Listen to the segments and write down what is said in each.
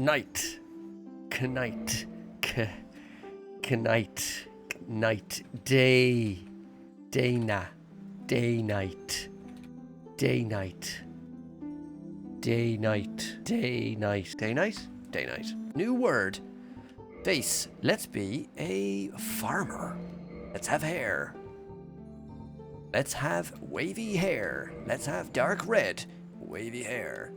Night. Knight. Knight. Night. Day. Day-na. Day-night. Day-night. Day-night. Day-night. Day-night? Day-night. New word. Face. Let's be a farmer. Let's have hair. Let's have wavy hair. Let's have dark red wavy hair.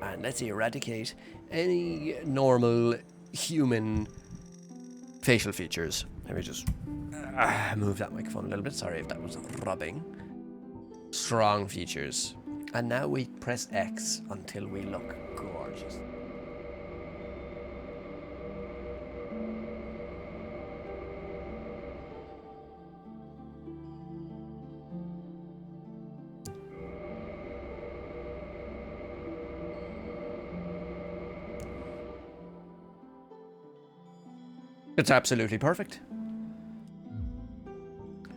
And let's eradicate any normal human facial features. Let me just move that microphone a little bit. Sorry if that was rubbing. Strong features. And now we press X until we look gorgeous. It's absolutely perfect.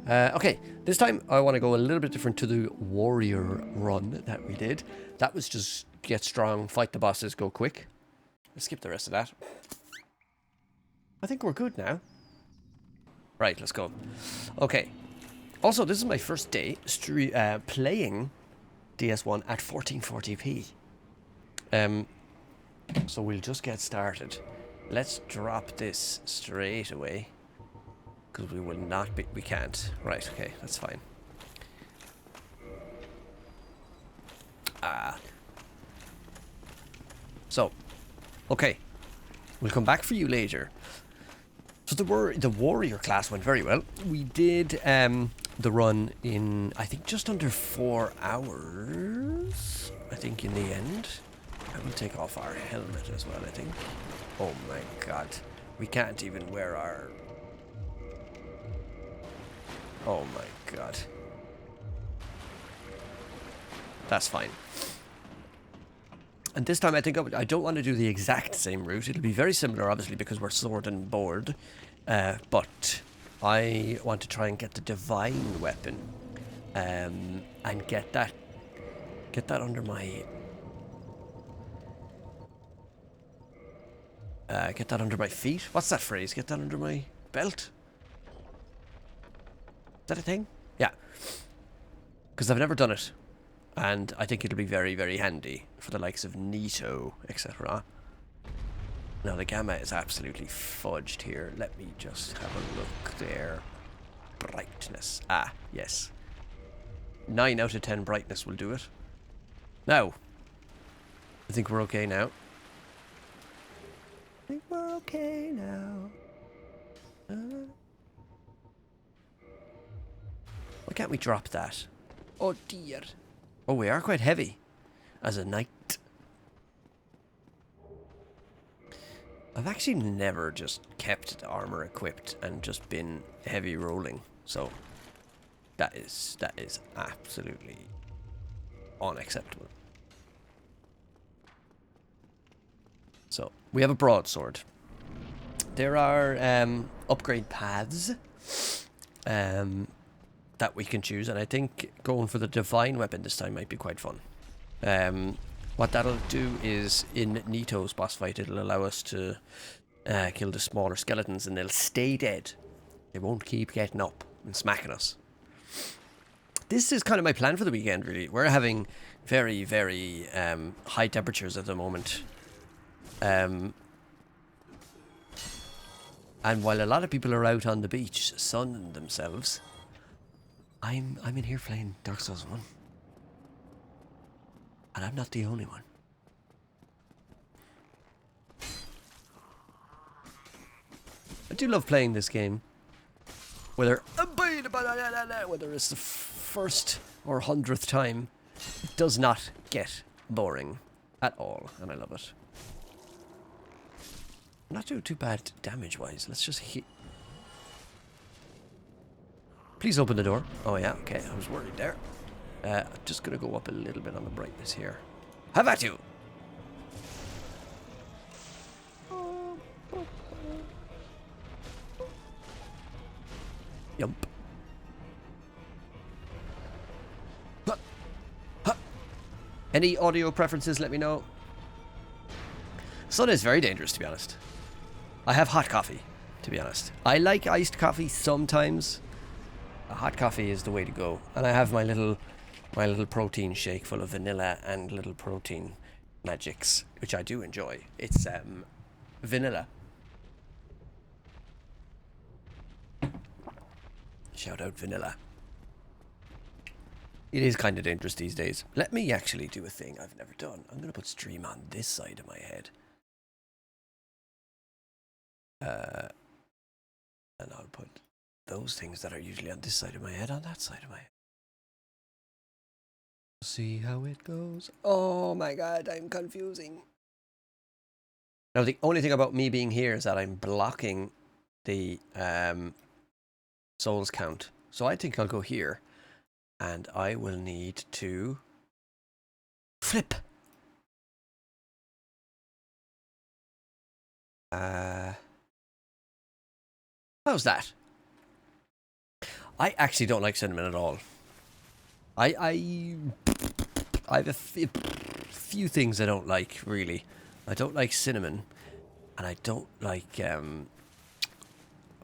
Okay, this time I want to go a little bit different to the warrior run that we did. That was just get strong, fight the bosses, go quick. Let's skip the rest of that. I think we're good now. Right, let's go. Okay. Also, this is my first day playing DS1 at 1440p. So we'll just get started. Let's drop this straight away. Because we will not be... We can't. Right, okay, that's fine. So, okay. We'll come back for you later. So the warrior class went very well. We did the run in, I think, just under 4 hours. I think in the end. I will take off our helmet as well, I think. Oh my god. We can't even wear our... Oh my god. That's fine. And this time I think I don't want to do the exact same route. It'll be very similar, obviously, because we're sword and board. But I want to try and get the divine weapon. And get that under my... get that under my feet? What's that phrase? Get that under my belt? Is that a thing? Yeah. Because I've never done it. And I think it'll be very, very handy for the likes of Nito, etc. Now the gamma is absolutely fudged here. Let me just have a look there. Brightness. Ah, yes. 9 out of 10 brightness will do it. Now, I think we're okay now. I think we're okay now. Why can't we drop that? Oh dear. Oh, we are quite heavy as a knight. I've actually never just kept the armor equipped and just been heavy rolling. So that is absolutely unacceptable. So we have a broadsword. There are upgrade paths that we can choose, and I think going for the divine weapon this time might be quite fun. What that'll do is in Nito's boss fight, it'll allow us to kill the smaller skeletons, and they'll stay dead. They won't keep getting up and smacking us. This is kind of my plan for the weekend, really. We're having very, very high temperatures at the moment. And while a lot of people are out on the beach sunning themselves, I'm in here playing Dark Souls 1. And I'm not the only one. I do love playing this game. Whether it's the first or 100th time, it does not get boring at all, and I love it. I'm not doing too bad damage-wise. Let's just hit. Please open the door. Oh yeah, okay, I was worried there. I'm just gonna go up a little bit on the brightness here. Have at you! Yump. Huh. Huh. Any audio preferences, let me know. Soda is very dangerous, to be honest. I have hot coffee, to be honest. I like iced coffee sometimes. A hot coffee is the way to go. And I have my little protein shake full of vanilla and little protein magics, which I do enjoy. It's vanilla. Shout out vanilla. It is kind of dangerous these days. Let me actually do a thing I've never done. I'm going to put stream on this side of my head. And I'll put those things that are usually on this side of my head on that side of my head. See how it goes. Oh my god, I'm confusing. Now the only thing about me being here is that I'm blocking the souls count. So I think I'll go here. And I will need to flip. How's that? I actually don't like cinnamon at all. I have a few things I don't like, really. I don't like cinnamon, and I don't like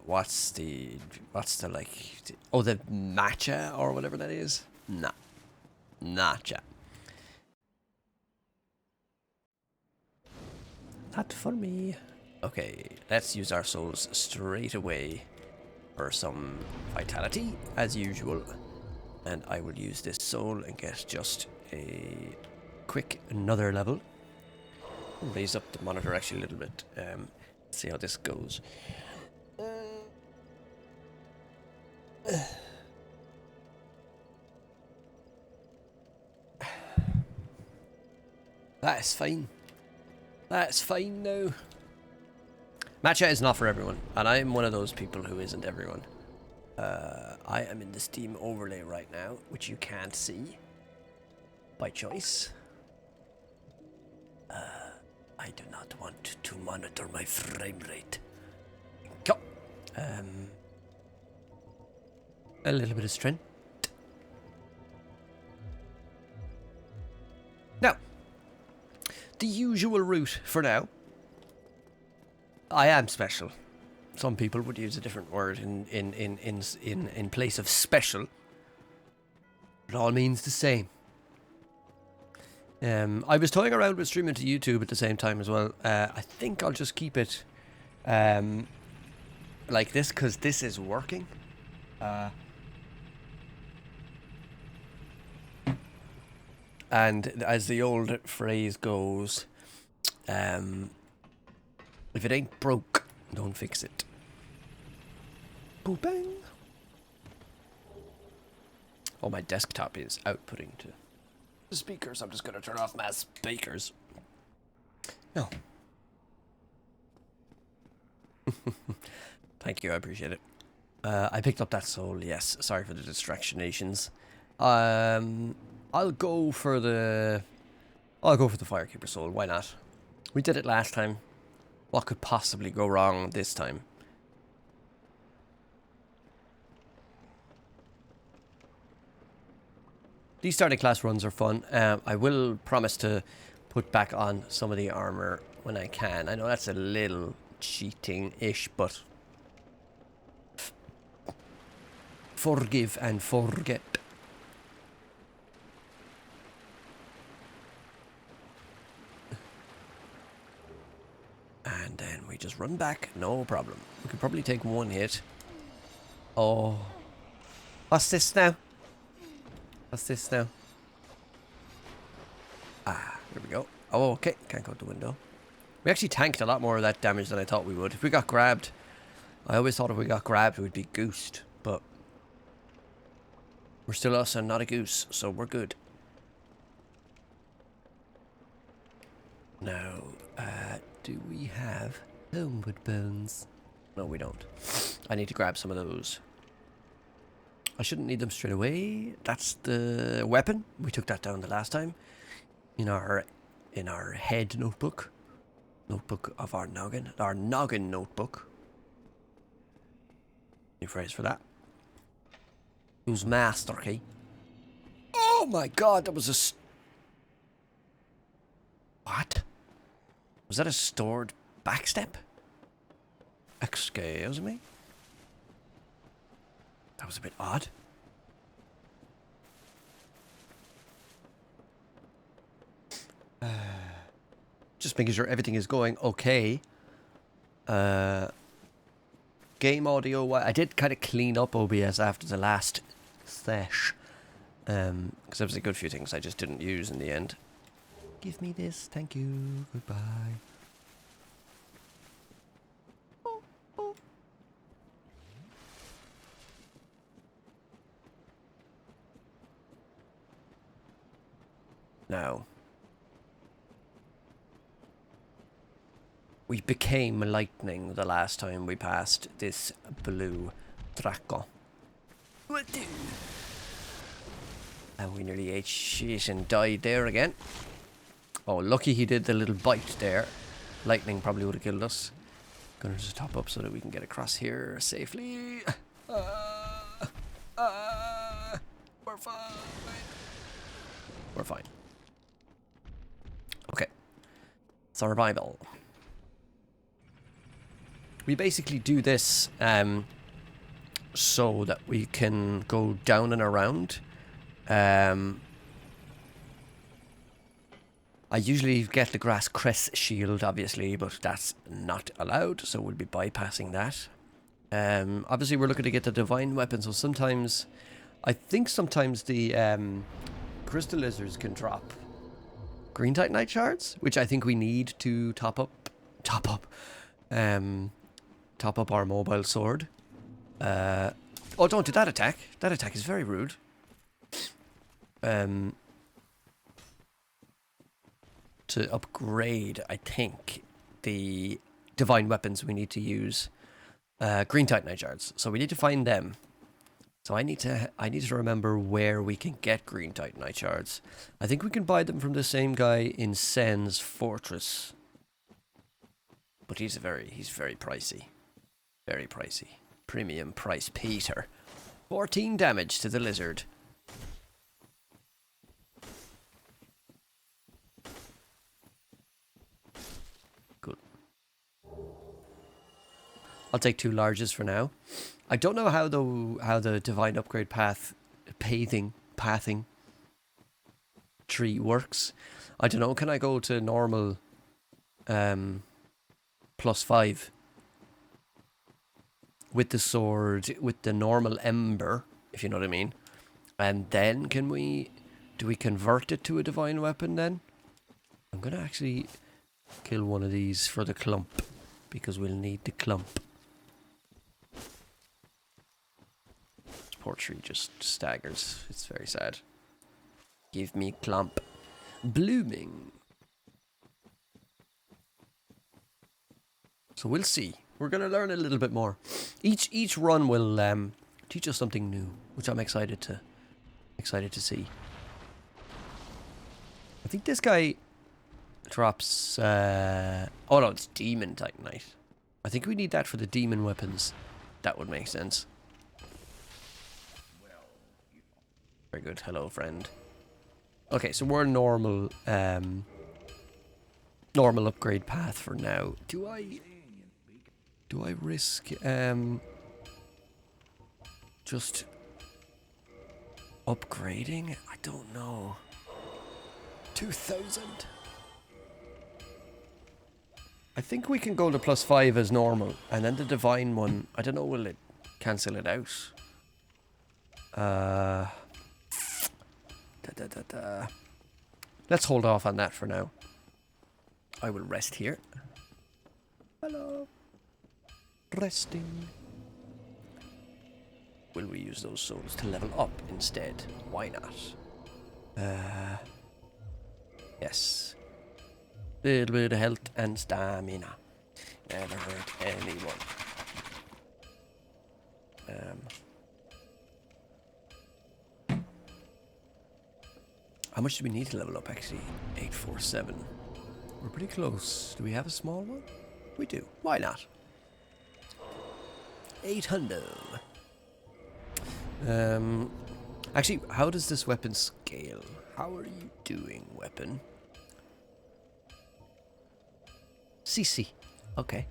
what's the like the matcha or whatever that is. Nah, matcha. Not for me. Okay, let's use our souls straight away for some vitality, as usual. And I will use this soul and get just a quick another level. Raise up the monitor actually a little bit. See how this goes. That's fine. That's fine now. Matcha is not for everyone, and I'm one of those people who isn't everyone. I am in the Steam overlay right now, which you can't see by choice. I do not want to monitor my frame rate. Go. A little bit of strength. Now, the usual route for now. I am special. Some people would use a different word in place of special. It all means the same. I was toying around with streaming to YouTube at the same time as well. I think I'll just keep it like this because this is working. And as the old phrase goes, if it ain't broke, don't fix it. Boo bang. Oh, my desktop is outputting to the speakers. I'm just going to turn off my speakers. No. Thank you, I appreciate it. I picked up that soul, yes. Sorry for the distractionations. I'll go for the Firekeeper soul. Why not? We did it last time. What could possibly go wrong this time? These starting class runs are fun. I will promise to put back on some of the armor when I can. I know that's a little cheating-ish, but forgive and forget. And then we just run back, no problem. We could probably take one hit. Oh. What's this now? What's this now? Ah, here we go. Oh, okay. Can't go out the window. We actually tanked a lot more of that damage than I thought we would. If we got grabbed, I always thought if we got grabbed, we'd be goosed. But we're still us and not a goose, so we're good. Now, do we have homewood bones? No, we don't. I need to grab some of those. I shouldn't need them straight away. That's the weapon. We took that down the last time. In our head notebook. Notebook of our noggin. Our noggin notebook. New phrase for that. Use master key. Oh my god, that was a... What? Was that a stored backstep? Excuse me? That was a bit odd. Just making sure everything is going okay. Game audio. I did kind of clean up OBS after the last sesh. Because there was a good few things I just didn't use in the end. Give me this. Thank you. Goodbye. Now, we became lightning the last time we passed this blue Draco. And we nearly ate shit and died there again. Oh, lucky he did the little bite there. Lightning probably would have killed us. Gonna just top up so that we can get across here safely. We're fine. We're fine. Okay. Survival. We basically do this so that we can go down and around. I usually get the grass crest shield, obviously, but that's not allowed, so we'll be bypassing that. Obviously, we're looking to get the divine weapon, so sometimes... I think sometimes the crystal lizards can drop green titanite shards, which I think we need to top up our mobile sword. Oh, don't do that attack. That attack is very rude. To upgrade, I think, the divine weapons, we need to use green titanite shards. So we need to find them. So I need to remember where we can get green titanite shards. I think we can buy them from the same guy in Sen's fortress. But he's very pricey. Very pricey. Premium price Peter. 14 damage to the lizard. Good. I'll take 2 larges for now. I don't know how the divine upgrade pathing tree works. I don't know. Can I go to normal +5 with the sword, with the normal ember, if you know what I mean? And then do we convert it to a divine weapon then? I'm gonna actually kill one of these for the clump, because we'll need the clump. This poor tree just staggers. It's very sad. Give me clump. Blooming. So we'll see. We're gonna learn a little bit more. Each run will teach us something new, which I'm excited to see. I think this guy drops. Oh no, it's demon titanite. I think we need that for the demon weapons. That would make sense. Very good. Hello, friend. Okay, so we're normal upgrade path for now. Do I risk just upgrading? I don't know. 2,000. I think we can go to +5 as normal, and then the divine one, I don't know, will it cancel it out? Let's hold off on that for now. I will rest here. Hello. Resting. Will we use those souls to level up instead? Why not? Yes. Little bit of health and stamina. Never hurt anyone. How much do we need to level up actually? 847. We're pretty close. Do we have a small one? We do. Why not? 800. Actually, how does this weapon scale? How are you doing, weapon? CC. Okay.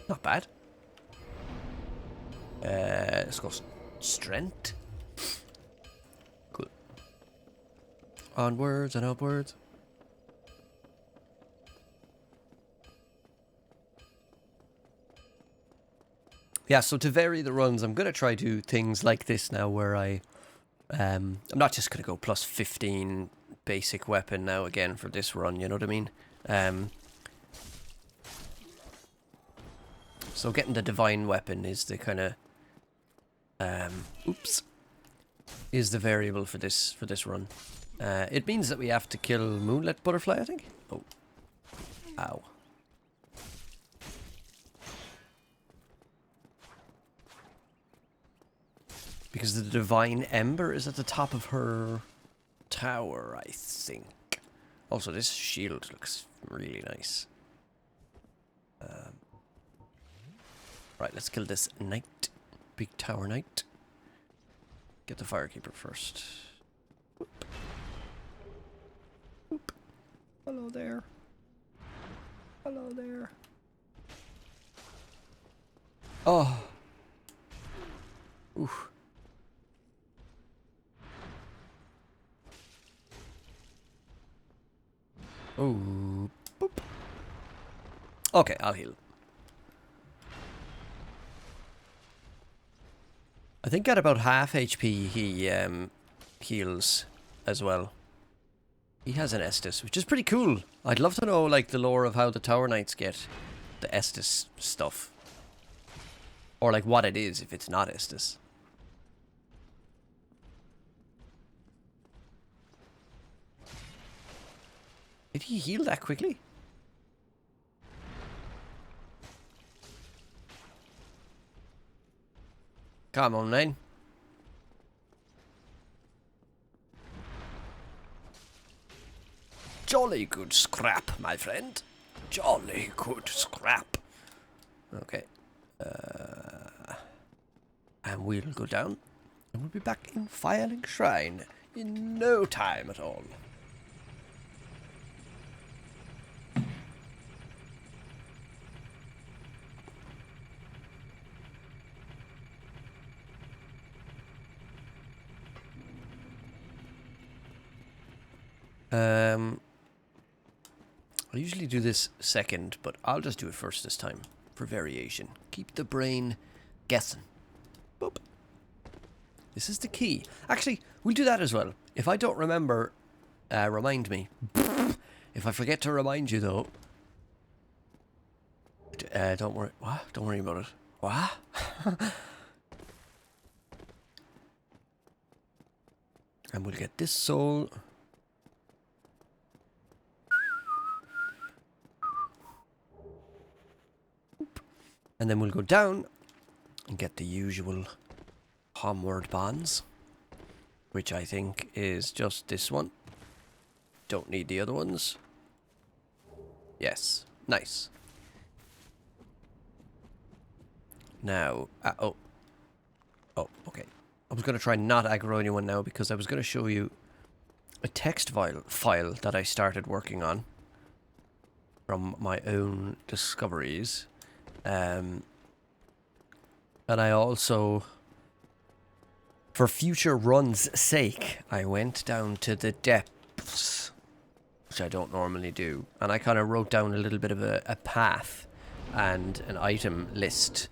Not bad. Let's go strength. Cool. Onwards and upwards. Yeah, so to vary the runs, I'm going to try do things like this now where I'm not just going to go plus 15 basic weapon now again for this run, you know what I mean? So getting the divine weapon is the kind of is the variable for this run. It means that we have to kill Moonlit Butterfly, I think. Oh, ow. Because the divine ember is at the top of her tower, I think. Also, this shield looks really nice. Right, let's kill this knight. Big tower knight. Get the firekeeper first. Whoop. Whoop. Hello there. Hello there. Oh. Oof. Oh. Boop. Okay, I'll heal. I think at about half HP he heals as well. He has an Estus, which is pretty cool. I'd love to know like the lore of how the Tower Knights get the Estus stuff. Or like what it is if it's not Estus. Did he heal that quickly? Come on, man. Jolly good scrap, my friend. Jolly good scrap. Okay. And we'll go down. And we'll be back in Firelink Shrine in no time at all. I usually do this second, but I'll just do it first this time, for variation. Keep the brain guessing. Boop. This is the key. Actually, we'll do that as well. If I don't remember, remind me. If I forget to remind you, though, don't worry. What? Don't worry about it. What? And we'll get this soul. And then we'll go down and get the usual homeward bonds, which I think is just this one. Don't need the other ones. Yes, nice. Now, oh, okay. I was going to try not aggro anyone now because I was going to show you a text file that I started working on from my own discoveries. And I also, for future runs' sake, I went down to the depths, which I don't normally do, and I kind of wrote down a little bit of a path and an item list.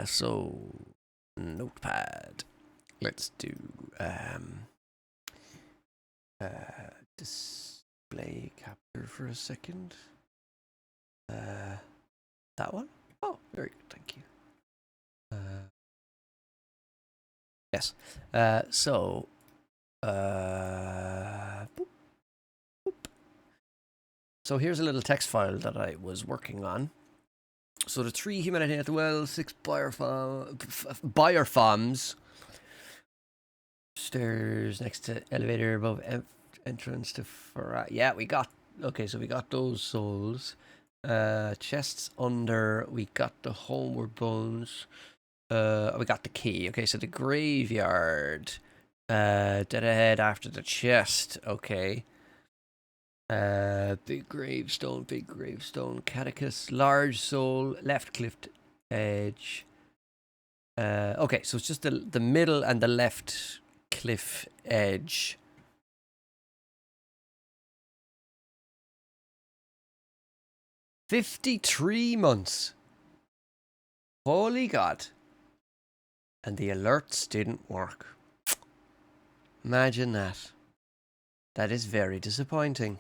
So, notepad. Let's do display capture for a second. That one? Oh, very good, thank you. Yes. So, boop, boop. So here's a little text file that I was working on. So the 3 humanity at the well, 6 buyer farms. Stairs next to elevator above entrance to yeah, we got, okay, so we got those souls. Chests under, we got the homeward bones. We got the key. Okay, so the graveyard. Dead ahead after the chest. Okay. Big gravestone, catechus, large soul, left cliff edge. Okay, so it's just the middle and the left cliff edge. $53 months. Holy God. And the alerts didn't work. Imagine that. That is very disappointing.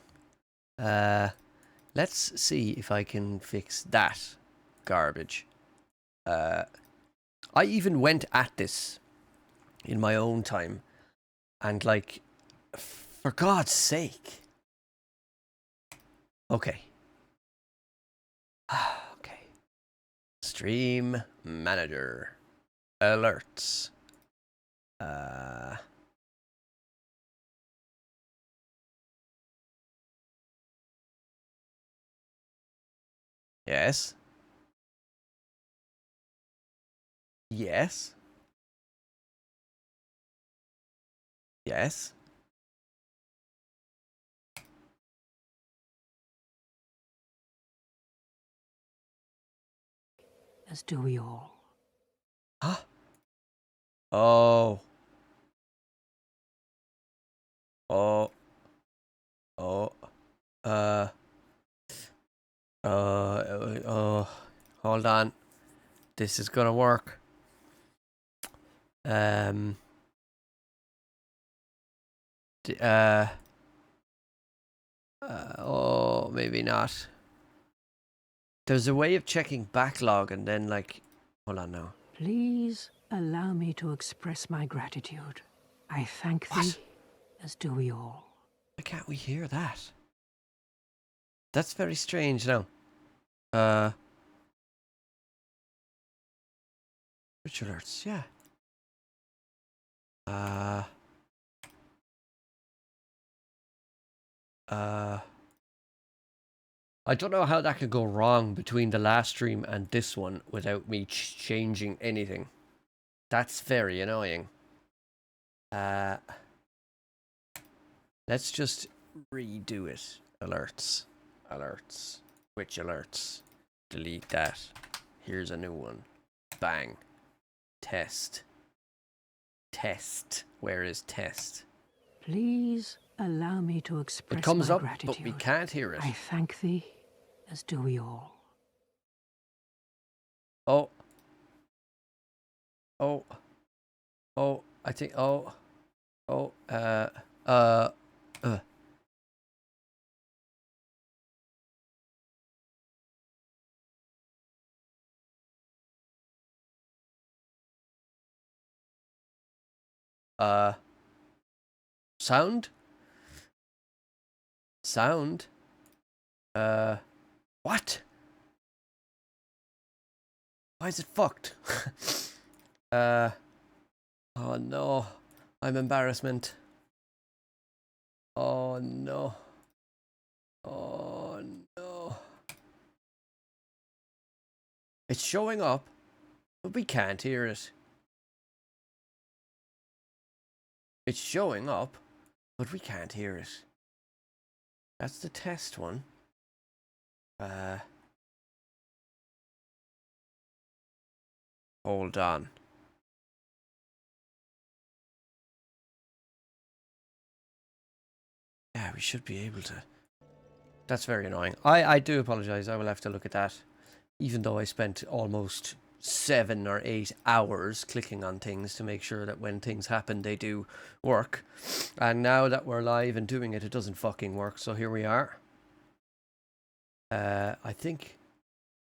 Let's see if I can fix that garbage. I even went at this in my own time. And like, for God's sake. Okay. Okay. Stream manager. Alerts. Yes. Yes. Yes. As do we all. Huh? Oh. Oh. Oh. Hold on. This is gonna work. Oh, maybe not. There's a way of checking backlog and then like, hold on now. Please allow me to express my gratitude. I thank thee, as do we all. Why can't we hear that? That's very strange now. Which alerts? Yeah. I don't know how that could go wrong between the last stream and this one without me changing anything. That's very annoying. Let's just redo it. Alerts. Alerts. Which alerts? Delete that. Here's a new one. Bang. Test. Test. Where is test? Please allow me to express it comes my up, gratitude. but we can't hear it. I thank thee, as do we all. Oh. Oh. Oh. I think. Oh. Oh. Sound? Sound? What? Why is it fucked? Oh no. I'm embarrassment. Oh no. Oh no. It's showing up, but we can't hear it. It's showing up, but we can't hear it. That's the test one. Hold on. Yeah, we should be able to. That's very annoying. I do apologize. I will have to look at that. Even though I spent almost 7 or 8 hours clicking on things to make sure that when things happen, they do work. And now that we're live and doing it, it doesn't fucking work. So here we are. I think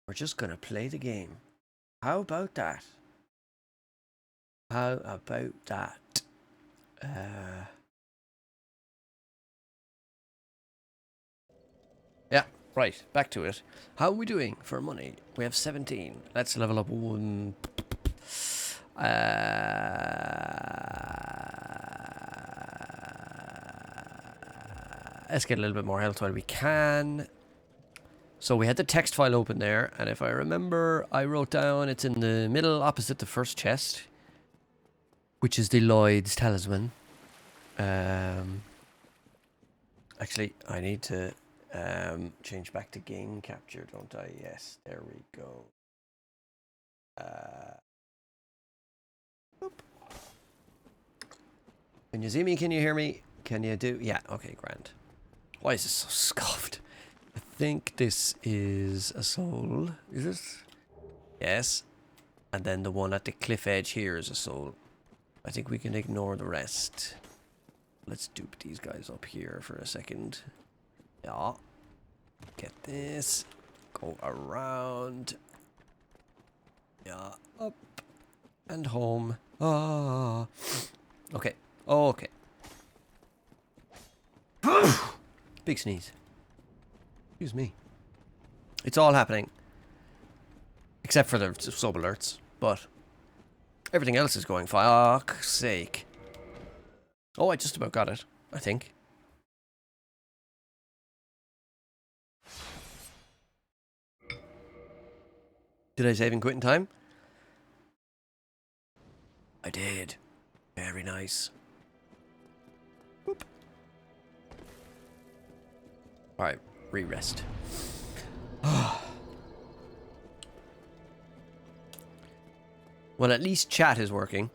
we're just going to play the game. How about that? How about that? Yeah, right. Back to it. How are we doing for money? We have 17. Let's level up one. Let's get a little bit more health while we can. So we had the text file open there, and if I remember, I wrote down it's in the middle opposite the first chest, which is the Lloyd's Talisman. Actually, I need to change back to game capture, don't I? Yes, there we go. Can you see me? Can you hear me? Can you do? Yeah, okay, grand. Why is this so scuffed? I think this is a soul. Is this? Yes. And then the one at the cliff edge here is a soul. I think we can ignore the rest. Let's dupe these guys up here for a second. Yeah. Get this. Go around. Yeah. Up. And home. Ah. Okay. Okay. Big sneeze. Excuse me. It's all happening. Except for the sub alerts. But everything else is going fuck's sake. Oh, I just about got it, I think. Did I save and quit in time? I did. Very nice. Boop. Alright, re-rest. Well, at least chat is working.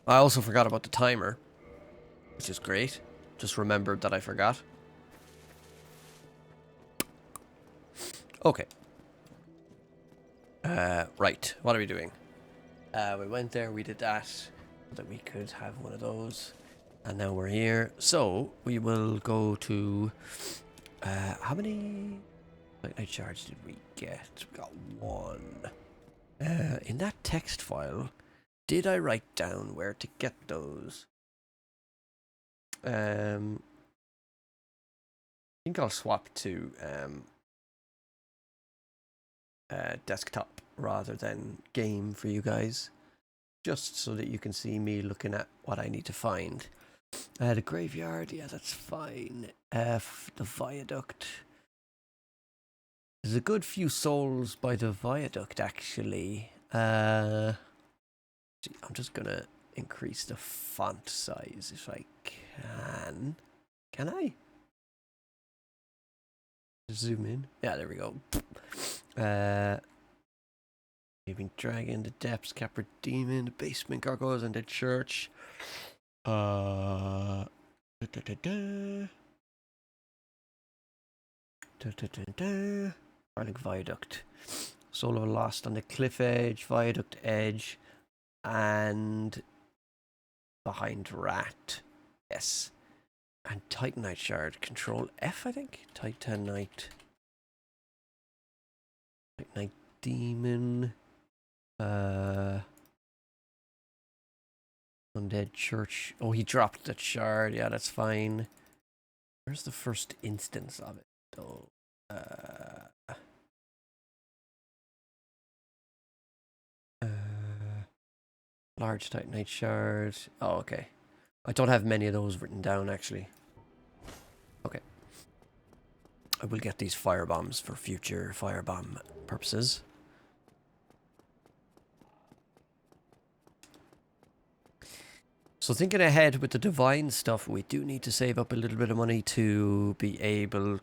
I also forgot about the timer, which is great. Just remembered that I forgot. Okay. Right. What are we doing? We went there, we did that, so that we could have one of those. And now we're here. So, we will go to... how many night shards did we get? We got one. In that text file, did I write down where to get those? I think I'll swap to desktop rather than game for you guys, just so that you can see me looking at what I need to find. The graveyard, yeah, that's fine. The viaduct. There's a good few souls by the viaduct, actually. I'm just gonna increase the font size if I can. Can I? Zoom in. Yeah, there we go. Moving Dragon, the Depths, Capra Demon, the Basement Gargoyles, and the Church. Barling Viaduct. Soul of a Lost on the Cliff Edge, Viaduct Edge, and behind Rat. Yes. And Titanite Shard. Control F, I think? Titanite. Titanite Demon. Undead Church. Oh, he dropped the shard. Yeah, that's fine. Where's the first instance of it, though? Large Titanite Shard. Oh, okay. I don't have many of those written down, actually. Okay. I will get these firebombs for future firebomb purposes. So thinking ahead with the divine stuff, we do need to save up a little bit of money to be able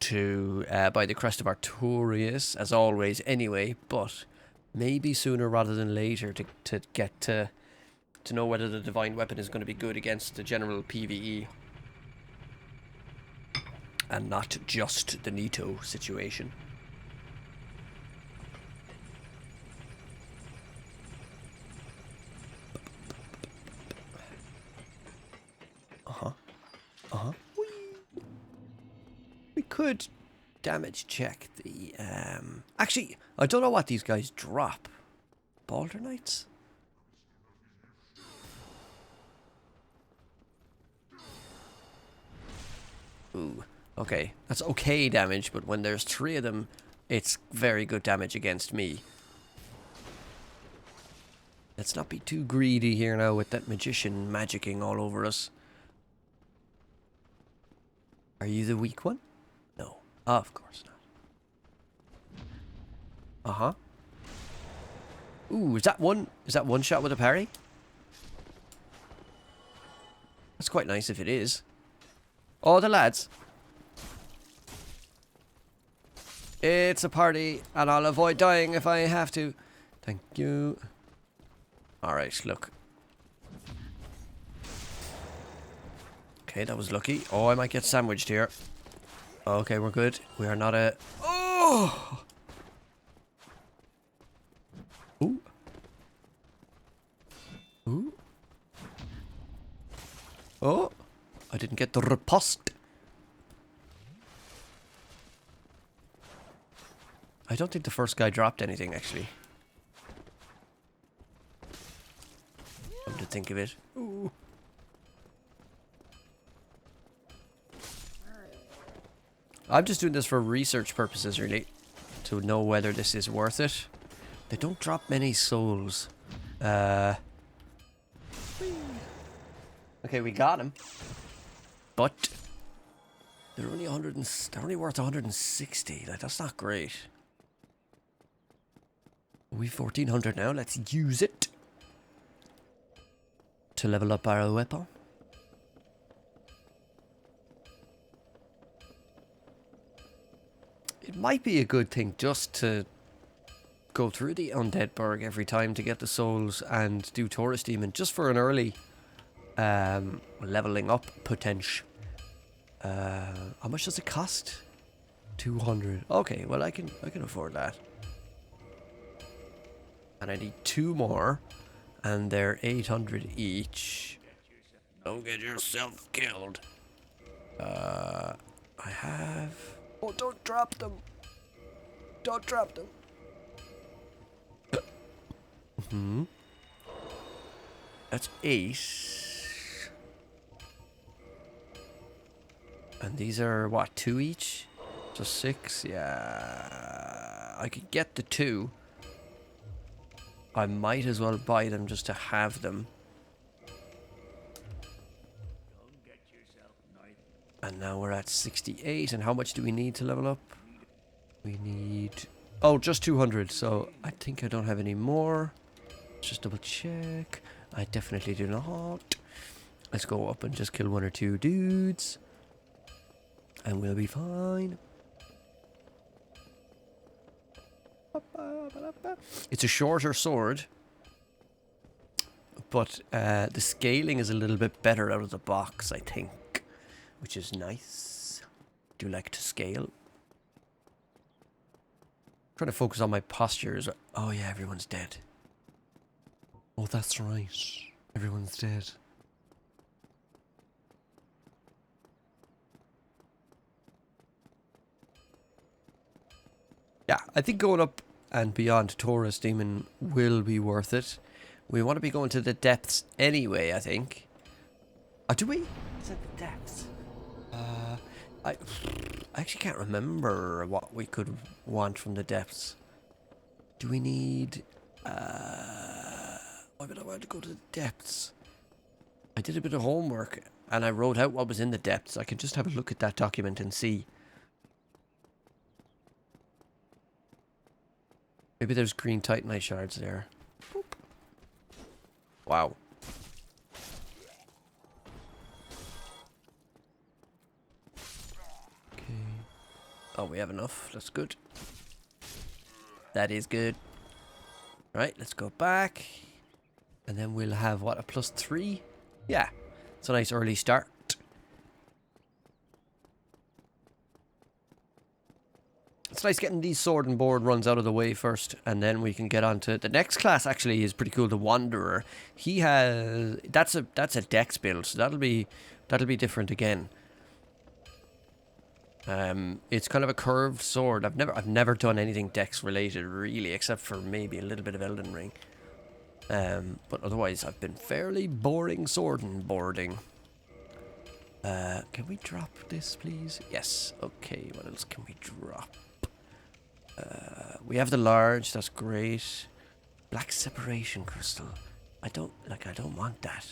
to buy the Crest of Artorias, as always anyway, but maybe sooner rather than later to get to know whether the divine weapon is going to be good against the general PvE. And not just the Nito situation. We could damage check the... Actually, I don't know what these guys drop. Balder Knights? Ooh, okay. That's okay damage, but when there's 3 of them, it's very good damage against me. Let's not be too greedy here now with that magician magicking all over us. Are you the weak one? No. Of course not. Uh-huh. Ooh, is that one shot with a parry? That's quite nice if it is. Oh, the lads. It's a party, and I'll avoid dying if I have to. Thank you. Alright, look. Okay, that was lucky. Oh, I might get sandwiched here. Okay, we're good. We are not a... Oh! Ooh. Ooh. Oh! I didn't get the riposte. I don't think the first guy dropped anything, actually. Come to think of it. Ooh. I'm just doing this for research purposes, really. To know whether this is worth it. They don't drop many souls. Okay, we got him. But they're only they're only worth 160. Like, that's not great. We've 1400 now. Let's use it to level up our weapon. It might be a good thing just to go through the Undead Burg every time to get the souls and do Taurus Demon just for an early leveling up potential. How much does it cost? 200. Okay, well I can afford that. And I need 2 more, and they're 800 each. Don't get yourself killed. I have... Oh, don't drop them. Don't drop them. That's 8. And these are, what, 2 each? So 6? Yeah. I could get the 2. I might as well buy them just to have them. And now we're at 68. And how much do we need to level up? We need... Oh, just 200. So I think I don't have any more. Just double check. I definitely do not. Let's go up and just kill 1 or 2 dudes. And we'll be fine. It's a shorter sword. But the scaling is a little bit better out of the box, I think. Which is nice. Do like to scale. Trying to focus on my postures. Oh yeah, everyone's dead. Oh, that's right. Everyone's dead. Yeah, I think going up and beyond Taurus Demon will be worth it. We want to be going to the depths anyway, I think. Do we? Is it the depths? I actually can't remember what we could want from the depths. Do we need... why would I want to go to the depths? I did a bit of homework and I wrote out what was in the depths. I can just have a look at that document and see. Maybe there's green Titanite shards there. Boop. Wow. Okay. Oh, we have enough. That's good. That is good. Right, let's go back. And then we'll have, what, a +3? Yeah. It's a nice early start. It's nice getting these sword and board runs out of the way first, and then we can get on to the next class. Actually, is pretty cool. The Wanderer. He has that's a dex build, so that'll be different again. It's kind of a curved sword. I've never done anything dex related really, except for maybe a little bit of Elden Ring. But otherwise, I've been fairly boring sword and boarding. Can we drop this, please? Yes. Okay. What else can we drop? We have the large, that's great. Black separation crystal. I don't want that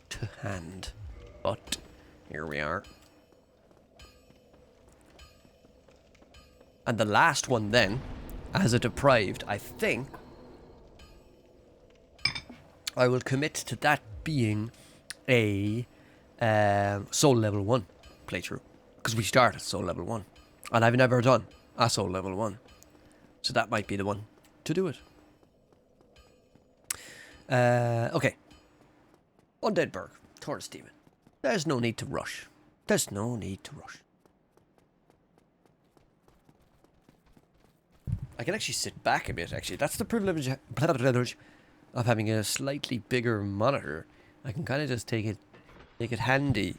to hand. But here we are. And the last one then, as a deprived, I think I will commit to that being a soul level 1. playthrough. Because we start at soul level 1. And I've never done a soul level 1. So that might be the one to do it. Okay. Undead Burg. Taurus Demon. There's no need to rush. There's no need to rush. I can actually sit back a bit, actually. That's the privilege of having a slightly bigger monitor. I can kind of just take it handy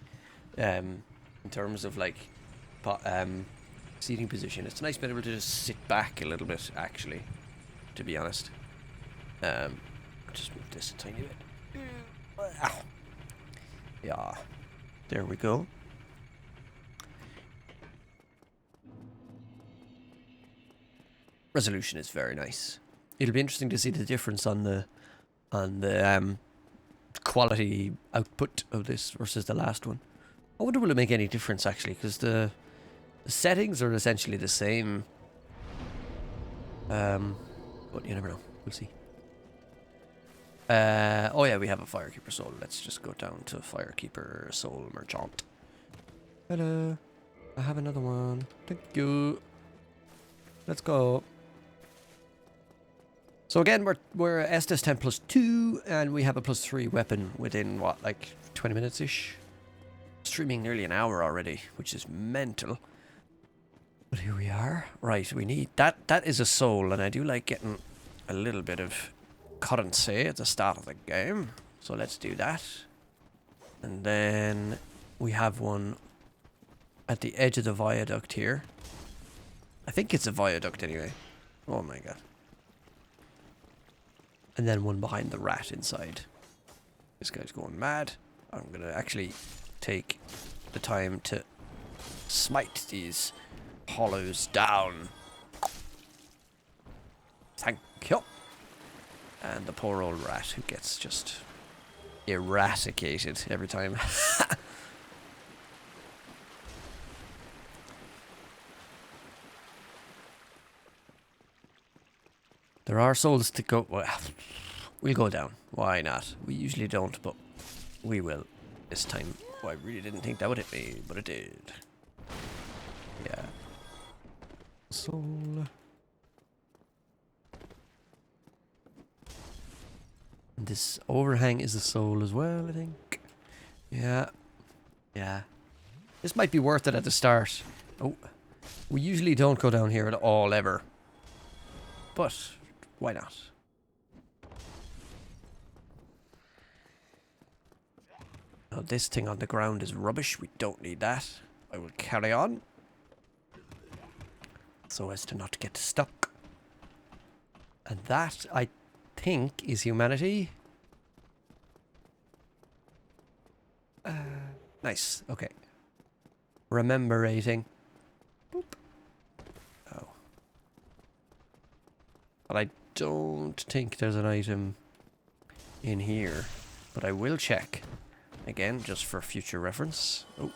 in terms of, like, seating position. It's nice being able to just sit back a little bit, actually, to be honest. Just move this a tiny bit. Ow. Yeah. There we go. Resolution is very nice. It'll be interesting to see the difference on the quality output of this versus the last one. I wonder will it make any difference actually, because the settings are essentially the same. But you never know. We'll see. Oh yeah, we have a Firekeeper Soul. Let's just go down to Firekeeper Soul Merchant. Hello. I have another one. Thank you. Let's go. So again, we're Estus 10 plus 2, and we have a plus 3 weapon within, what, like 20 minutes-ish? Streaming nearly an hour already, which is mental. But here we are. Right, we need... That is a soul, and I do like getting a little bit of currency at the start of the game. So let's do that. And then we have one at the edge of the viaduct here. I think it's a viaduct anyway. Oh my god. And then one behind the rat inside. This guy's going mad. I'm gonna actually take the time to smite these hollows down. Thank you. And the poor old rat who gets just eradicated every time. There are souls to go... Well, we'll go down. Why not? We usually don't, but we will this time. Oh, I really didn't think that would hit me, but it did. Yeah. Soul. And this overhang is a soul as well, I think. Yeah. Yeah. This might be worth it at the start. Oh. We usually don't go down here at all, ever. But... why not? Now this thing on the ground is rubbish. We don't need that. I will carry on. So as to not get stuck. And that, I think, is humanity. Nice. Okay. Rememberating. Boop. Oh. But I don't think there's an item in here, but I will check again just for future reference. Oh.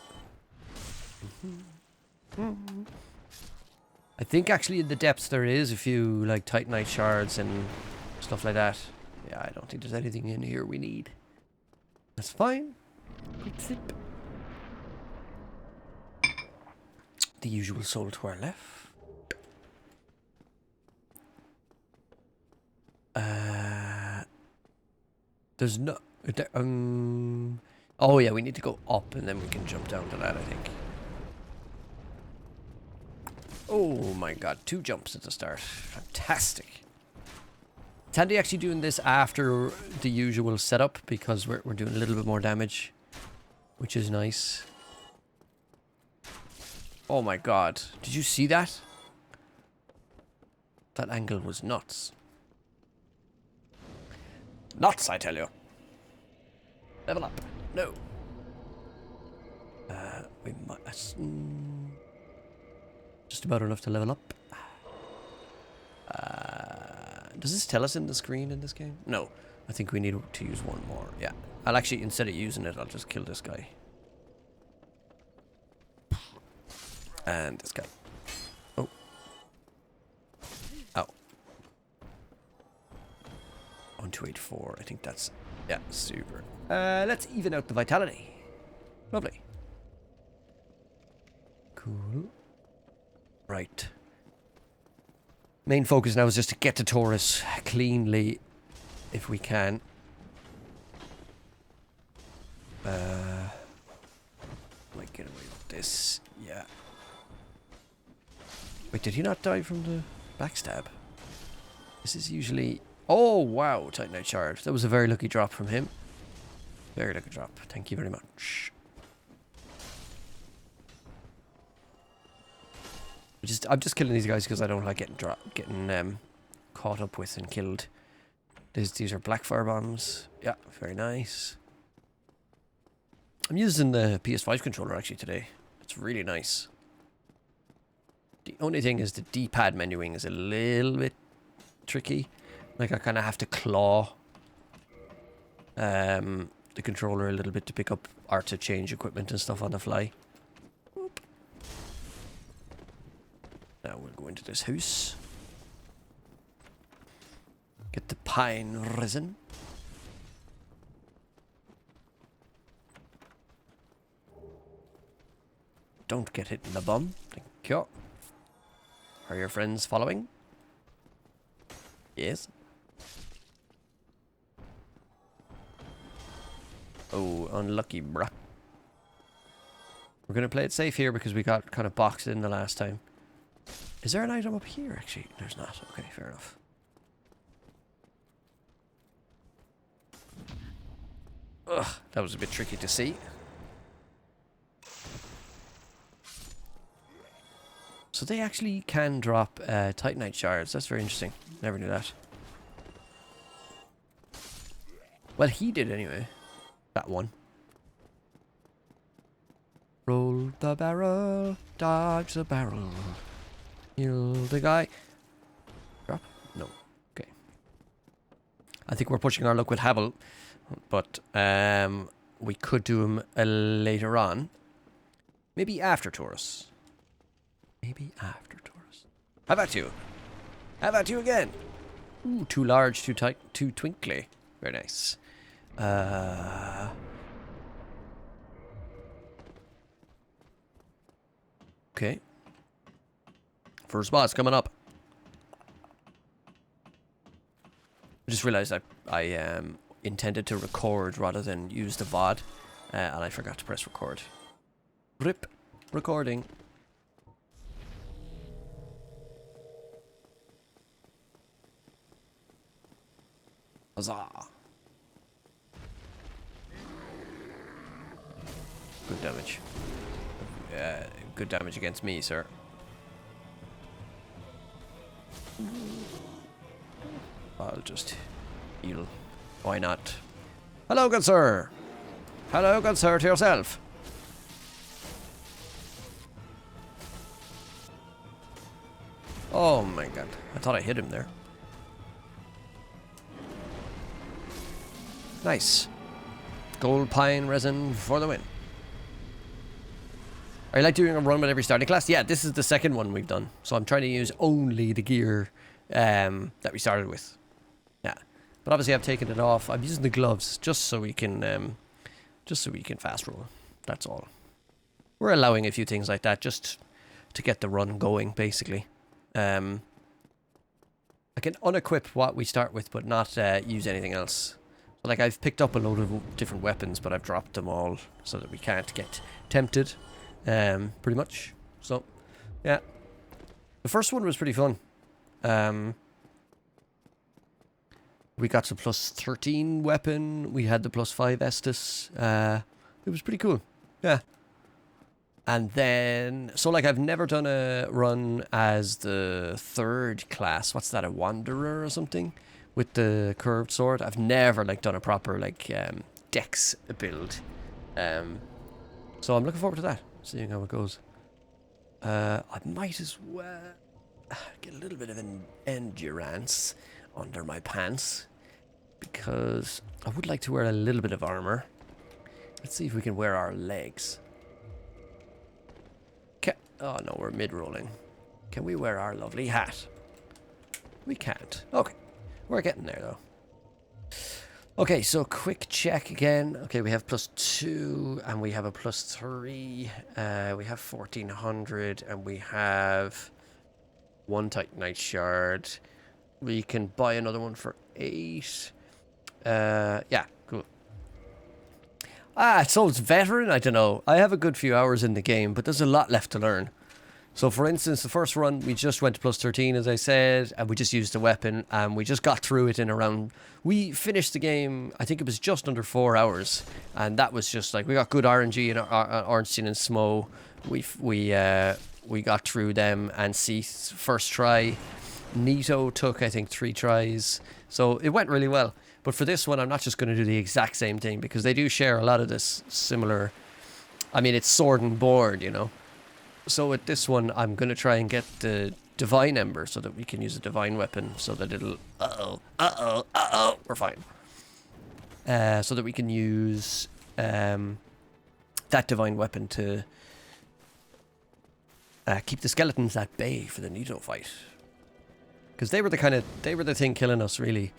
I think actually in the depths there is a few like Titanite shards and stuff like that. Yeah, I don't think there's anything in here we need. That's fine. Good sip. The usual soul to our left. There's no... oh yeah, we need to go up and then we can jump down to that, I think. Oh my god, 2 jumps at the start. Fantastic. It's handy actually doing this after the usual setup because we're doing a little bit more damage, which is nice. Oh my god, did you see that? That angle was nuts. Nuts, I tell you. Level up. No. We might... just about enough to level up. Does this tell us in the screen in this game? No. I think we need to use one more. Yeah. I'll actually, instead of using it, I'll just kill this guy. And this guy. Oh. Oh. 1284. I think that's... yeah, super. Let's even out the vitality. Lovely. Cool. Right. Main focus now is just to get to Taurus cleanly, if we can. Might get away with this. Yeah. Wait, did he not die from the backstab? This is usually... Oh, wow, Titanite Shard. That was a very lucky drop from him. Very lucky drop. Thank you very much. I'm just killing these guys because I don't like getting caught up with and killed. These are black fire bombs. Yeah, very nice. I'm using the PS5 controller actually today. It's really nice. The only thing is the D-pad menuing is a little bit tricky. Like I kind of have to claw the controller a little bit to pick up or to change equipment and stuff on the fly. Whoop. Now we'll go into this house. Get the pine resin. Don't get hit in the bum. Thank you. Are your friends following? Yes. Oh, unlucky, bruh. We're going to play it safe here because we got kind of boxed in the last time. Is there an item up here, actually? There's not. Okay, fair enough. Ugh, that was a bit tricky to see. So they actually can drop Titanite shards. That's very interesting. Never knew that. Well, he did anyway. That one. Roll the barrel, dodge the barrel. Kill the guy. Drop? No. Okay. I think we're pushing our luck with Havel, but we could do him later on. Maybe after Taurus. Maybe after Taurus. How about you? How about you again? Ooh, too large, too tight, too twinkly. Very nice. Okay. First boss coming up. I just realized I intended to record rather than use the VOD, and I forgot to press record. RIP. Recording. Huzzah. Good damage. Good damage against me, sir. I'll just heal. Why not? Hello, good sir. Hello, good sir, to yourself. Oh my god. I thought I hit him there. Nice. Gold pine resin for the win. Are you like doing a run with every starting class? Yeah, this is the second one we've done. So I'm trying to use only the gear that we started with. Yeah. But obviously I've taken it off. I'm using the gloves just so we can fast roll. That's all. We're allowing a few things like that just to get the run going, basically. I can unequip what we start with, but not use anything else. Like, I've picked up a load of different weapons, but I've dropped them all so that we can't get tempted, pretty much. So, yeah. The first one was pretty fun. We got the plus 13 weapon. We had the plus 5 Estus. It was pretty cool. Yeah. And then, so like I've never done a run as the third class. What's that, a Wanderer or something? With the curved sword. I've never like done a proper like dex build. So I'm looking forward to that, seeing how it goes. I might as well get a little bit of an endurance under my pants, because I would like to wear a little bit of armor. Let's see if we can wear our legs. Oh no, we're mid-rolling. Can we wear our lovely hat? We can't. Okay. We're getting there, though. Okay, so quick check again. Okay, we have +2 and we have a +3. We have 1400 and we have 1 Titanite shard. We can buy another one for 8. Yeah, cool. So it's veteran? I don't know. I have a good few hours in the game, but there's a lot left to learn. So for instance, the first run, we just went to +13, as I said, and we just used the weapon, and we just got through it in around... We finished the game, I think it was just under 4 hours, and that was just like, we got good RNG and Ornstein and Smo. We got through them, and Cease first try. Nito took, I think, 3 tries, so it went really well. But for this one, I'm not just going to do the exact same thing, because they do share a lot of this similar... I mean, it's sword and board, you know. So with this one, I'm going to try and get the Divine Ember so that we can use a Divine Weapon so that it'll... We're fine. So that we can use that Divine Weapon to keep the skeletons at bay for the Nito fight. Because they were the thing killing us, really,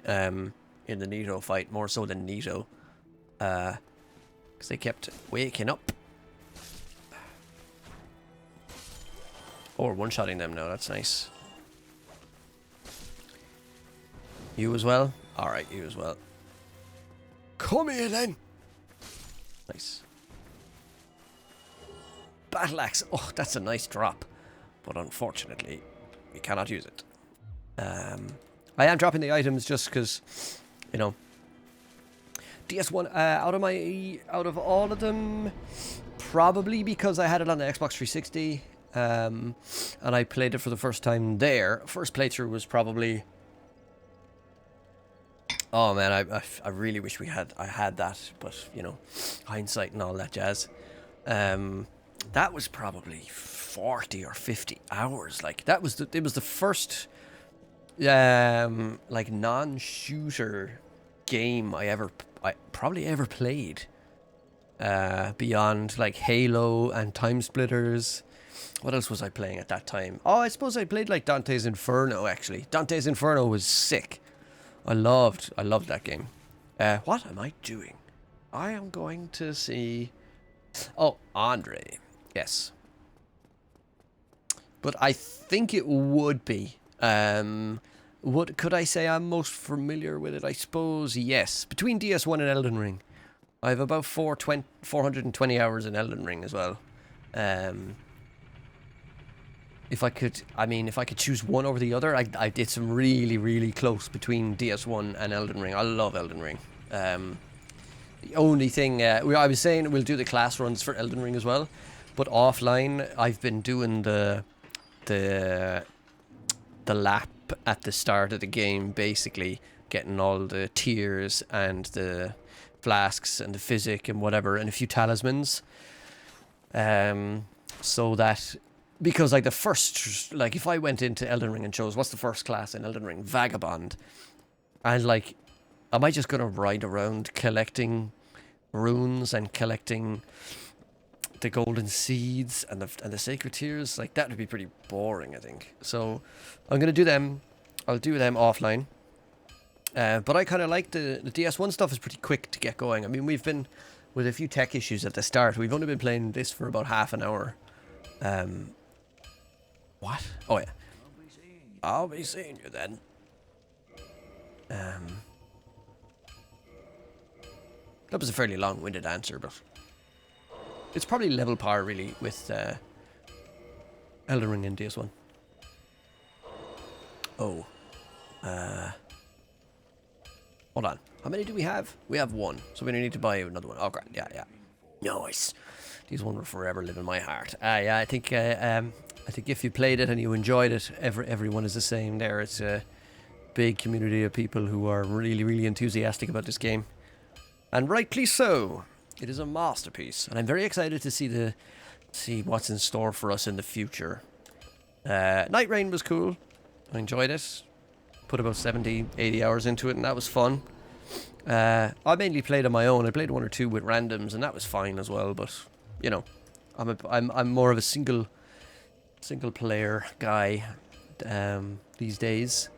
in the Nito fight, more so than Nito. Because they kept waking up. Oh, we're one-shotting them now. That's nice. You as well? Alright, you as well. Come here, then! Nice. Battle Axe. Oh, that's a nice drop. But unfortunately, we cannot use it. I am dropping the items just because, you know... DS1, out of all of them, probably because I had it on the Xbox 360... and I played it for the first time there. First playthrough was probably... Oh man, I really wish I had that, but you know, hindsight and all that jazz. That was probably 40 or 50 hours. Like it was the first like non-shooter game I probably ever played. Beyond like Halo and Time Splitters. What else was I playing at that time? Oh, I suppose I played like Dante's Inferno, actually. Dante's Inferno was sick. I loved that game. What am I doing? I am going to see... Oh, Andre. Yes. But I think it would be. What could I say I'm most familiar with it? I suppose, yes. Between DS1 and Elden Ring. I have about 420 hours in Elden Ring as well. If I could choose one over the other, I did some really, really close between DS1 and Elden Ring. I love Elden Ring. The only thing, I was saying we'll do the class runs for Elden Ring as well, but offline, I've been doing the lap at the start of the game, basically getting all the tiers and the flasks and the physic and whatever, and a few talismans. So that... Because, like, the first... Like, if I went into Elden Ring and chose... What's the first class in Elden Ring? Vagabond. And, like... Am I just going to ride around collecting runes and collecting the golden seeds and the sacred tears? Like, that would be pretty boring, I think. So, I'm going to do them. I'll do them offline. But I kind of like the DS1 stuff is pretty quick to get going. I mean, we've been... With a few tech issues at the start, we've only been playing this for about half an hour. What? Oh, yeah. I'll be seeing you then. That was a fairly long-winded answer, but... It's probably level par, really, with Elden Ring and DS1. Oh. Hold on. How many do we have? We have 1, so we don't need to buy another one. Oh, great. Yeah, yeah. Nice. These ones will forever live in my heart. Yeah, I think if you played it and you enjoyed it, everyone is the same there. It's a big community of people who are really, really enthusiastic about this game. And rightly so. It is a masterpiece. And I'm very excited to see what's in store for us in the future. Night Rain was cool. I enjoyed it. Put about 70, 80 hours into it, and that was fun. I mainly played on my own. I played 1 or 2 with randoms, and that was fine as well, but... You know, I'm more of a single player guy these days.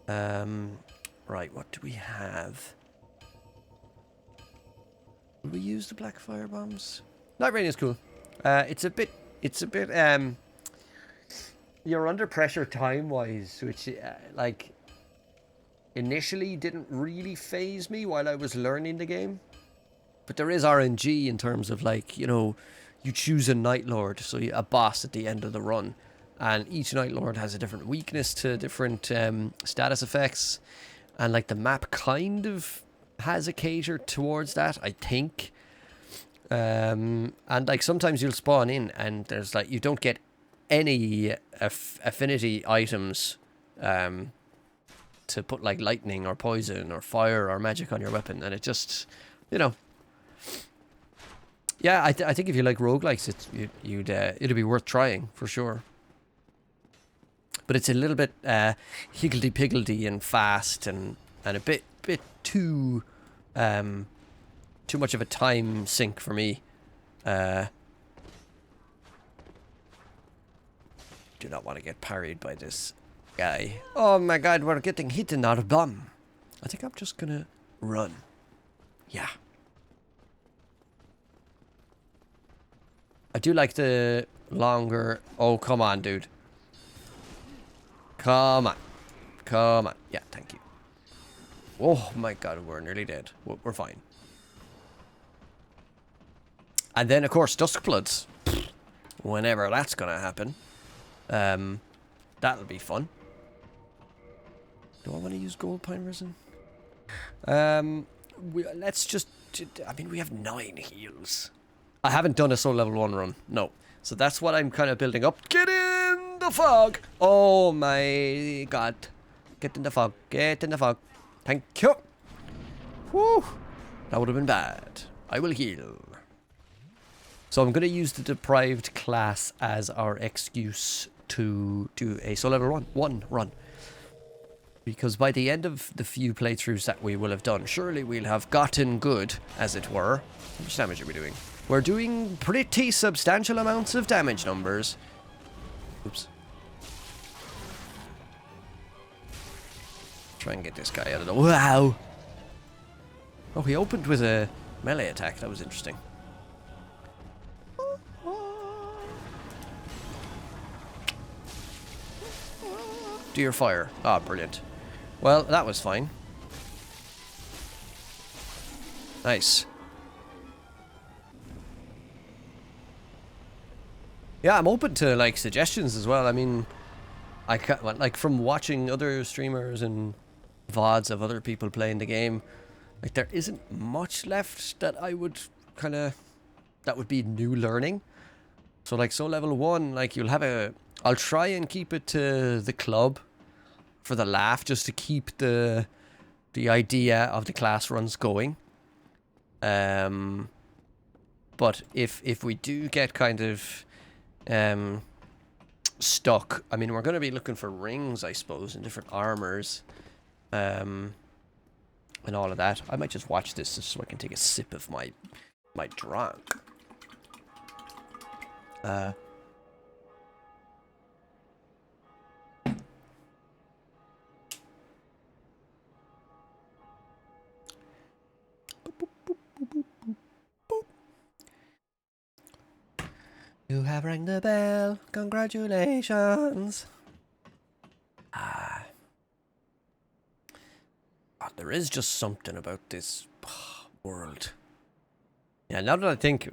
Right, what do we have? Will we use the black fire bombs? Night rain is cool. It's a bit you're under pressure time-wise, which, like, initially didn't really phase me while I was learning the game. But there is RNG in terms of, like, you know, you choose a Night Lord, so a boss at the end of the run. And each Night Lord has a different weakness to different status effects. And, like, the map kind of has a cater towards that, I think. And, like, sometimes you'll spawn in and there's, like, you don't get any affinity items to put, like, lightning or poison or fire or magic on your weapon. And it just, you know. Yeah, I think if you like roguelikes, it'd be worth trying, for sure. But it's a little bit higgledy-piggledy and fast and a bit too much of a time sink for me. Do not want to get parried by this guy. Oh my god, we're getting hit in our bum. I think I'm just gonna run. Yeah. I do like the longer... Oh, come on, dude. Come on. Come on. Yeah, thank you. Oh my god, we're nearly dead. We're fine. And then, of course, Duskbloods. Whenever that's gonna happen. That'll be fun. Do I want to use Gold Pine Resin? Let's just... I mean, we have 9 heals. I haven't done a soul level 1 run. No. So that's what I'm kind of building up. Get in the fog! Oh my god. Get in the fog. Get in the fog. Thank you. Whew. That would have been bad. I will heal. So I'm going to use the deprived class as our excuse to do a soul level 1 run. Because by the end of the few playthroughs that we will have done, surely we'll have gotten good, as it were. How much damage are we doing? We're doing pretty substantial amounts of damage numbers. Oops. Try and get this guy out of the... Wow! Oh, he opened with a melee attack. That was interesting. Do your fire. Ah, brilliant. Well, that was fine. Nice. Yeah, I'm open to, like, suggestions as well. I mean, I can't, like, from watching other streamers and VODs of other people playing the game, like, there isn't much left that I would kind of, that would be new learning. So, like, soul level 1, like, you'll have a, I'll try and keep it to the club for the laugh, just to keep the idea of the class runs going. But if we do get kind of stuck, I mean, we're going to be looking for rings, I suppose, and different armors, and all of that. I might just watch this just so I can take a sip of my drink. You have rang the bell. Congratulations. There is just something about this world. Yeah, now that I think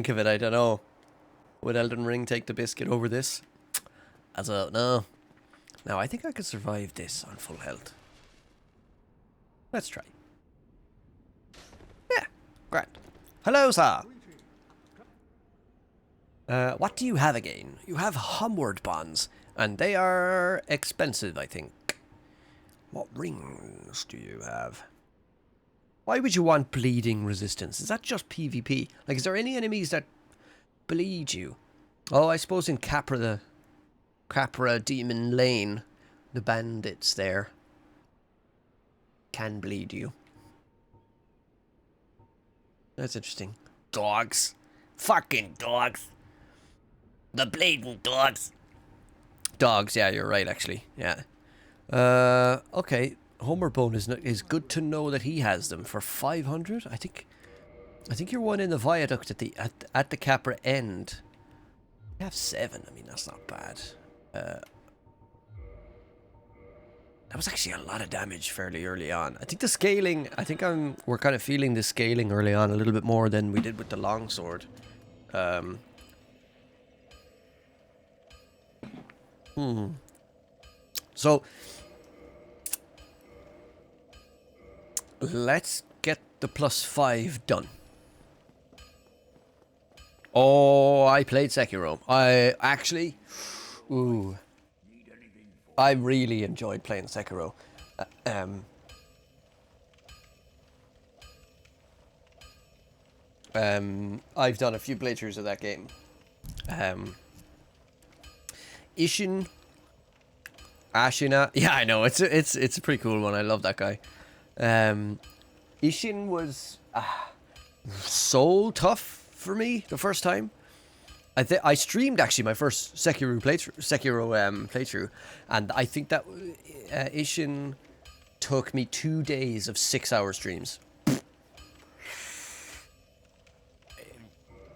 of it, I don't know. Would Elden Ring take the biscuit over this? I don't know. Now, I think I could survive this on full health. Let's try. Yeah, great. Hello, sir. What do you have again? You have homeward bonds, and they are expensive, I think. What rings do you have? Why would you want bleeding resistance? Is that just PvP? Like, is there any enemies that bleed you? Oh, I suppose in Capra Demon Lane, the bandits there can bleed you. That's interesting. Dogs. Fucking dogs. The bleeding dogs. Dogs, yeah, you're right, actually. Yeah. Okay. Homer Bone is good to know that he has them for 500. I think I think you're one in the viaduct at the Capra end. You have 7. I mean, that's not bad. That was actually a lot of damage fairly early on. I think the scaling, we're kind of feeling the scaling early on a little bit more than we did with the longsword. So let's get the +5 done. Oh, I played Sekiro. I really enjoyed playing Sekiro. I've done a few playthroughs of that game. Ashina. Yeah, I know. It's a pretty cool one. I love that guy. Ishin was so tough for me the first time. I streamed actually my first Sekiro playthrough, and I think that Ishin took me 2 days of 6-hour streams.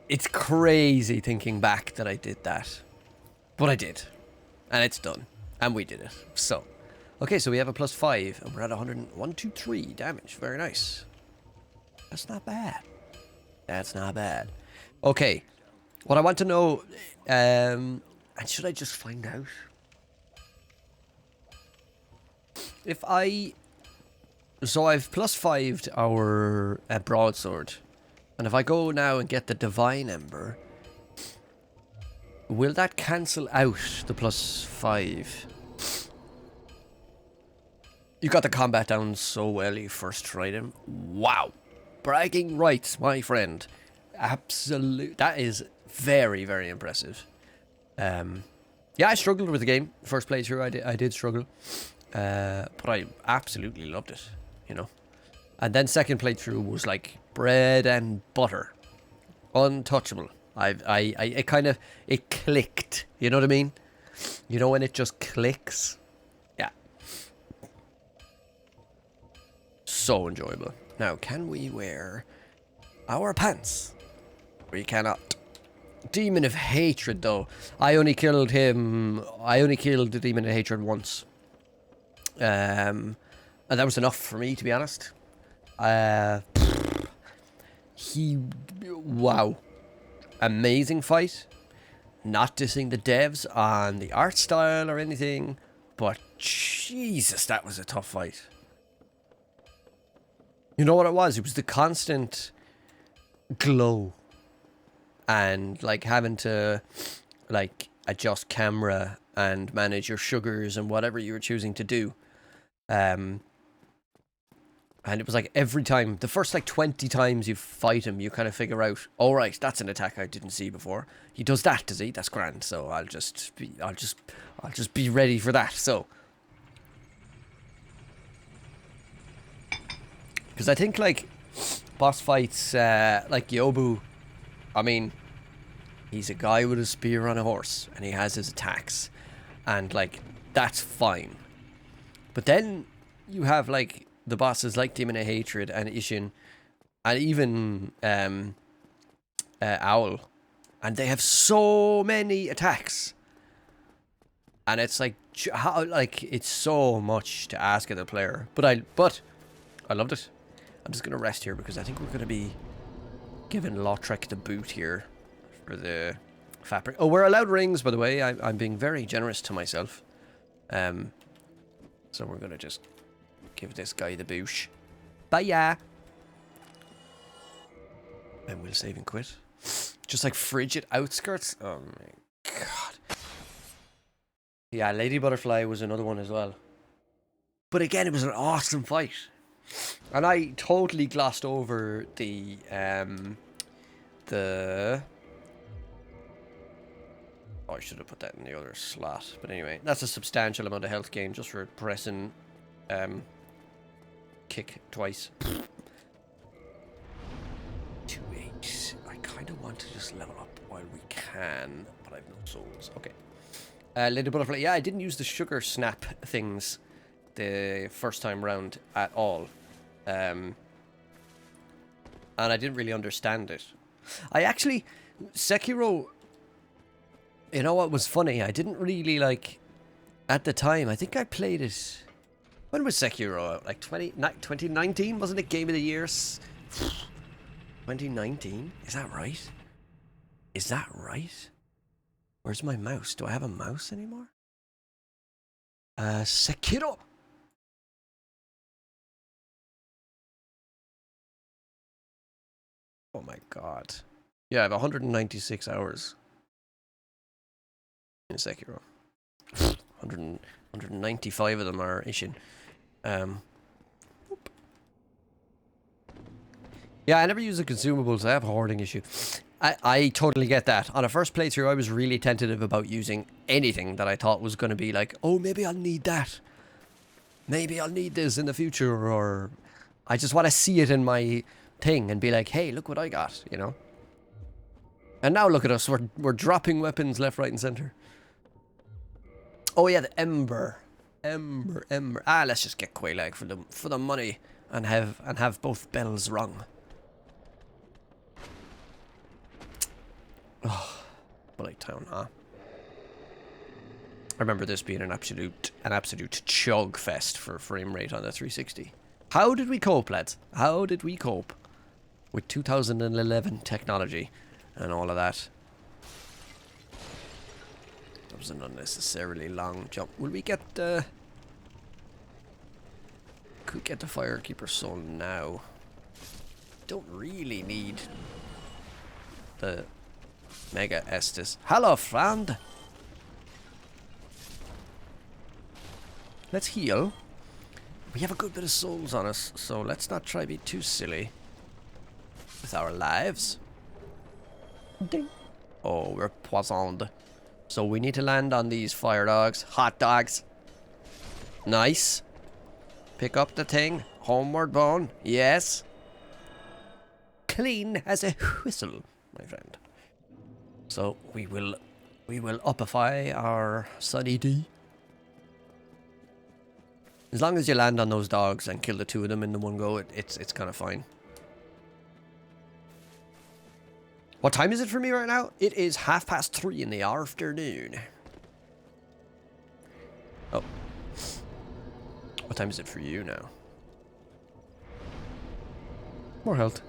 It's crazy thinking back that I did that, but I did, and it's done, and we did it. So, okay, so we have a +5, and we're at 103 damage. Very nice. That's not bad. That's not bad. Okay. What I want to know, and should I just find out? So I've +5'd our broadsword, and if I go now and get the Divine Ember, will that cancel out the +5? You got the combat down so well you first tried him. Wow. Bragging rights, my friend. Absolute. That is very, very impressive. Yeah, I struggled with the game. First playthrough, I did struggle. But I absolutely loved it, you know. And then second playthrough was like bread and butter. Untouchable. It clicked. You know what I mean? You know when it just clicks? Yeah. So enjoyable. Now, can we wear our pants? We cannot. Demon of Hatred, though. I only killed the Demon of Hatred once. And that was enough for me, to be honest. Wow. Amazing fight. Not dissing the devs on the art style or anything, but Jesus, that was a tough fight. You know what it was? It was the constant glow. And like having to like adjust camera and manage your sugars and whatever you were choosing to do. And it was like every time, the first like 20 times you fight him, you kind of figure out, all right, that's an attack I didn't see before. He does that, does he? That's grand. So I'll just be ready for that. So, because I think like boss fights, like Yobu, I mean, he's a guy with a spear on a horse, and he has his attacks, and like that's fine. But then you have like the bosses like Demon of Hatred and Ishin, and even Owl, and they have so many attacks, and it's like how it's so much to ask of the player. But I loved it. I'm just gonna rest here because I think we're gonna be giving Lautrec the boot here for the fabric. Oh, we're allowed rings, by the way. I'm being very generous to myself. So we're gonna just give this guy the boosh. Bye-ya! And we'll save and quit. Just like frigid outskirts. Oh my god. Yeah, Lady Butterfly was another one as well. But again, it was an awesome fight. And I totally glossed over the oh, I should have put that in the other slot. But anyway, that's a substantial amount of health gain just for pressing kick twice. 2-8. I kind of want to just level up while we can, but I have no souls. Okay. Lady Butterfly. Yeah, I didn't use the sugar snap things the first time round at all. and I didn't really understand it. I actually, Sekiro, you know what was funny? I didn't really like, at the time, I think I played it, when was Sekiro out? Like 2019? Wasn't it Game of the Year? 2019? Is that right? Is that right? Where's my mouse? Do I have a mouse anymore? Sekiro! Oh my god. Yeah, I have 196 hours in Sekiro. 195 of them are Ishin. Yeah, I never use the consumables. I have a hoarding issue. I totally get that. On a first playthrough, I was really tentative about using anything that I thought was going to be like, oh, maybe I'll need that. Maybe I'll need this in the future, or I just want to see it in my thing and be like, hey, look what I got, you know? And now look at us. We're dropping weapons left, right, and center. Oh yeah, the Ember. Ember. Ah, let's just get Quelaag for the money and have both bells rung. Oh, Blight Town, huh? I remember this being an absolute chug fest for frame rate on the 360. How did we cope, lads? How did we cope with 2011 technology and all of that? That was an unnecessarily long jump. Will we get the... Could get the Firekeeper Soul now. Don't really need the Mega Estus. Hello, friend! Let's heal. We have a good bit of souls on us, so let's not try to be too silly with our lives. Ding. Oh, we're poisoned. So we need to land on these fire dogs. Hot dogs. Nice. Pick up the thing. Homeward bound. Yes. Clean as a whistle, my friend. So we will upify our Sunny D. As long as you land on those dogs and kill the two of them in the one go, it's kind of fine. What time is it for me right now? It is 3:30 in the afternoon. Oh. What time is it for you now? More health.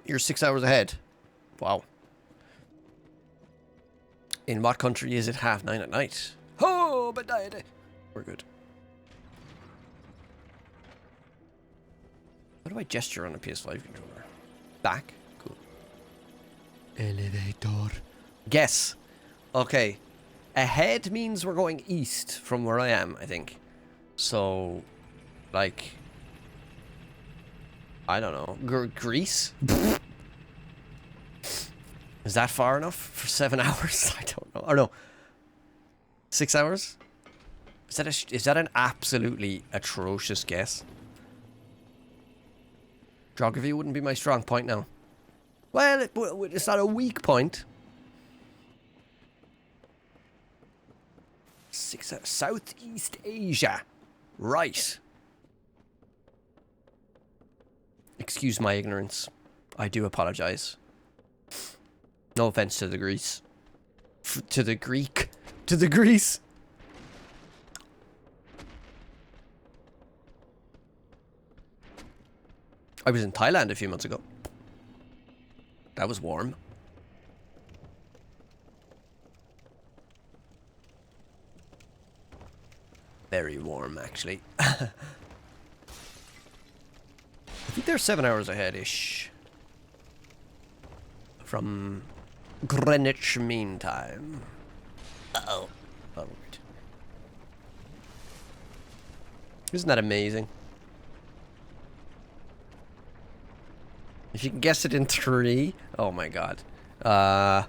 You're 6 hours ahead. Wow. In what country is it 9:30 at night? Oh, but we're good. How do I gesture on a PS5 controller? Back? Cool. Elevator. Guess. Okay. Ahead means we're going east from where I am, I think. So, like... I don't know. Greece? Is that far enough for 7 hours? I don't know. Or no. 6 hours? Is that an absolutely atrocious guess? Geography wouldn't be my strong point now. Well, it's not a weak point. 6 hours. Southeast Asia. Right. Excuse my ignorance. I do apologize. No offense to the Greece. To the Greek. To the Greece. I was in Thailand a few months ago. That was warm. Very warm, actually. I think they're 7 hours ahead-ish. From Greenwich Mean Time. Uh-oh. Oh, right. Isn't that amazing? If you can guess it in 3. Oh my god. Let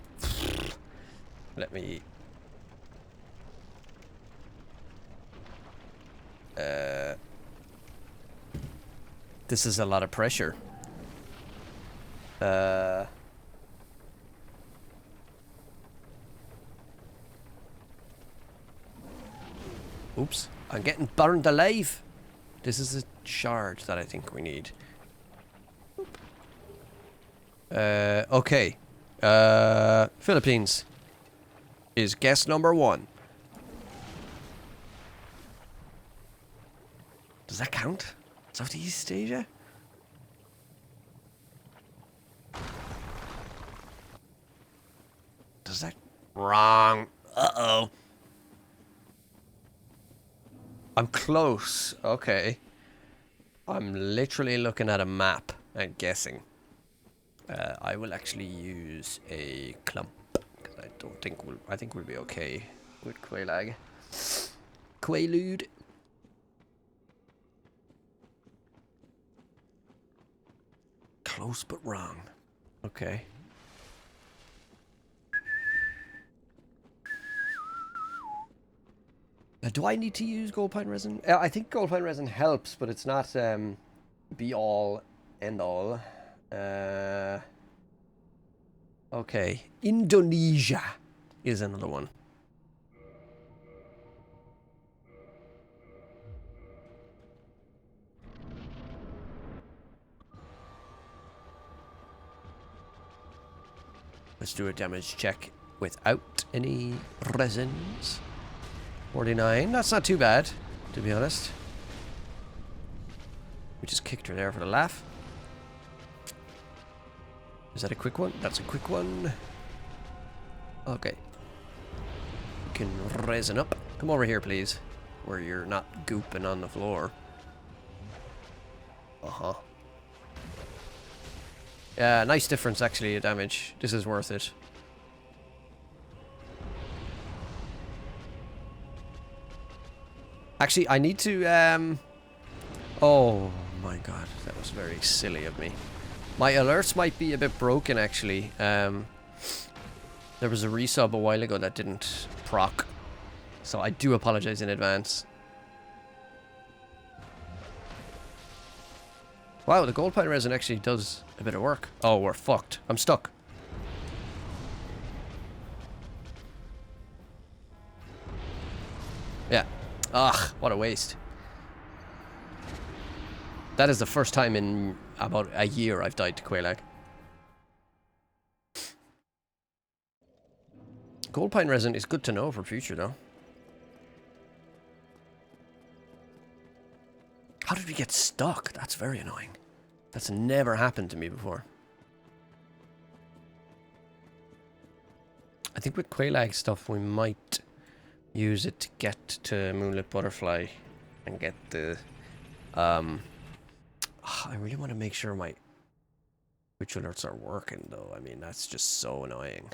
me... This is a lot of pressure. Oops. I'm getting burned alive. This is a shard that I think we need. Okay. Philippines is guess number 1. Does that count? Southeast Asia? Does that... Wrong. Uh-oh. I'm close. Okay. I'm literally looking at a map and guessing. I will actually use a clump. Because I don't think I think we'll be okay with Quelaag. Quaalude. Close but wrong. Okay. Do I need to use gold pine resin? I think gold pine resin helps, but it's not be all end all. Okay. Indonesia is another one. Let's do a damage check without any resins. 49. That's not too bad, to be honest. We just kicked her there for the laugh. Is that a quick one? That's a quick one. Okay. You can resin up. Come over here, please. Where you're not gooping on the floor. Uh-huh. Yeah, nice difference, actually, of damage. This is worth it. Actually, I need to, oh my god, that was very silly of me. My alerts might be a bit broken, actually. There was a resub a while ago that didn't proc. So I do apologize in advance. Wow, the gold pine resin actually does a bit of work. Oh, we're fucked. I'm stuck. Yeah. Ugh, what a waste. That is the first time in about a year I've died to Quelaag. Gold pine resin is good to know for future, though. How did we get stuck? That's very annoying. That's never happened to me before. I think with Quelaag stuff we might use it to get to Moonlit Butterfly and get the I really want to make sure my Twitch alerts are working, though. I mean, that's just so annoying.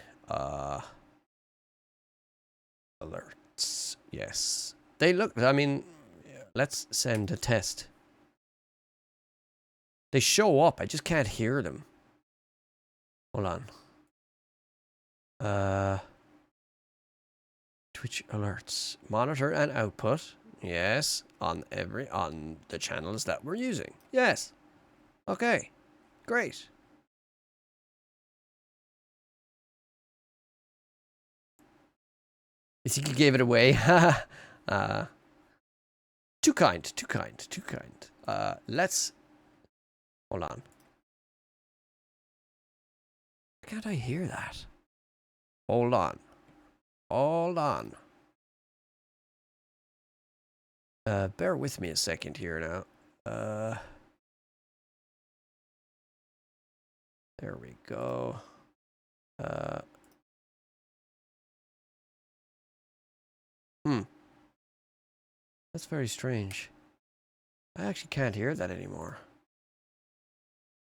Alerts. Yes. They look, I mean, let's send a test. They show up, I just can't hear them. Hold on. Twitch alerts. Monitor and output. Yes. On the channels that we're using. Yes. Okay. Great. Ezekiel gave it away. Too kind, too kind, too kind. Let's... Hold on. Why can't I hear that? Hold on. Hold on. Bear with me a second here now. There we go. That's very strange. I actually can't hear that anymore.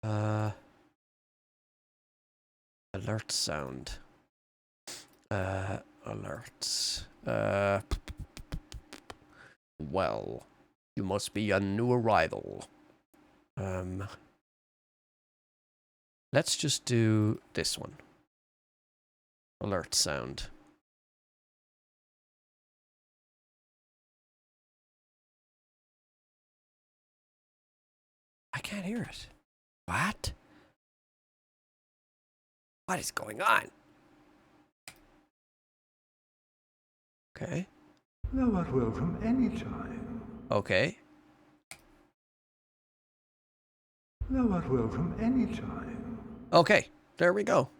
Alert sound. Alerts. Well, you must be a new arrival. Let's just do this one. Alert sound. I can't hear it. What? What is going on? Okay. Thou art welcome any time. Okay. Thou art welcome any time. Okay, there we go.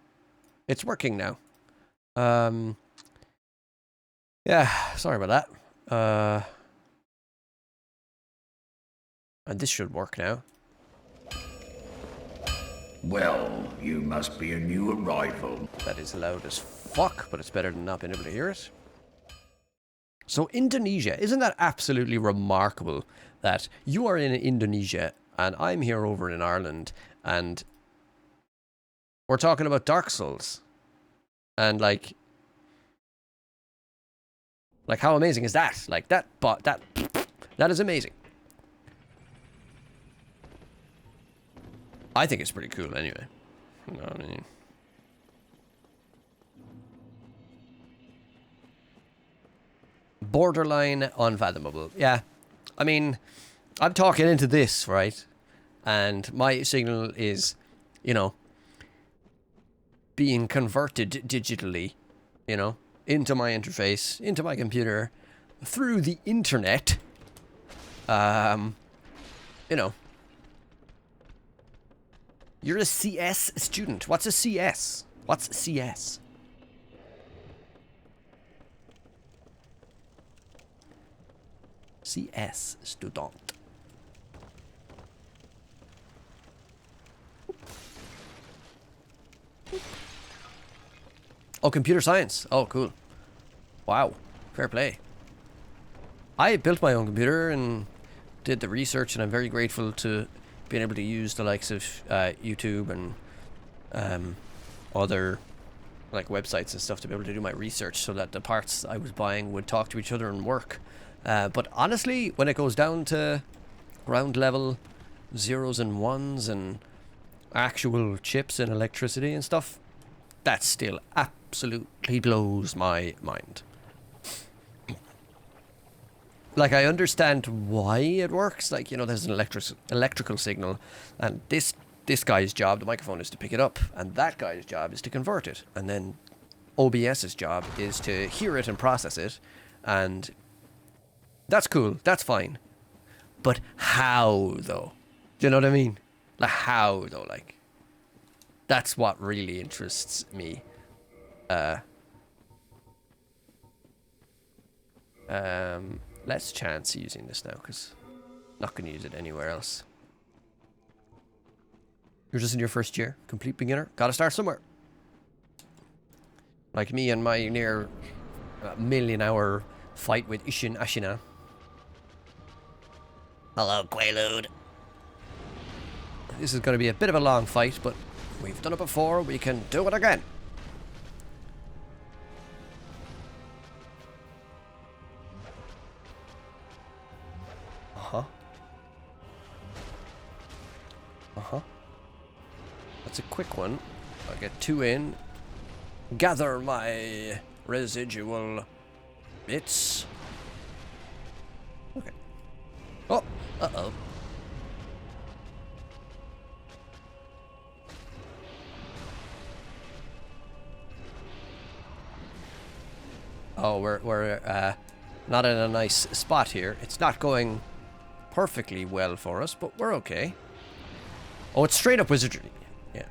It's working now. Yeah, sorry about that. And this should work now. Well, you must be a new arrival. That is loud as fuck, but it's better than not being able to hear it. So Indonesia, isn't that absolutely remarkable that you are in Indonesia and I'm here over in Ireland and we're talking about Dark Souls. And like how amazing is that? Like that is amazing. I think it's pretty cool anyway. You know what I mean? Borderline unfathomable. Yeah. I mean, I'm talking into this, right? And my signal is, you know, being converted digitally, you know, into my interface, into my computer, through the internet. You know. You're a CS student. What's a CS? What's CS? CS student. Oh, computer science. Oh, cool. Wow. Fair play. I built my own computer and did the research, and I'm very grateful to being able to use the likes of YouTube and other like websites and stuff to be able to do my research so that the parts I was buying would talk to each other and work. But honestly, when it goes down to ground level zeros and ones and actual chips and electricity and stuff, that still absolutely blows my mind. Like, I understand why it works. Like, you know, there's an electrical signal, and this guy's job, the microphone, is to pick it up, and that guy's job is to convert it, and then OBS's job is to hear it and process it, and that's cool, that's fine. But how, though? Do you know what I mean? Like, how, though? Like, that's what really interests me. Let's chance using this now, because I'm not going to use it anywhere else. You're just in your first year, complete beginner. Gotta start somewhere. Like me and my near million-hour fight with Ishin Ashina. Hello, Quaalude. This is going to be a bit of a long fight, but we've done it before. We can do it again. That's a quick one. I'll get 2 in. Gather my residual bits. Okay. Oh, uh-oh. Oh, we're not in a nice spot here. It's not going perfectly well for us, but we're okay. Oh, it's straight up wizardry. Yeah.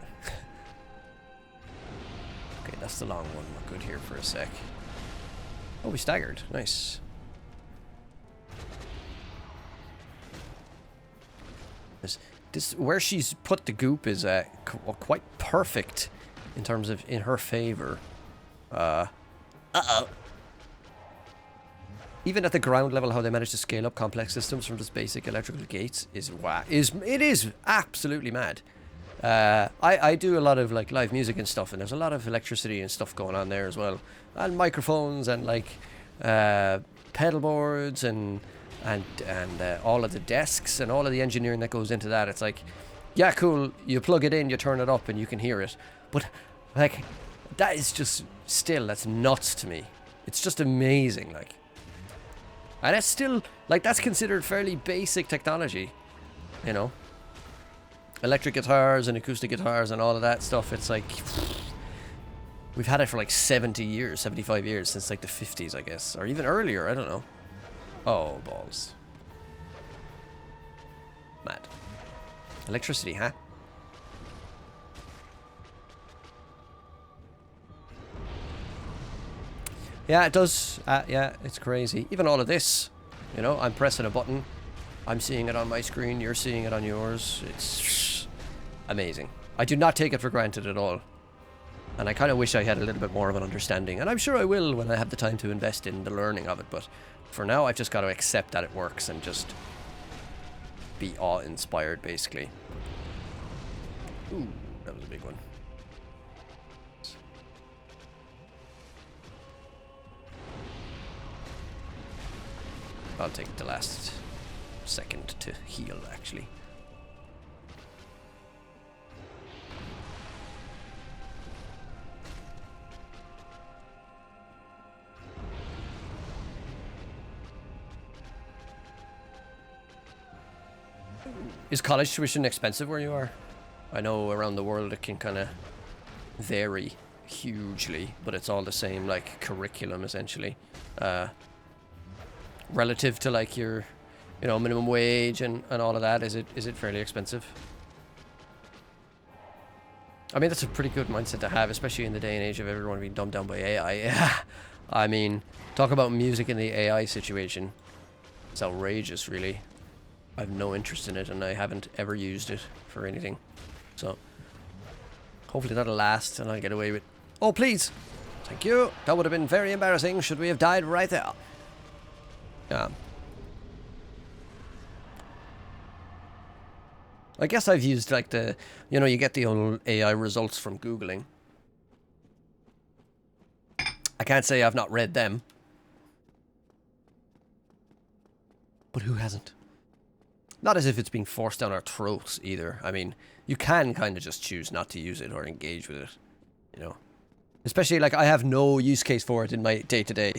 Okay, that's the long one. We're good here for a sec. Oh, we staggered. Nice. This where she's put the goop is quite perfect in terms of in her favor. Uh-oh. Even at the ground level, how they manage to scale up complex systems from just basic electrical gates is it is absolutely mad. I do a lot of like live music and stuff, and there's a lot of electricity and stuff going on there as well, and microphones and like pedal boards and all of the desks and all of the engineering that goes into that. It's like, yeah, cool. You plug it in, you turn it up, and you can hear it. But like, that is just still that's nuts to me. It's just amazing, like. And it's still, like, that's considered fairly basic technology, you know? Electric guitars and acoustic guitars and all of that stuff, it's like We've had it for like 70 years, 75 years, since like the 50s, I guess. Or even earlier, I don't know. Oh, balls. Mad. Electricity, huh? Yeah, it does. Yeah, it's crazy. Even all of this, you know, I'm pressing a button. I'm seeing it on my screen. You're seeing it on yours. It's amazing. I do not take it for granted at all. And I kind of wish I had a little bit more of an understanding. And I'm sure I will when I have the time to invest in the learning of it. But for now, I've just got to accept that it works and just be awe-inspired, basically. Ooh, that was a big one. I'll take the last second to heal, actually. Is college tuition expensive where you are? I know around the world it can kind of vary hugely, but it's all the same, like, curriculum, essentially. Relative to, like, your, you know, minimum wage and all of that, is it fairly expensive? I mean, that's a pretty good mindset to have, especially in the day and age of everyone being dumbed down by AI. Yeah. I mean, talk about music in the AI situation. It's outrageous, really. I have no interest in it, and I haven't ever used it for anything. So, hopefully that'll last, and I'll get away with... Oh, please! Thank you! That would have been very embarrassing should we have died right there. Yeah. I guess I've used, like, the... You know, you get the old AI results from Googling. I can't say I've not read them. But who hasn't? Not as if it's being forced down our throats, either. I mean, you can kind of just choose not to use it or engage with it. You know? Especially, like, I have no use case for it in my day-to-day.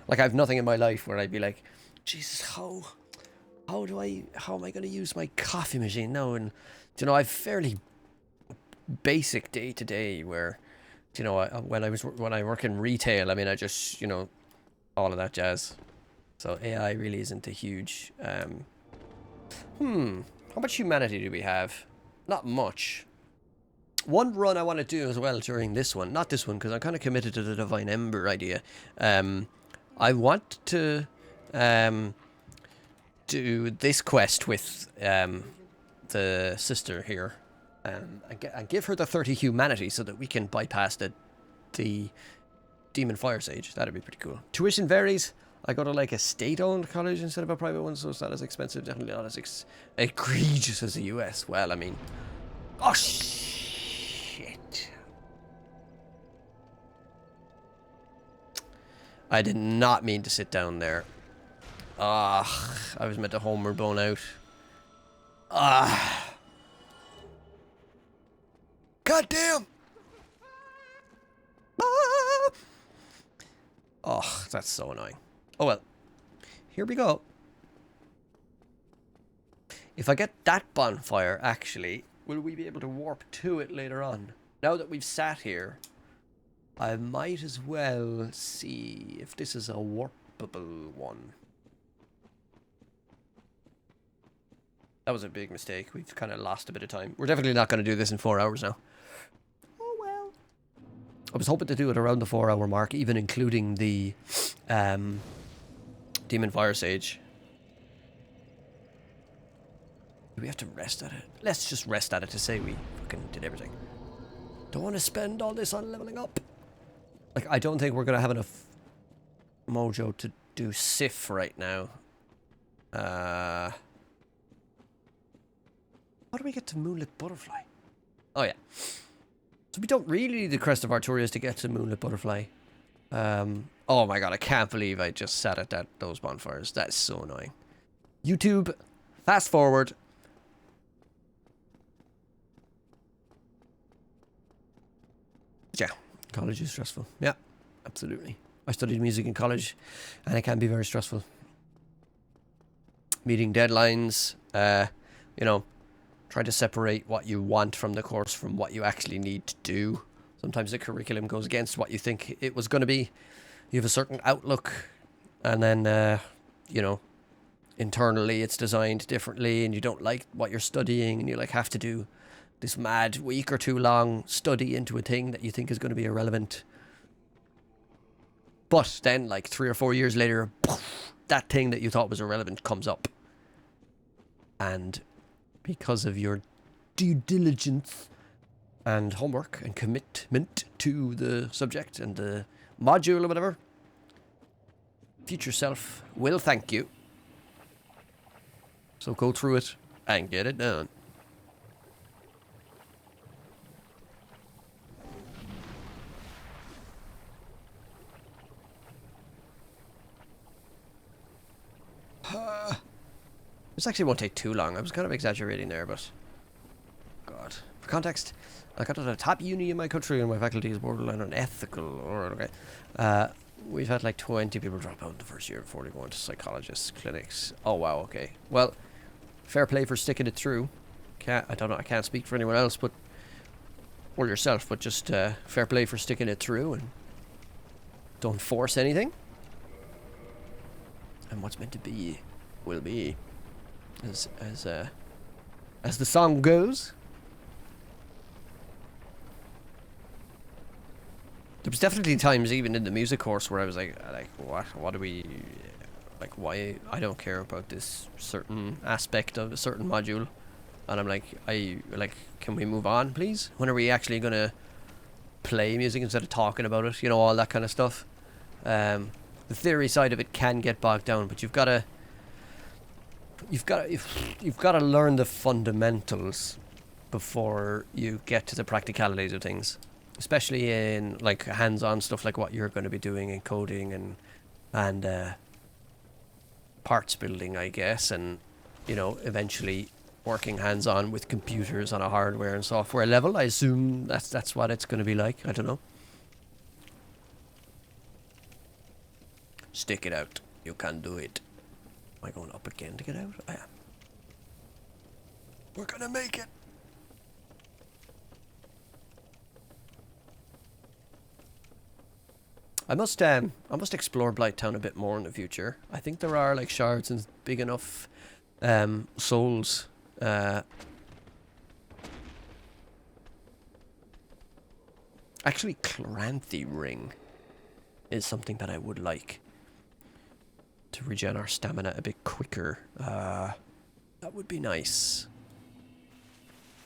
Like, I have nothing in my life where I'd be like, Jesus, how am I going to use my coffee machine now? And, you know, I've fairly basic day-to-day where, you know, when I work in retail, I mean, I just, you know, all of that jazz. So AI really isn't a huge, how much humanity do we have? Not much. One run I want to do as well during this one, not this one, because I'm kind of committed to the Divine Ember idea. I want to do this quest with the sister here, and give her the 30 humanity so that we can bypass the Demon Fire Sage. That'd be pretty cool. Tuition varies. I go to like a state-owned college instead of a private one, so it's not as expensive. Definitely not as egregious as the US. Well, I mean, oh shit! I did not mean to sit down there. Ah, I was meant to homer bone out. Ah, goddamn! Ah! Oh, that's so annoying. Oh well, here we go. If I get that bonfire, actually, will we be able to warp to it later on? Now that we've sat here, I might as well see if this is a warpable one. That was a big mistake. We've kind of lost a bit of time. We're definitely not going to do this in 4 hours now. Oh well. I was hoping to do it around the 4-hour mark, even including the Demon Fire Sage. Do we have to rest at it? Let's just rest at it to say we fucking did everything. Don't want to spend all this on leveling up. Like, I don't think we're going to have enough mojo to do Sif right now. How do we get to Moonlit Butterfly? Oh, yeah. So we don't really need the Crest of Arturias to get to Moonlit Butterfly. Oh my god, I can't believe I just sat at those bonfires. That's so annoying. YouTube, fast forward. Yeah, college is stressful. Yeah, absolutely. I studied music in college, and it can be very stressful. Meeting deadlines, you know, trying to separate what you want from the course from what you actually need to do. Sometimes the curriculum goes against what you think it was going to be. You have a certain outlook, and then, you know, internally it's designed differently, and you don't like what you're studying, and you like have to do this mad week or two long study into a thing that you think is going to be irrelevant. But then, like 3 or 4 years later, poof, that thing that you thought was irrelevant comes up. And because of your due diligence and homework and commitment to the subject and the module or whatever, future self will thank you. So go through it and get it done. This actually won't take too long. I was kind of exaggerating there, but... God. For context, I got to the top uni in my country and my faculty is borderline unethical. Okay. We've had like 20 people drop out in the first year before they go into psychologists' clinics. Oh, wow, okay. Well, fair play for sticking it through. I don't know, I can't speak for anyone else, but... Or yourself, but just fair play for sticking it through and... Don't force anything. And what's meant to be, will be. As the song goes. There was definitely times even in the music course where I was like what do we, like, why, I don't care about this certain aspect of a certain module, and I'm like, can we move on please? When are we actually gonna play music instead of talking about it, you know, all that kind of stuff. The theory side of it can get bogged down, but you've got to learn the fundamentals before you get to the practicalities of things, especially in like hands-on stuff like what you're going to be doing in coding and parts building, I guess, and you know, eventually working hands-on with computers on a hardware and software level. I assume that's what it's going to be like. I don't know. Stick it out. You can do it. Am I going up again to get out? I am. We're gonna make it. I must explore Blighttown a bit more in the future. I think there are like shards and big enough souls. Actually, Chloranthy Ring is something that I would like to regen our stamina a bit quicker. That would be nice.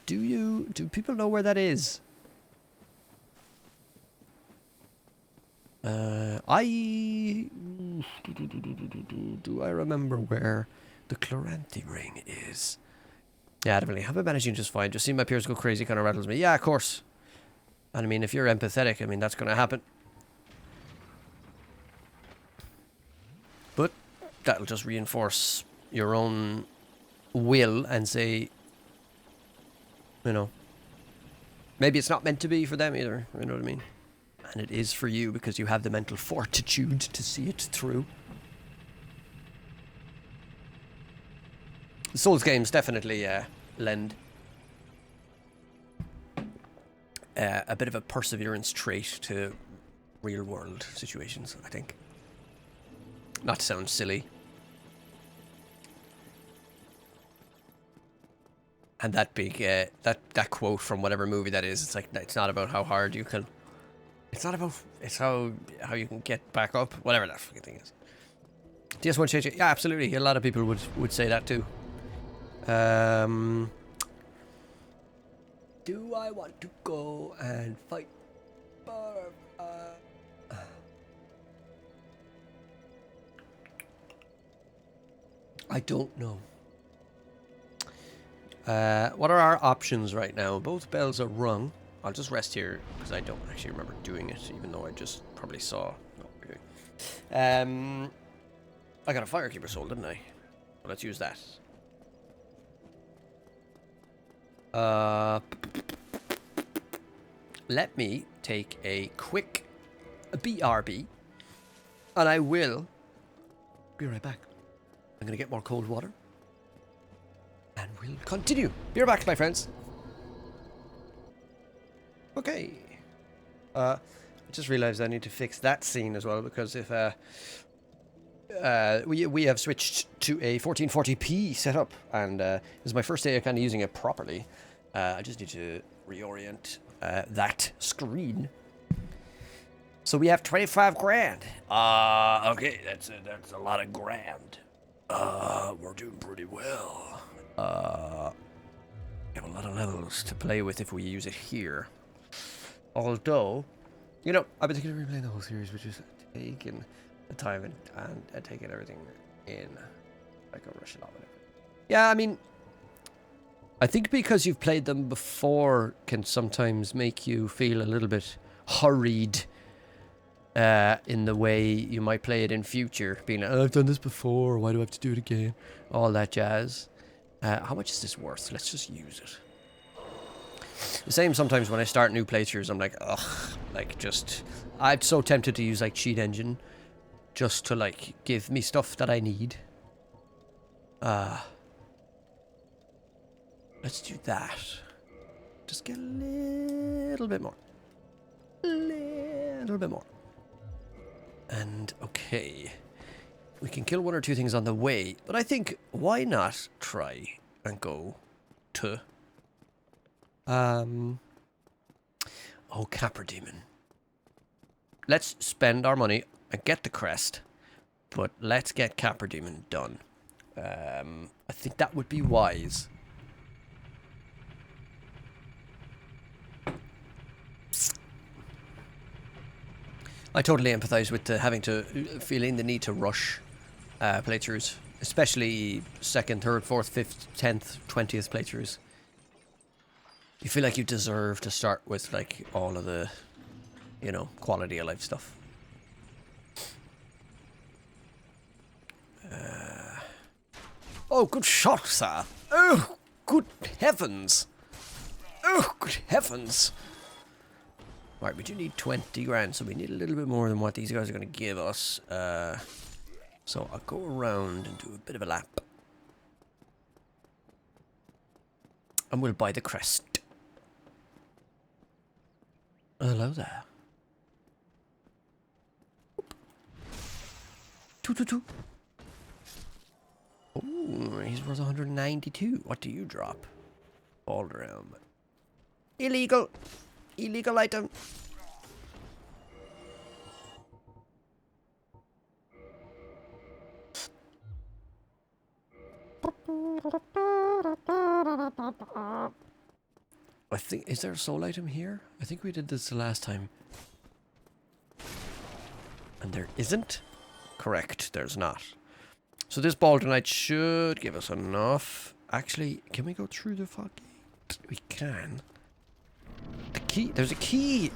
Do people know where that is? Do I remember where the Chloranthy Ring is? Yeah, definitely. I've been managing just fine. Just seeing my peers go crazy kind of rattles me. Yeah, of course. And I mean, if you're empathetic, I mean, that's going to happen. But that'll just reinforce your own will and say, you know, maybe it's not meant to be for them either. You know what I mean? And it is for you because you have the mental fortitude to see it through. The Souls games definitely lend a bit of a perseverance trait to real world situations, I think. Not to sound silly. And that big, that quote from whatever movie that is, it's like, it's not about how hard you can, it's not about, it's how you can get back up, whatever that fucking thing is. DS1 JJ, yeah, absolutely, a lot of people would say that too. Do I want to go and fight? I don't know. What are our options right now? Both bells are rung. I'll just rest here because I don't actually remember doing it, even though I just probably saw. I got a Firekeeper soul, didn't I? Well, let's use that. Let me take a quick BRB, and I will be right back. I'm gonna get more cold water, and we'll continue. Be right back, my friends. Okay, I just realized I need to fix that scene as well, because if we have switched to a 1440p setup, and this is my first day of kind of using it properly. I just need to reorient that screen. So we have 25 grand. Okay, that's a lot of grand. We're doing pretty well. We have a lot of levels to play with if we use it here. Although, you know, I've been thinking of replaying the whole series, which is taking the time and taking everything in. Like a rush a lot with it. Yeah, I mean, I think because you've played them before can sometimes make you feel a little bit hurried in the way you might play it in future. Being like, oh, I've done this before, why do I have to do it again? All that jazz. How much is this worth? Let's just use it. The same sometimes when I start new playthroughs, I'm like, ugh, like just, I'm so tempted to use like Cheat Engine just to like give me stuff that I need. Let's do that. Just get a little bit more. A little bit more. And okay, we can kill one or two things on the way, but I think why not try and go to oh, Capra Demon. Let's spend our money and get the crest, but let's get Capra Demon done. I think that would be wise. I totally empathize with feeling the need to rush playthroughs, especially 2nd, 3rd, 4th, 5th, 10th, 20th playthroughs. You feel like you deserve to start with like all of the, you know, quality of life stuff. Oh, good shot, sir. Oh, good heavens. Oh, good heavens. Right, we do need 20 grand, so we need a little bit more than what these guys are going to give us. So I'll go around and do a bit of a lap. And we'll buy the crest. Hello there. Two. Oh, he's worth 192. What do you drop? All around. Illegal. Illegal item. I think, is there a soul item here? I think we did this the last time. And there isn't? Correct, there's not. So this Baldurite should give us enough. Actually, can we go through the fog gate? We can. The key, there's a key.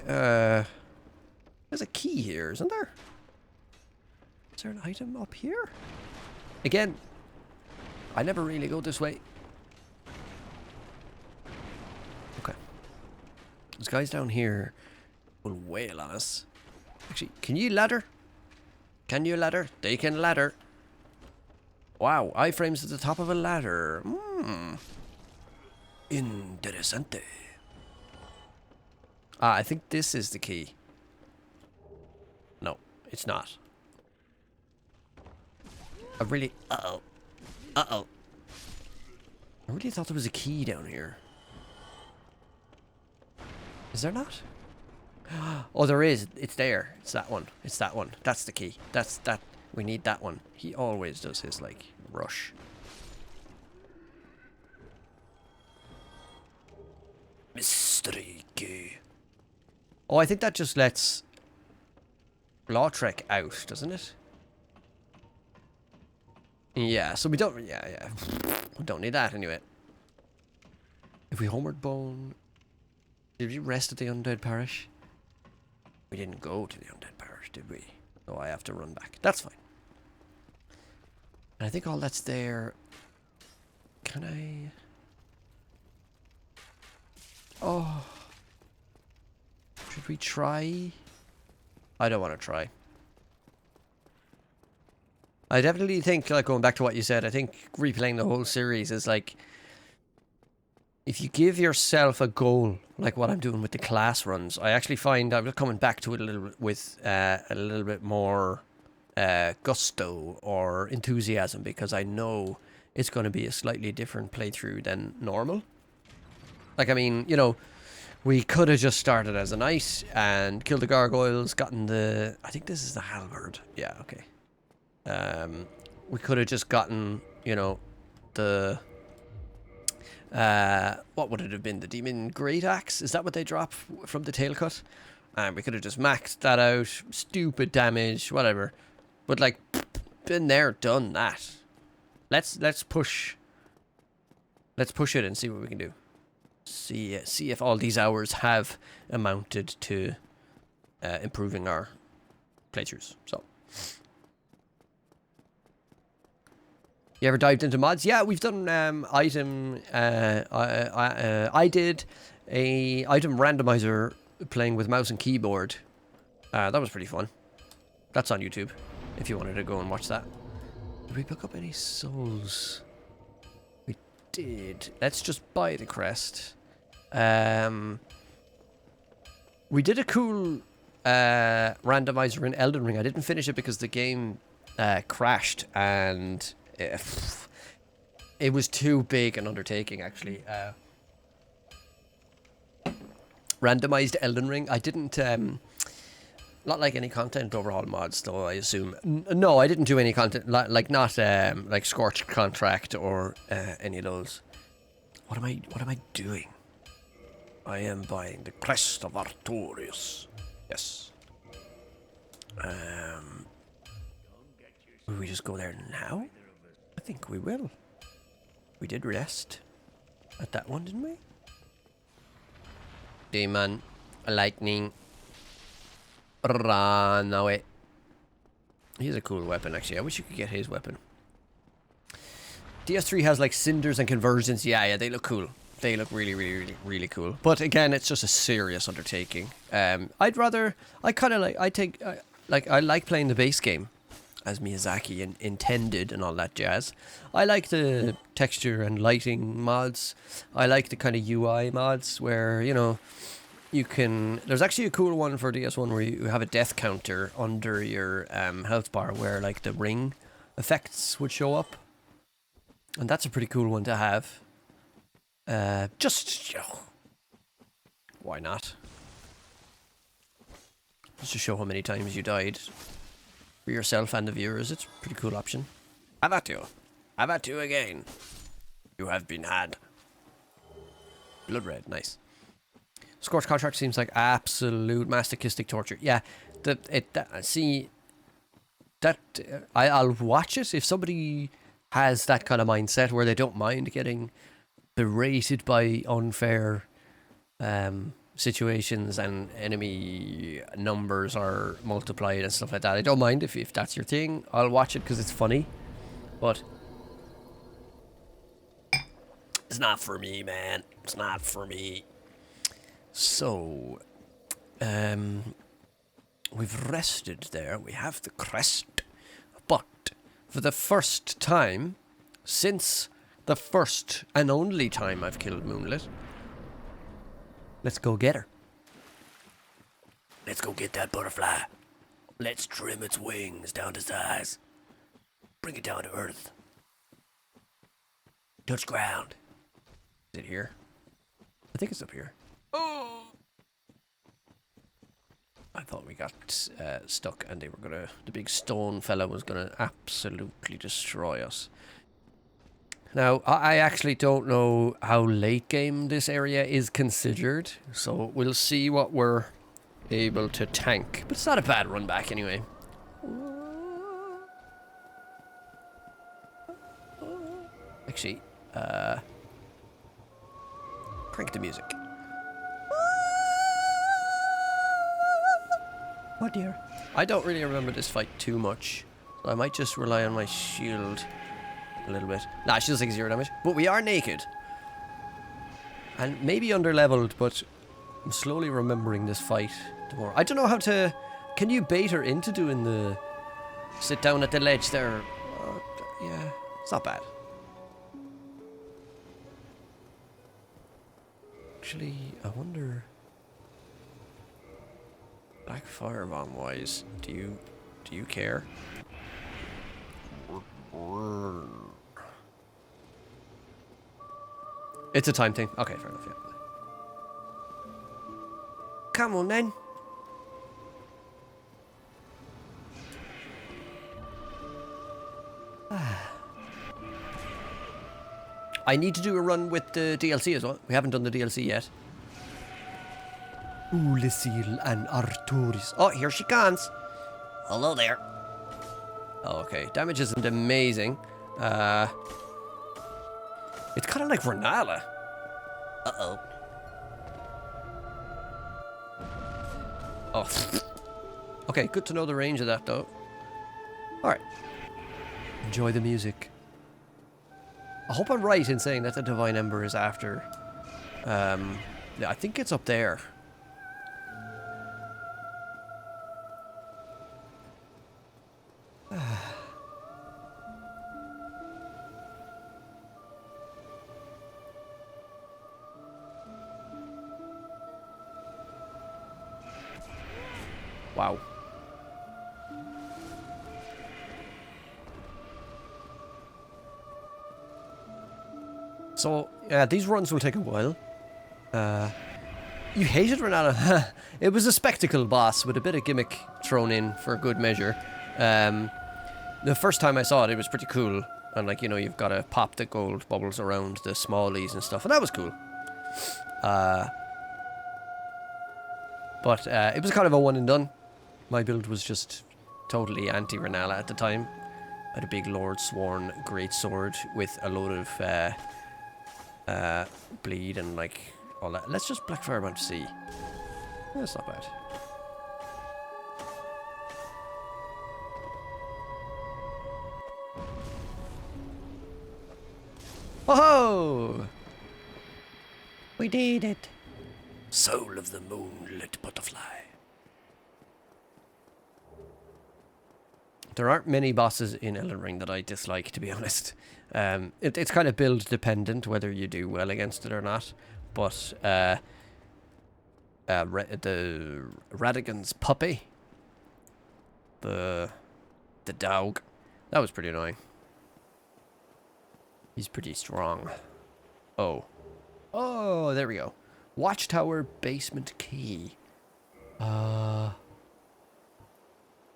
There's a key here, isn't there? Is there an item up here? Again, I never really go this way. Okay. Those guys down here will wail on us. Actually, can you ladder? Can you ladder? They can ladder. Wow, iframes at the top of a ladder. Interesante. Ah, I think this is the key. No, it's not. I really... Uh-oh. Uh-oh. I really thought there was a key down here. Is there not? Oh, there is. It's there. It's that one. It's that one. That's the key. That's that. We need that one. He always does his, like, rush. Mystery key. Oh, I think that just lets Lautrec out, doesn't it? Yeah, so we don't... Yeah. We don't need that anyway. If we homeward bone... Did we rest at the Undead Parish? We didn't go to the Undead Parish, did we? So I have to run back. That's fine. And I think all that's there... Can I... Oh... Should we try? I don't want to try. I definitely think, like, going back to what you said, I think replaying the whole series is like... if you give yourself a goal, like what I'm doing with the class runs, I actually find I'm coming back to it a little bit with a little bit more gusto or enthusiasm, because I know it's going to be a slightly different playthrough than normal. Like, I mean, you know, we could have just started as a knight and killed the gargoyles, gotten the... I think this is the halberd. Yeah, okay. We could have just gotten, you know, the... what would it have been? The demon great axe? Is that what they drop from the tail cut? And we could have just maxed that out. Stupid damage, whatever. But like, been there, done that. Let's push. Let's push it and see what we can do. See if all these hours have amounted to improving our playthroughs. So, you ever dived into mods? Yeah, we've done item. I did a item randomizer playing with mouse and keyboard. That was pretty fun. That's on YouTube if you wanted to go and watch that. Did we pick up any souls? We did. Let's just buy the crest. We did a cool randomizer in Elden Ring. I didn't finish it because the game crashed, and it was too big an undertaking, actually. Randomized Elden Ring. I didn't... not like any content overhaul mods, though, I assume. No, I didn't do any content, like not like Scorched Contract or any of those. What am I doing? I am buying the Crest of Artorius. Yes. Will we just go there now? I think we will. We did rest at that one, didn't we? Demon, lightning. Run away. He's a cool weapon, actually. I wish you could get his weapon. DS3 has like cinders and conversions. Yeah, they look cool. They look really, really, really, really cool. But again, it's just a serious undertaking. I like playing the base game, as Miyazaki intended and all that jazz. I like the texture and lighting mods. I like the kind of UI mods where, you know, you can... There's actually a cool one for DS1 where you have a death counter under your health bar where, like, the ring effects would show up. And that's a pretty cool one to have. Just, you know, why not? Just to show how many times you died for yourself and the viewers. It's a pretty cool option. Have at you. Have at you again. You have been had. Blood red, nice. Scorched Contract seems like absolute masochistic torture. Yeah, I'll watch it if somebody has that kind of mindset where they don't mind getting berated by unfair situations and enemy numbers are multiplied and stuff like that. I don't mind if that's your thing. I'll watch it because it's funny, but it's not for me, man. It's not for me. So, we've rested there. We have the crest, but for the first time since the first and only time I've killed Moonlit, let's go get her. Let's go get that butterfly. Let's trim its wings down to size. Bring it down to earth. Touch ground. Is it here? I think it's up here. Oh! I thought we got stuck and they were gonna... The big stone fella was gonna absolutely destroy us. Now, I actually don't know how late game this area is considered, so we'll see what we're able to tank. But it's not a bad run back anyway. Actually, crank the music. Oh dear. I don't really remember this fight too much, so I might just rely on my shield a little bit. Nah, shield's like 0 damage, but we are naked. And maybe under-leveled, but I'm slowly remembering this fight tomorrow. I don't know how to... Can you bait her into doing the... Sit down at the ledge there? Yeah, it's not bad. Actually, I wonder... Black Firebomb wise, do you care? It's a time thing. Okay, fair enough, yeah. Come on then. I need to do a run with the DLC as well. We haven't done the DLC yet. Lucille and Arturis. Oh, here she comes. Hello there. Okay, damage isn't amazing. It's kind of like Renala. Uh-oh. Oh. Okay, good to know the range of that, though. Alright. Enjoy the music. I hope I'm right in saying that the Divine Ember is after... yeah, I think it's up there. Wow. So, yeah, these runs will take a while. You hated Renata. It was a spectacle boss with a bit of gimmick thrown in for good measure. The first time I saw it, it was pretty cool. And, like, you know, you've got to pop the gold bubbles around the smallies and stuff. And that was cool. But it was kind of a one and done. My build was just totally anti-Renala at the time. I had a big Lord Sworn greatsword with a load of bleed and like all that. Let's just Black Firebomb to see. That's not bad. Oh! We did it! Soul of the moonlit butterfly. There aren't many bosses in Elden Ring that I dislike, to be honest. It's kind of build dependent whether you do well against it or not. But the Radagon's puppy, the dog, that was pretty annoying. He's pretty strong. Oh, there we go. Watchtower basement key.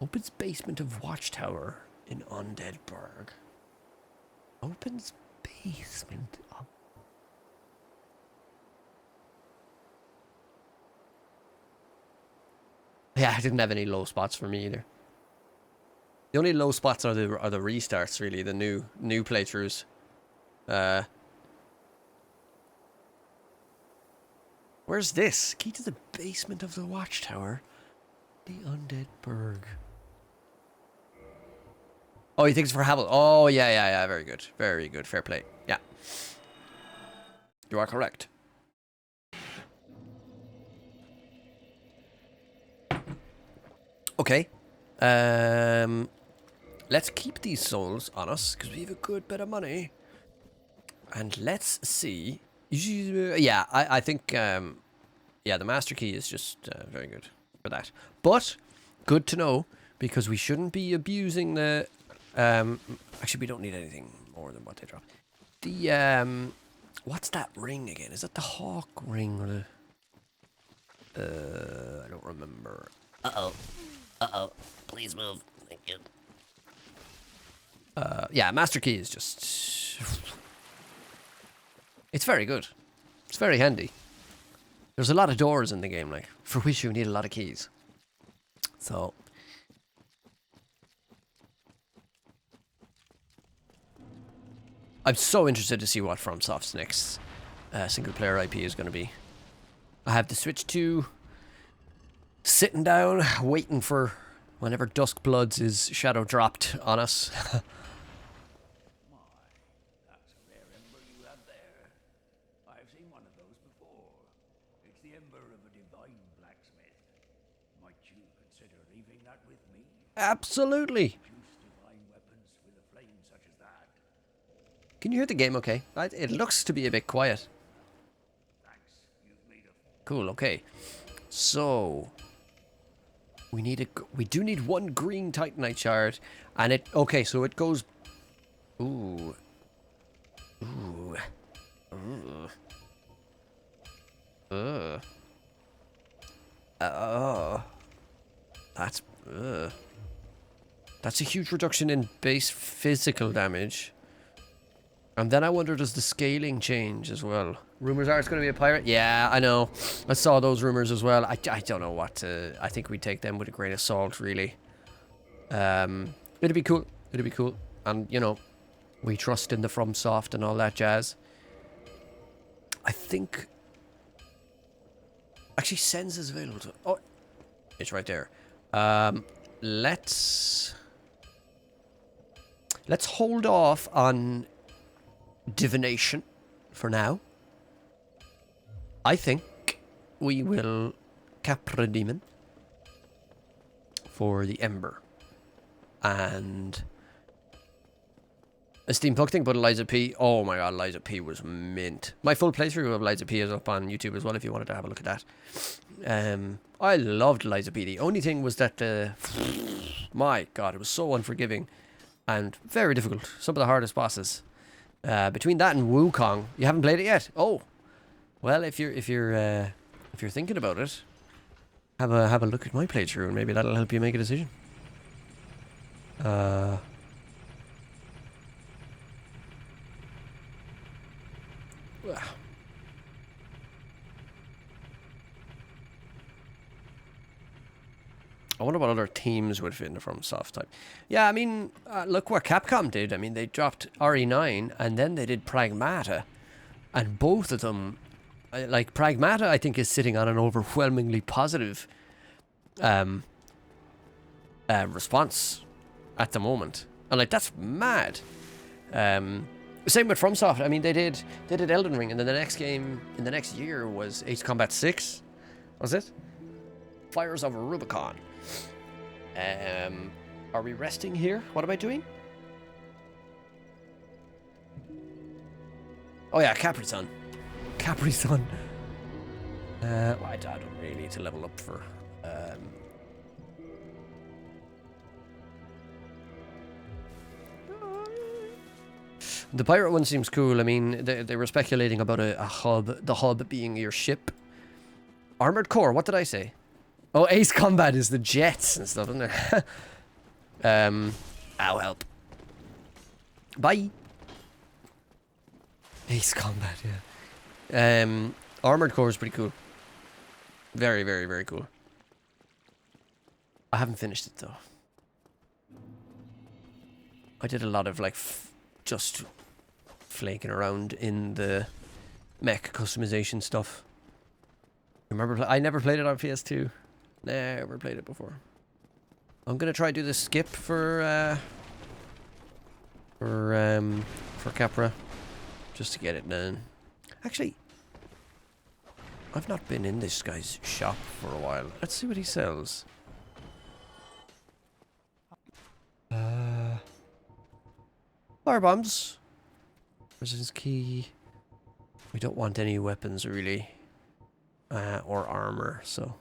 Opens basement of Watchtower in Undead Burg. Opens basement of... Yeah, I didn't have any low spots for me either. The only low spots are the restarts, really, the new playthroughs. Where's this? Key to the basement of the Watchtower. The Undead Burg. Oh, he thinks for Havel. Oh, yeah. Very good. Very good. Fair play. Yeah. You are correct. Okay. Let's keep these souls on us, because we have a good bit of money. And let's see. Yeah, I think... yeah, the Master Key is just very good for that. But, good to know, because we shouldn't be abusing the... actually, we don't need anything more than what they drop. The, what's that ring again? Is that the Hawk ring or the... I don't remember. Uh-oh. Please move. Thank you. Yeah, Master Key is just... It's very good. It's very handy. There's a lot of doors in the game, like, for which you need a lot of keys. So... I'm so interested to see what FromSoft's next single-player IP is going to be. I have to switch to sitting down, waiting for whenever Duskbloods is shadow dropped on us. That's a rare ember you have there. I've seen one of those before. It's the ember of a divine blacksmith. Might you consider leaving that with me? Absolutely. Produce divine weapons with a flame such as that. Can you hear the game okay? It looks to be a bit quiet. Thanks. You've Cool. Okay. So we do need one green Titanite shard, and it. Okay, so it goes. Ooh. Ooh. Ooh. That's. That's a huge reduction in base physical damage. And then I wonder, does the scaling change as well? Rumors are it's going to be a pirate? Yeah, I know. I saw those rumors as well. I don't know what to... I think we take them with a grain of salt, really. It'd be cool. It'd be cool. And, you know, we trust in the FromSoft and all that jazz. I think... Actually, Sens is available to... Oh, it's right there. Let's hold off on divination for now. I think we will Capra Demon for the Ember and a steampunk thing, but Eliza P. Oh my god, Eliza P was mint. My full playthrough of Eliza P is up on YouTube as well if you wanted to have a look at that. I loved Eliza P. The only thing was that my god, it was so unforgiving and very difficult. Some of the hardest bosses. Between that and Wukong, you haven't played it yet. Oh, well, if you're thinking about it, have a look at my playthrough, and maybe that'll help you make a decision. I wonder what other teams would fit in from soft type. Yeah, I mean, look what Capcom did. I mean, they dropped RE9 and then they did Pragmata. And both of them, like Pragmata, I think is sitting on an overwhelmingly positive response at the moment. And like, that's mad. Same with FromSoft. I mean, they did Elden Ring, and then the next game in the next year was Ace Combat 6. Was it? Fires of Rubicon. Are we resting here? What am I doing? Oh yeah, Capri-Sun. Capri-Sun. I don't really need to level up for... The pirate one seems cool. I mean, they were speculating about a hub, the hub being your ship. Armored Core, what did I say? Oh, Ace Combat is the jets and stuff, isn't it? I'll help. Bye. Ace Combat, yeah. Armored Core is pretty cool. Very, very, very cool. I haven't finished it, though. I did a lot of, like, just flaking around in the mech customization stuff. Remember, I never played it on PS2. Never played it before. I'm gonna try to do the skip for Capra, just to get it done. Actually, I've not been in this guy's shop for a while. Let's see what he sells. Fire bombs. Resistance key. We don't want any weapons really, or armor. So,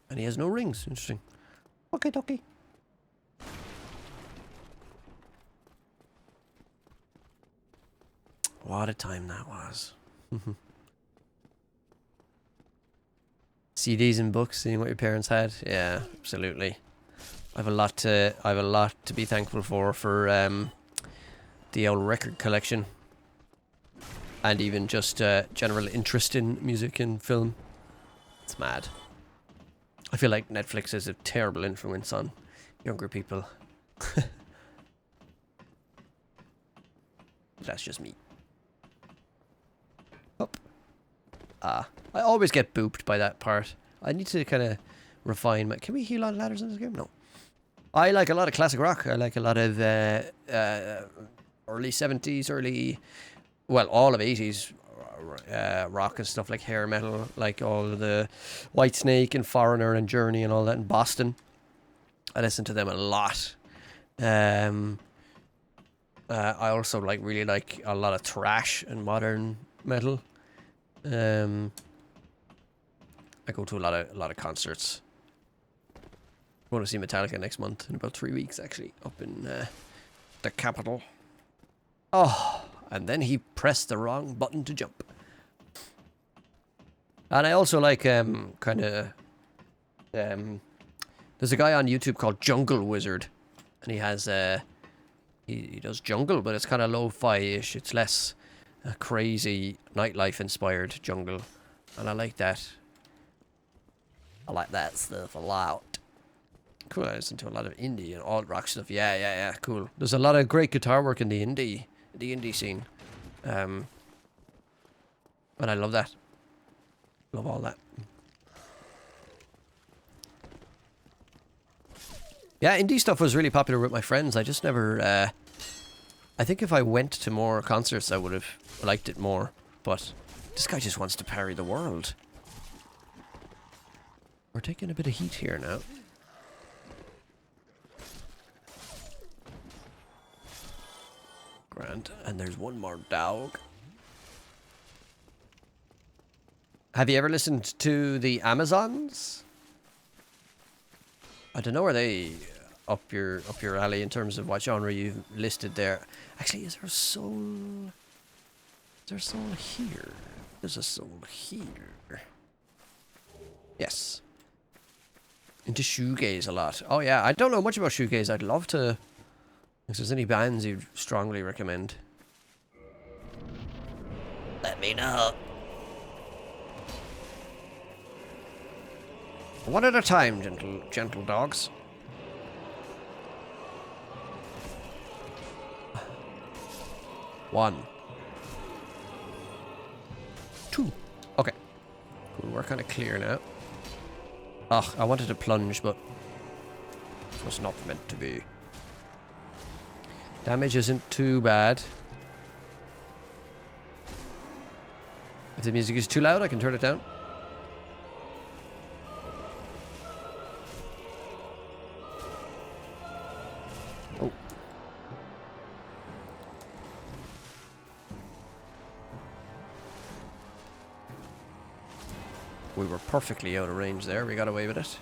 and he has no rings. Interesting. Okay, dokie. What a time that was. CDs and books, seeing what your parents had. Yeah, absolutely. I have a lot to be thankful for the old record collection, and even just general interest in music and film. It's mad. I feel like Netflix has a terrible influence on younger people. That's just me. Up. I always get booped by that part. I need to kind of refine my... Can we heal on ladders in this game? No. I like a lot of classic rock. I like a lot of early 70s, well, all of 80s rock and stuff, like hair metal, like all of the Whitesnake and Foreigner and Journey and all that in Boston. I listen to them a lot. I also really like a lot of thrash and modern metal. I go to a lot of concerts. I'm going to see Metallica next month in about 3 weeks, actually, up in the capital. Oh, and then he pressed the wrong button to jump. And I also like there's a guy on YouTube called Jungle Wizard, and he has he does jungle, but it's kind of lo-fi-ish. It's less crazy nightlife inspired jungle, and I like that. I like that stuff a lot. Cool. I listen to a lot of indie and alt rock stuff. Yeah. Cool. There's a lot of great guitar work in the indie scene, and I love that. Love all that. Yeah, indie stuff was really popular with my friends. I just never... I think if I went to more concerts, I would have liked it more. But this guy just wants to parry the world. We're taking a bit of heat here now. Grand. And there's one more dog. Have you ever listened to the Amazons? I don't know, are they up your alley in terms of what genre you've listed there? Actually, is there a soul? Is there a soul here? There's a soul here. Yes. Into shoegaze a lot. Oh yeah, I don't know much about shoegaze. I'd love to. If there's any bands you'd strongly recommend, let me know. One at a time, gentle dogs. One. Two. Okay. Cool, we're kind of clear now. Ugh, I wanted to plunge, but it was not meant to be. Damage isn't too bad. If the music is too loud, I can turn it down. Oh. We were perfectly out of range there. We got away with it.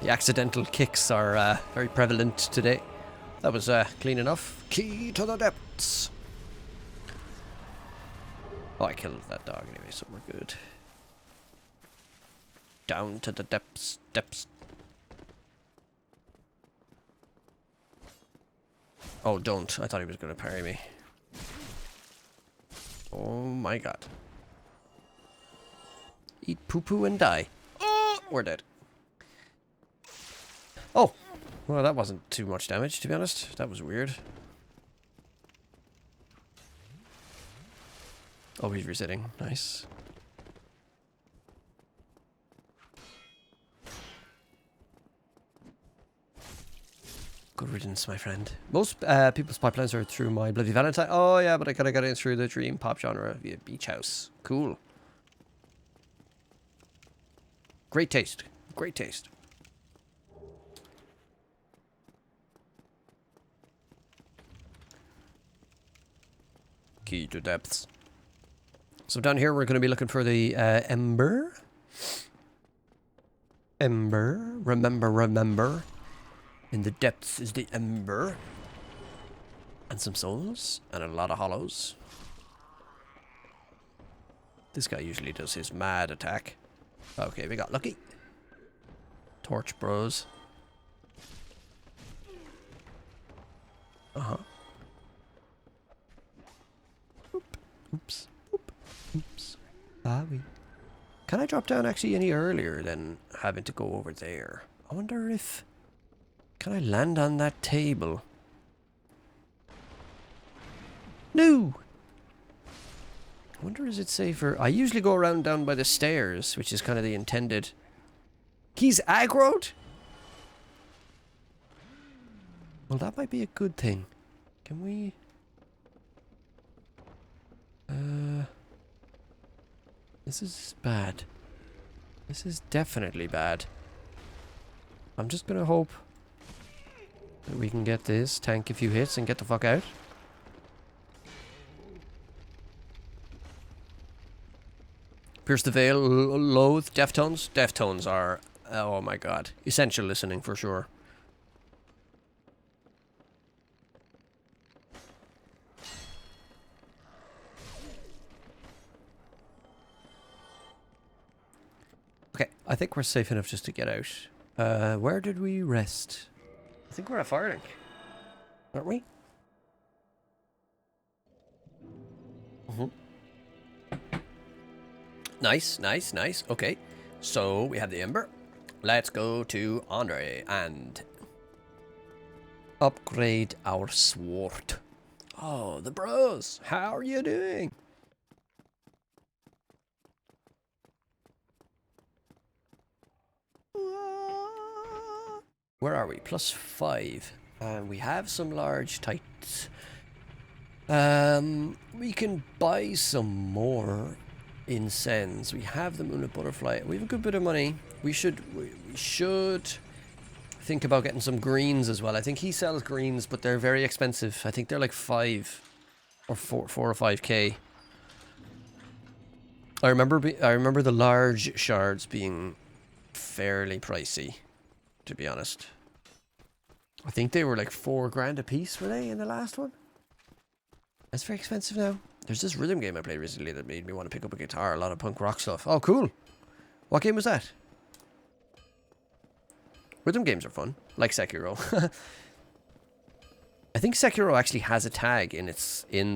The accidental kicks are very prevalent today. That was clean enough. Key to the depths. Oh, I killed that dog anyway, so we're good. Down to the depths. Oh, don't. I thought he was going to parry me. Oh my god. Eat poo-poo and die. Oh, we're dead. Oh, well, that wasn't too much damage, to be honest. That was weird. Oh, he's resetting. Nice. Good riddance, my friend. Most people's pipelines are through My Bloody Valentine. Oh, yeah, but I kind of got in through the dream pop genre via Beach House. Cool. Great taste. Great taste. Key to depths. So down here we're going to be looking for the Ember. Ember. Remember. In the depths is the Ember. And some souls. And a lot of hollows. This guy usually does his mad attack. Okay, we got lucky. Torch bros. Uh-huh. Oops. Oops. Sorry. Can I drop down actually any earlier than having to go over there? I wonder if... Can I land on that table? No! I wonder is it safer... I usually go around down by the stairs, which is kind of the intended... He's aggroed? Well, that might be a good thing. Can we... This is bad. This is definitely bad. I'm just gonna hope We can get this, tank a few hits, and get the fuck out. Pierce the Veil, Loathe, Deftones. Deftones are, oh my god, essential listening for sure. Okay, I think we're safe enough just to get out. Where did we rest? I think we're at Firelink, aren't we? Nice, nice, nice. Okay, so we have the Ember. Let's go to Andre and upgrade our sword. Oh, the bros, how are you doing? Where are we? +5. And we have some large tights. We can buy some more incense. We have the Moonlit Butterfly. We have a good bit of money. We should think about getting some greens as well. I think he sells greens, but they're very expensive. I think they're like 5 or 4 or 5k. I remember the large shards being fairly pricey, to be honest. I think they were like 4 grand a piece, were they, in the last one? That's very expensive now. There's this rhythm game I played recently that made me want to pick up a guitar. A lot of punk rock stuff. Oh, cool. What game was that? Rhythm games are fun. Like Sekiro. I think Sekiro actually has a tag in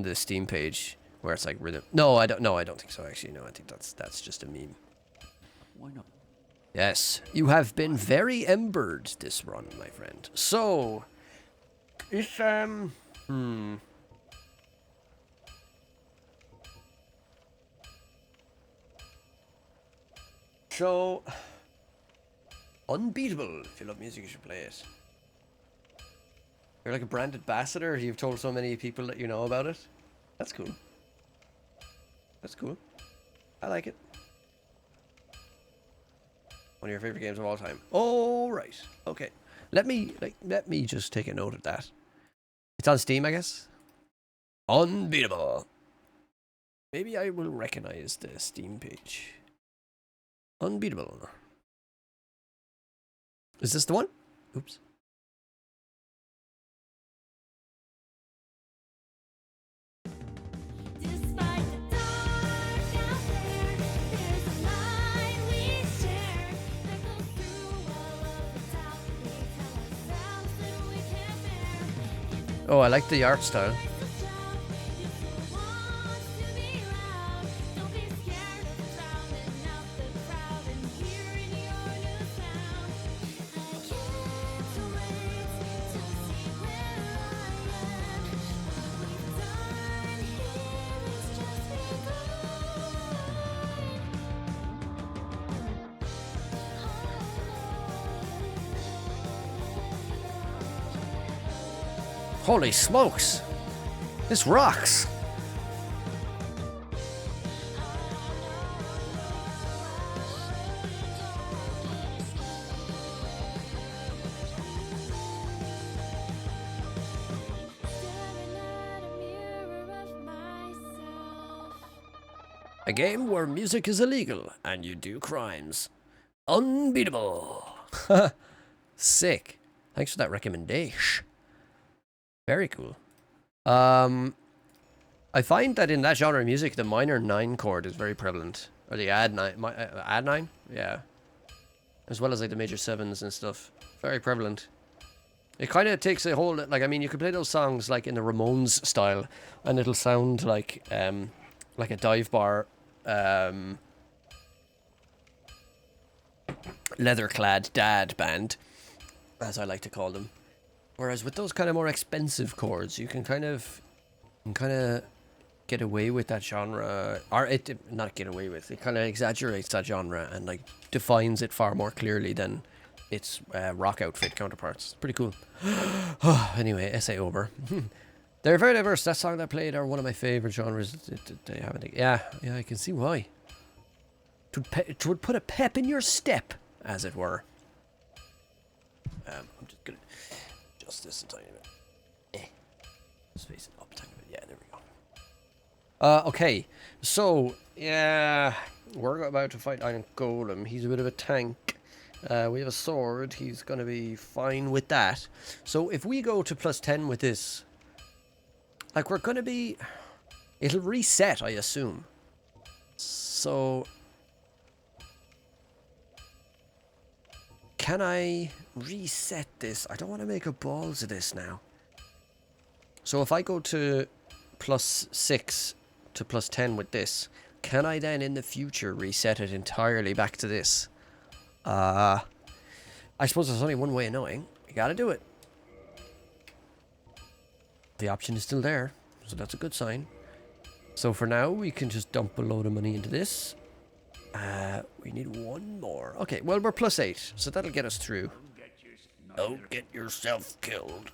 the Steam page where it's like rhythm. No, I don't think so actually. No, I think that's just a meme. Why not? Yes, you have been very embered this run, my friend. So, if So, Unbeatable. If you love music, you should play it. You're like a brand ambassador. You've told so many people that you know about it. That's cool. That's cool. I like it. One of your favorite games of all time. Oh, right. Okay. Let me just take a note of that. It's on Steam, I guess. Unbeatable. Maybe I will recognize the Steam page. Unbeatable. Is this the one? Oops. Oh, I like the art style. Holy smokes! This rocks! A game where music is illegal and you do crimes. Unbeatable! Sick. Thanks for that recommendation. Very cool. I find that in that genre of music, the minor 9 chord is very prevalent. Or the add 9. Add 9? Yeah. As well as like the major 7s and stuff. Very prevalent. It kind of takes a whole... Like, I mean, you can play those songs like in the Ramones style. And it'll sound like a dive bar... leather-clad dad band. As I like to call them. Whereas with those kind of more expensive chords, you can kind of get away with that genre, or not get away with. It kind of exaggerates that genre and like defines it far more clearly than its rock outfit counterparts. It's pretty cool. Anyway, essay over. They're very diverse. That song that played are one of my favorite genres. They haven't. Yeah, I can see why. It would put a pep in your step, as it were. I'm just gonna adjust this a tiny bit. Space it up a tiny bit. Yeah, there we go. Okay. So, yeah, we're about to fight Iron Golem. He's a bit of a tank. We have a sword. He's going to be fine with that. So if we go to +10 with this, like, we're going to be... It'll reset, I assume. So... Can I reset this? I don't want to make a balls of this now. So if I go to +6 to +10 with this, can I then in the future reset it entirely back to this? I suppose there's only one way of knowing. You gotta do it. The option is still there, so that's a good sign. So for now, we can just dump a load of money into this. We need one more. Okay, well, we're +8, so that'll get us through. Don't get yourself killed.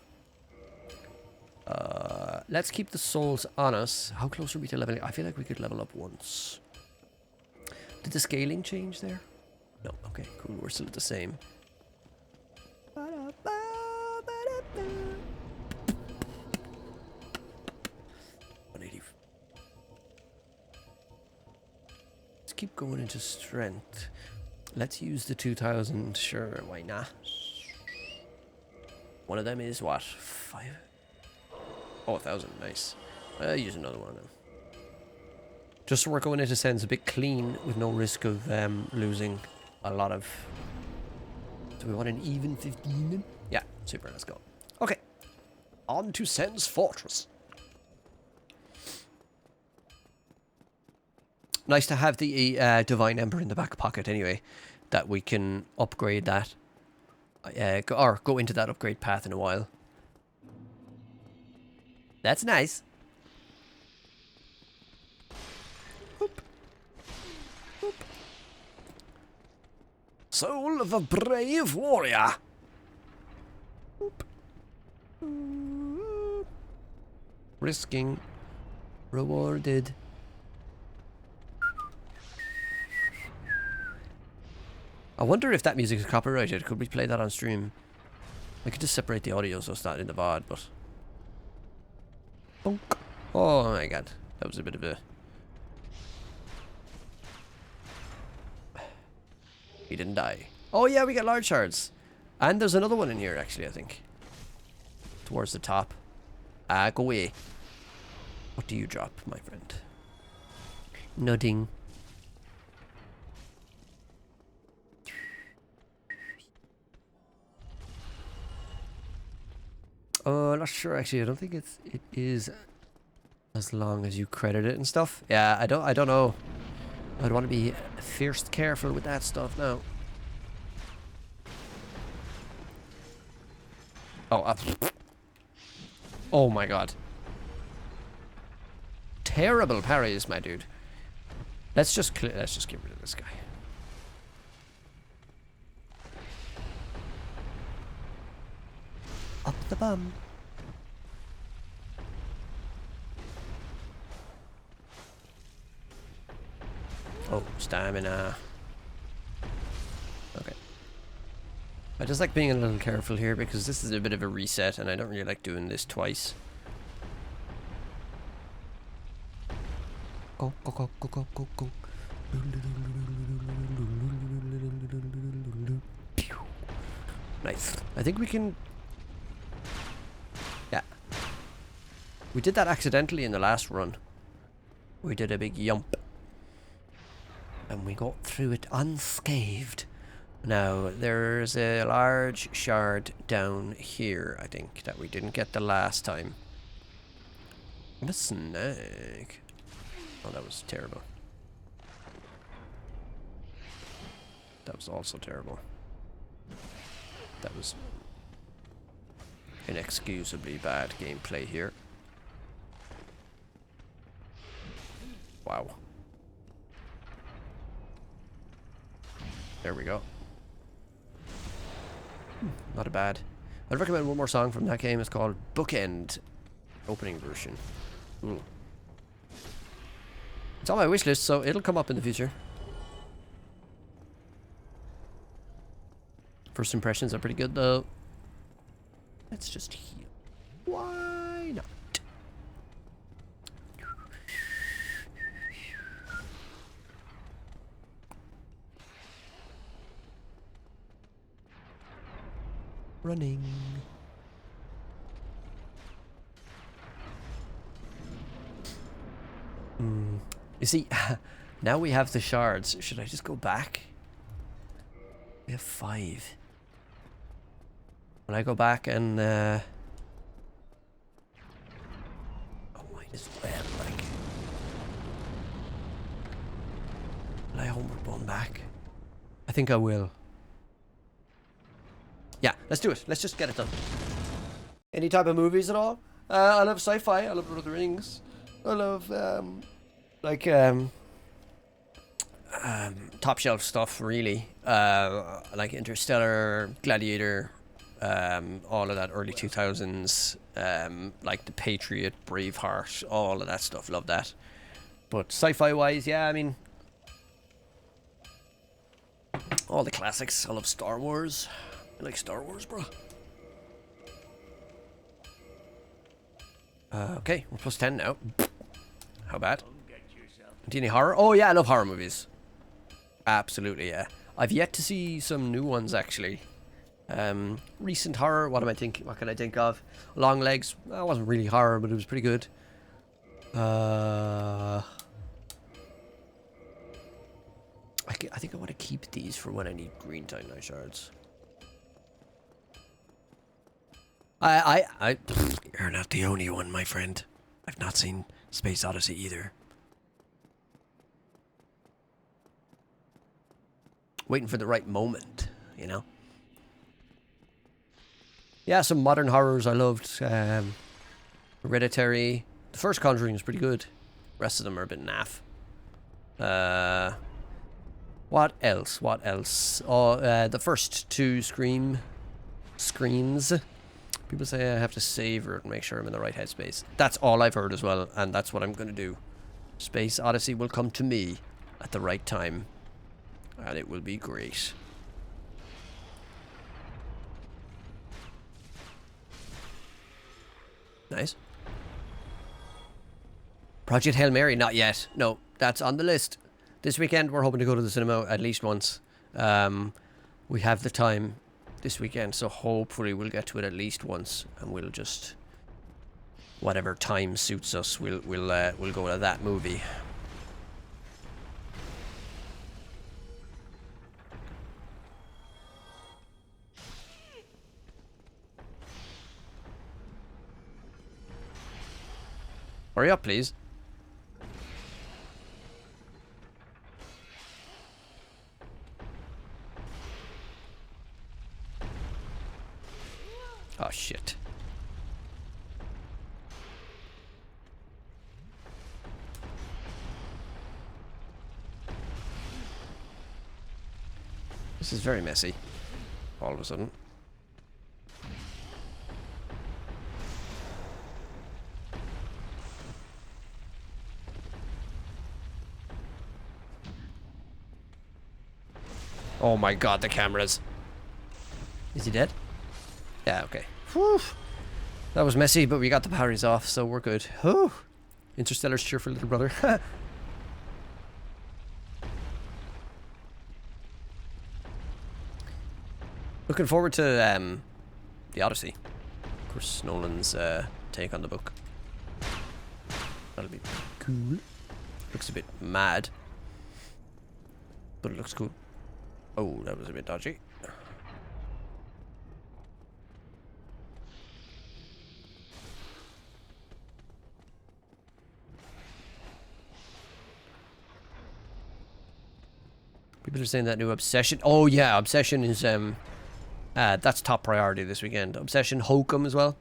Let's keep the souls on us. How close are we to leveling? I feel like we could level up once. Did the scaling change there? No. Okay, cool. We're still at the same. 180. Let's keep going into strength. Let's use the 2000. Sure, why not? One of them is what? 5? Oh, 1,000. Nice. I'll use another one then. Just so we're going into Sens a bit clean with no risk of losing a lot of... Do we want an even 15? Yeah, super. Let's go. Okay. On to Sens Fortress. Nice to have the Divine Ember in the back pocket anyway. That we can upgrade that. Go into that upgrade path in a while. That's nice. Oop. Oop. Soul of a brave warrior. Oop. Oop. Risking. Rewarded. I wonder if that music is copyrighted. Could we play that on stream? I could just separate the audio so it's not in the VOD, but... Bonk. Oh my god. That was a bit of a... He didn't die. Oh yeah, we got large shards. And there's another one in here, actually, I think. Towards the top. Go away. What do you drop, my friend? Nothing. Not sure actually. I don't think it is as long as you credit it and stuff. Yeah, I don't know. I'd want to be fierce careful with that stuff now. Oh, oh my god. Terrible parries, my dude. Let's just get rid of this guy. Up the bum. Oh, stamina. Okay. I just like being a little careful here because this is a bit of a reset and I don't really like doing this twice. Go, go, go, go, go, go, go. Nice. I think we can... Yeah. We did that accidentally in the last run. We did a big yump. And we got through it unscathed. Now, there's a large shard down here, I think, that we didn't get the last time. And a snag. Oh, that was terrible. That was also terrible. That was inexcusably bad gameplay here. Wow. There we go. Not a bad. I'd recommend one more song from that game. It's called Bookend. Opening version. Ooh. It's on my wish list, so it'll come up in the future. First impressions are pretty good, though. Let's just heal. Why not? Running. You see, now we have the shards. Should I just go back? We have 5. When I go back and oh, might as well, like, will I homeward bone back? I think I will. Yeah, let's do it. Let's just get it done. Any type of movies at all? I love sci-fi. I love Lord of the Rings. I love top shelf stuff, really. Like Interstellar, Gladiator, all of that early 2000s, like The Patriot, Braveheart, all of that stuff. Love that. But sci-fi wise, yeah, I mean, all the classics. I love Star Wars. I like Star Wars, bro. Okay, we're plus 10 now. How bad? Do you need horror? Oh yeah, I love horror movies. Absolutely, yeah. I've yet to see some new ones, actually. Recent horror, what am I thinking? What can I think of? Long Legs. That wasn't really horror, but it was pretty good. I think I want to keep these for when I need green Titanite shards. You're not the only one, my friend. I've not seen Space Odyssey either. Waiting for the right moment, you know? Yeah, some modern horrors I loved. Hereditary. The first Conjuring is pretty good. The rest of them are a bit naff. What else? What else? Oh, the first 2 Screams. People say I have to savor it and make sure I'm in the right headspace. That's all I've heard as well, and that's what I'm going to do. Space Odyssey will come to me at the right time, and it will be great. Nice. Project Hail Mary, not yet. No, that's on the list. This weekend, we're hoping to go to the cinema at least once. We have the time this weekend, so hopefully we'll get to it at least once, and we'll just, whatever time suits us, we'll go to that movie. Hurry up, please. Oh, shit. This is very messy. All of a sudden. Oh my god, the cameras. Is he dead? Yeah, okay. Whew. That was messy, but we got the batteries off, so we're good. Whew. Interstellar's cheerful little brother. Looking forward to the Odyssey. Of course, Nolan's take on the book. That'll be cool. Looks a bit mad, but it looks cool. Oh, that was a bit dodgy. People are saying that new Obsession. Oh yeah, Obsession is that's top priority this weekend. Obsession Hokum as well.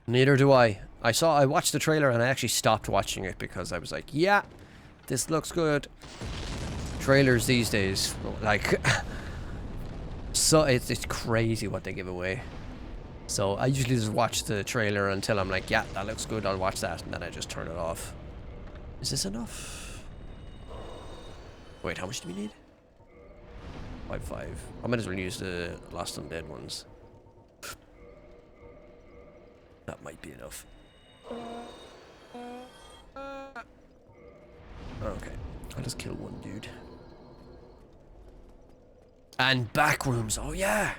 Neither do I. I watched the trailer and I actually stopped watching it because I was like, yeah, this looks good. Trailers these days, like, so it's crazy what they give away. So I usually just watch the trailer until I'm like, yeah, that looks good, I'll watch that, and then I just turn it off. Is this enough? Wait, how much do we need? 5. I might as well use the Lost Undead ones. That might be enough. Okay, I'll just kill one dude. And back rooms. Oh yeah,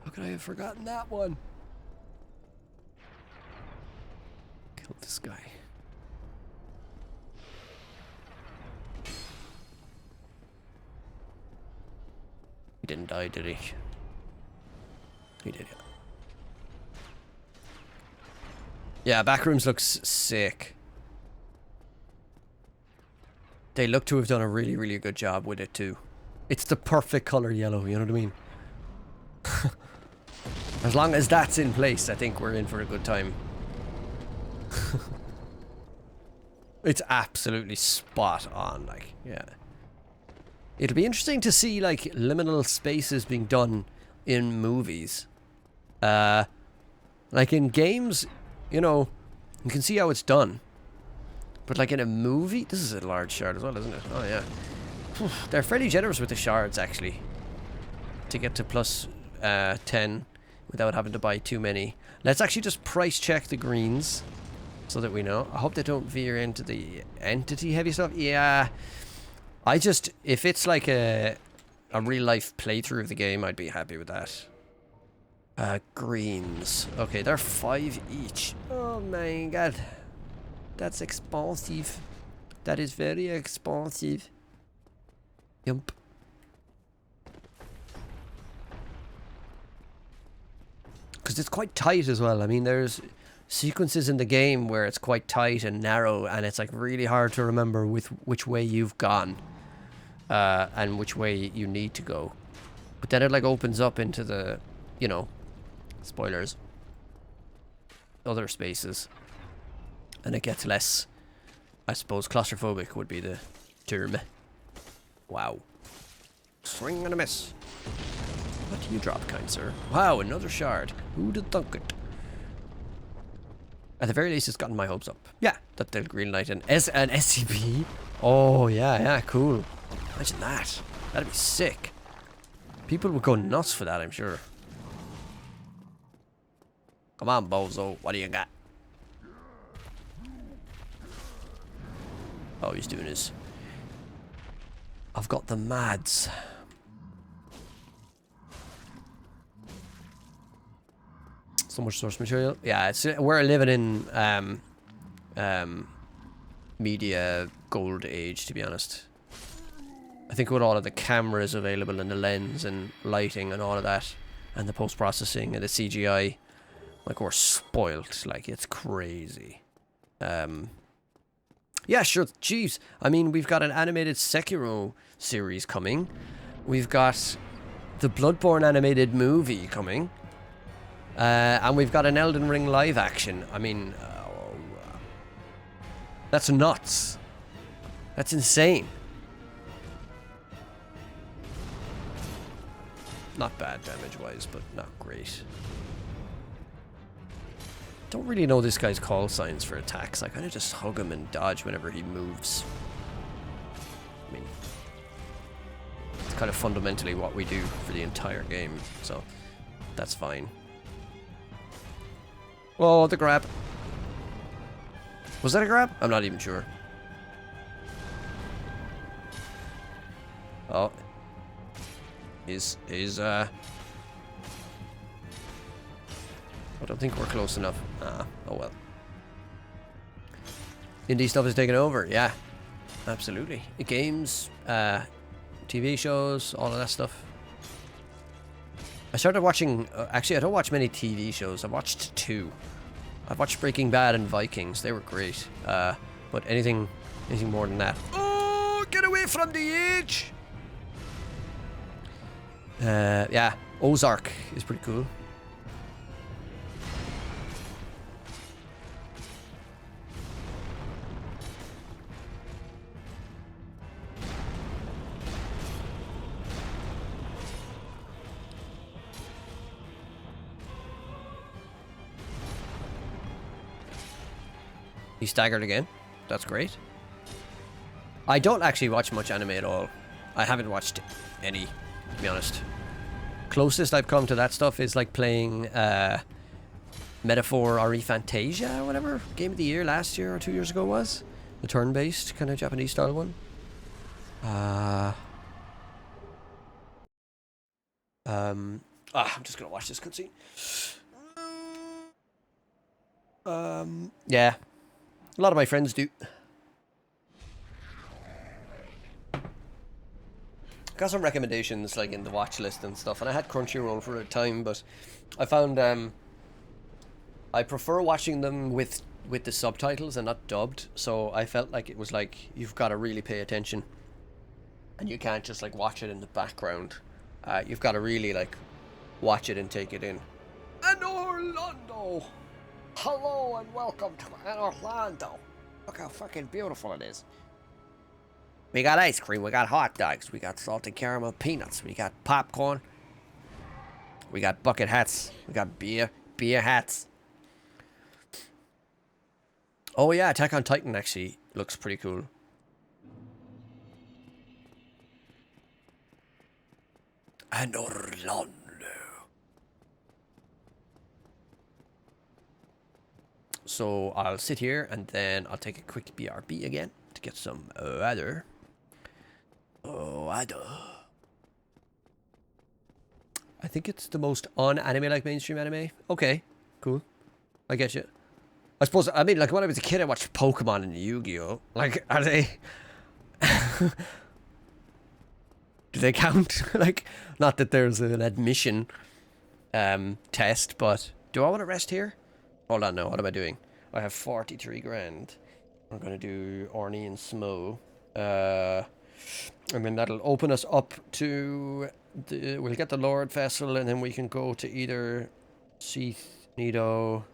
how could I have forgotten that one? Kill this guy. He didn't die, did he? He did, yeah. Yeah, Backrooms looks sick. They look to have done a really, really good job with it too. It's the perfect color yellow, you know what I mean? As long as that's in place, I think we're in for a good time. It's absolutely spot on, like, yeah. It'll be interesting to see, like, liminal spaces being done in movies. Like in games, you know, you can see how it's done. But like in a movie, this is a large shard as well, isn't it? Oh yeah. They're fairly generous with the shards, actually. To get to plus 10 without having to buy too many. Let's actually just price check the greens so that we know. I hope they don't veer into the entity heavy stuff. Yeah. I just, if it's like a real life playthrough of the game, I'd be happy with that. Greens. Okay, they're 5 each. Oh my god. That's expensive. That is very expensive. Yump. Because it's quite tight as well. I mean, there's sequences in the game where it's quite tight and narrow, and it's like really hard to remember which way you've gone. And which way you need to go. But then it like opens up into the, you know, spoilers, other spaces. And it gets less, I suppose, claustrophobic would be the term. Wow. Swing and a miss. What do you drop, kind sir? Wow, another shard. Who'd have thunk it? At the very least, it's gotten my hopes up. Yeah, that they'll greenlight an SCP. Oh, yeah, cool. Imagine that. That'd be sick. People would go nuts for that, I'm sure. Come on, bozo. What do you got? Oh, he's doing his... I've got the mads. So much source material. Yeah, it's we're living in media gold age, to be honest. I think with all of the cameras available and the lens and lighting and all of that, and the post-processing and the CGI, like, we're spoilt. Like, it's crazy. Yeah, sure. Jeez. I mean, we've got an animated Sekiro series coming. We've got the Bloodborne animated movie coming. And we've got an Elden Ring live action. I mean, that's nuts. That's insane. Not bad damage-wise, but not great. Don't really know this guy's call signs for attacks. I kind of just hug him and dodge whenever he moves. I mean, it's kind of fundamentally what we do for the entire game, so that's fine. Oh, the grab. Was that a grab? I'm not even sure. Oh. I don't think we're close enough. Oh well. Indie stuff is taking over, yeah. Absolutely. Games, TV shows, all of that stuff. I started watching, actually I don't watch many TV shows. I watched 2. I've watched Breaking Bad and Vikings. They were great. But anything more than that. Oh, get away from the edge! Yeah, Ozark is pretty cool. He staggered again. That's great. I don't actually watch much anime at all. I haven't watched any, to be honest. Closest I've come to that stuff is like playing Metaphor RE Fantasia or whatever game of the year last year or 2 years ago was. The turn-based kind of Japanese style one. I'm just gonna watch this cutscene. Yeah. A lot of my friends do. Got some recommendations like in the watch list and stuff, and I had Crunchyroll for a time, but I found I prefer watching them with the subtitles and not dubbed, so I felt like it was like you've got to really pay attention and you can't just like watch it in the background. You've got to really like watch it and take it in. And Orlando! Hello and welcome to Orlando. Look how fucking beautiful it is. We got ice cream, we got hot dogs, we got salted caramel peanuts, we got popcorn, we got bucket hats, we got beer hats. Oh yeah, Attack on Titan actually looks pretty cool. And Orlando. So I'll sit here and then I'll take a quick BRB again to get some weather. I think it's the most un-anime like mainstream anime. Okay, cool. I get you. I suppose, I mean, like when I was a kid I watched Pokemon and Yu-Gi-Oh! Like, are they... Do they count? Like, not that there's an admission test, but do I want to rest here? Hold on now, what am I doing? I have 43 grand. I'm going to do Orny and Smo. And then that'll open us up to the... We'll get the Lord Vessel, and then we can go to either Seath, Nido,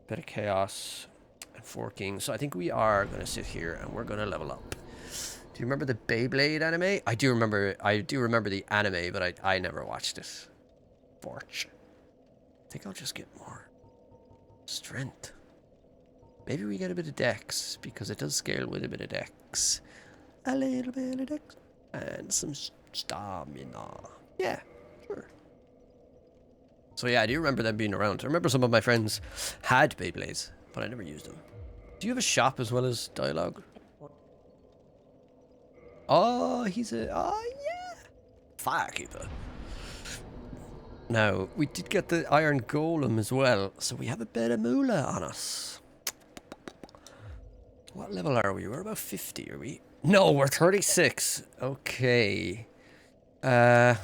bit of Chaos, and Four Kings. So I think we are going to sit here, and we're going to level up. Do you remember the Beyblade anime? I do remember the anime, but I never watched it. Forge. I think I'll just get more strength. Maybe we get a bit of dex, because it does scale with a bit of dex. A little bit of dex. And some stamina. Yeah, sure. So yeah, I do remember them being around. I remember some of my friends had Beyblades, but I never used them. Do you have a shop as well as dialogue? Oh, he's a... Oh, yeah. Firekeeper. Now, we did get the Iron Golem as well, so we have a bit of moolah on us. What level are we? We're about 50, are we? No, we're 36. Okay. Maybe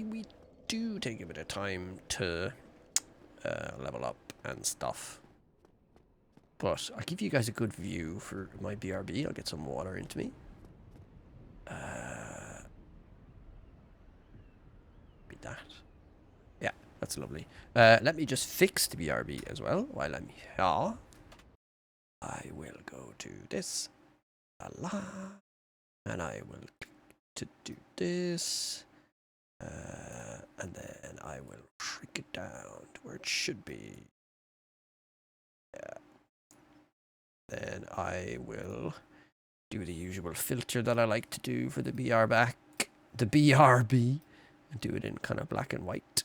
we do take a bit of time to level up and stuff. But I'll give you guys a good view for my BRB. I'll get some water into me. Be that. Yeah, that's lovely. Let me just fix the BRB as well while I'm here. I will go to this. And I will click to do this. And then I will shrink it down to where it should be. Yeah. Then I will do the usual filter that I like to do for the BRB, and do it in kind of black and white.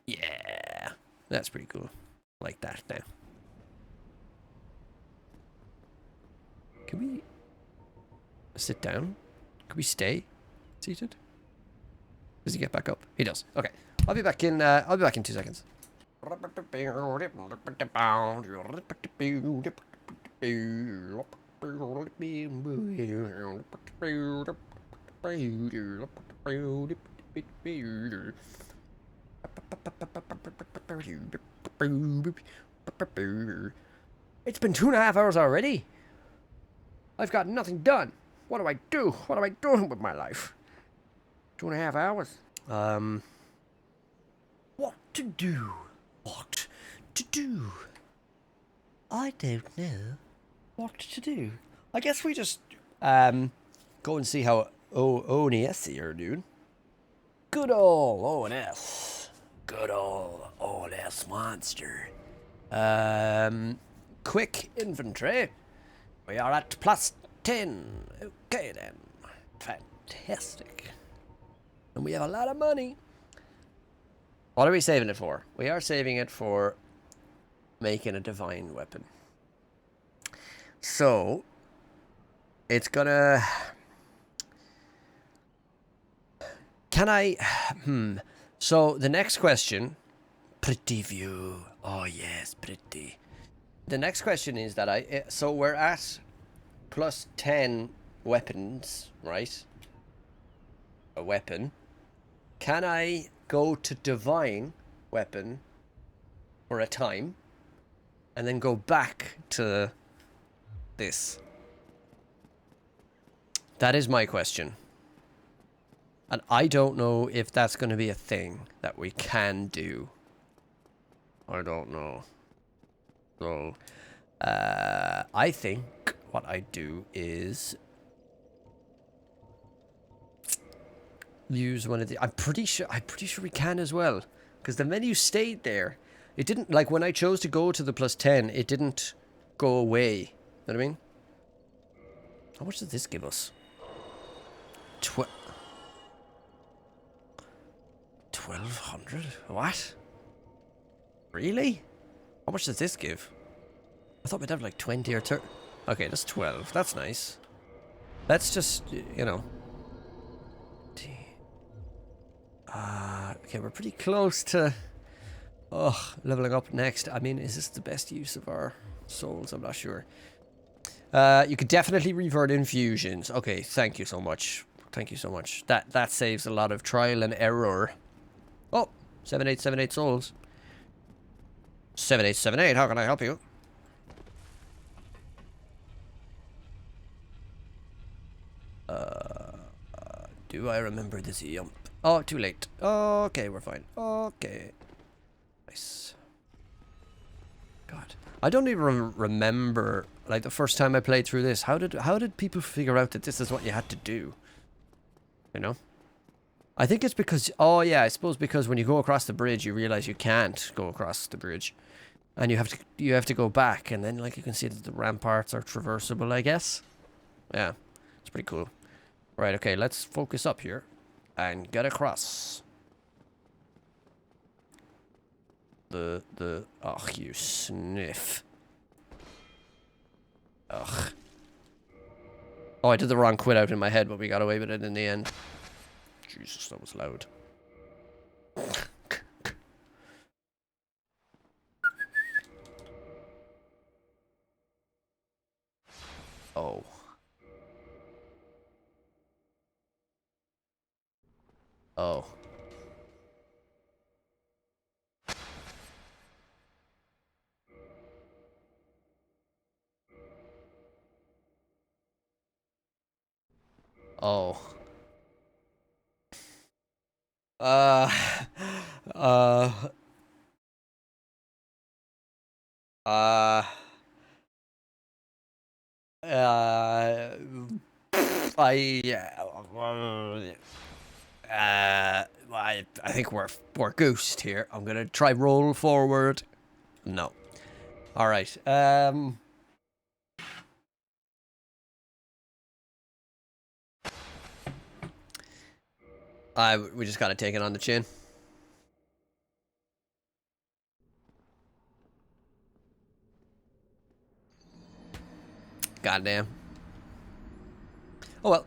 Yeah, that's pretty cool. Like that now. Can we sit down? Can we stay seated? Does he get back up? He does. Okay, I'll be back in 2 seconds. It's been 2.5 hours already. I've got nothing done. What do I do? What am I doing with my life? 2.5 hours. What to do? What to do? I don't know what to do. I guess we just go and see how ONS are doing. Good old ONS. Good old ONS monster. Quick inventory. We are at +10. Okay then. Fantastic. And we have a lot of money. What are we saving it for? We are saving it for making a divine weapon. So, it's gonna... Can I... So, the next question... Pretty view. Oh, yes, pretty. The next question is that so, we're at plus 10 weapons, right? A weapon. Can I go to divine weapon for a time and then go back to this? That is my question. And I don't know if that's going to be a thing that we can do. I don't know. So, I think what I do is use one of the... I'm pretty sure we can as well, because the menu stayed there. It didn't, like, when I chose to go to the plus 10, it didn't go away. You know what I mean? How much did this give us? 1200? What? Really? How much does this give? I thought we'd have like 20 or 30. Okay, that's 12. That's nice. Let's just, you know. Okay, we're pretty close to leveling up next. I mean, is this the best use of our souls? I'm not sure. You could definitely revert infusions. Okay, thank you so much. Thank you so much. That saves a lot of trial and error. Oh, 7878 souls. 7878, how can I help you? Do I remember this yump? Oh, too late. Okay, we're fine. Okay. Nice. God. I don't even remember, like, the first time I played through this. How did people figure out that this is what you had to do? You know? I think it's because... Oh, yeah, I suppose because when you go across the bridge, you realize you can't go across the bridge. And you have to go back, and then, like, you can see that the ramparts are traversable, I guess. Yeah. It's pretty cool. Right, okay, let's focus up here. And get across. Oh, you sniff. Ugh. Oh, I did the wrong quit out in my head, but we got away with it in the end. Jesus, that was loud. Oh. Oh. Oh. Uh, uh, uh, uh, I think we're goosed here. I'm gonna try roll forward. No. All right. We just gotta take it on the chin. Goddamn. Oh well.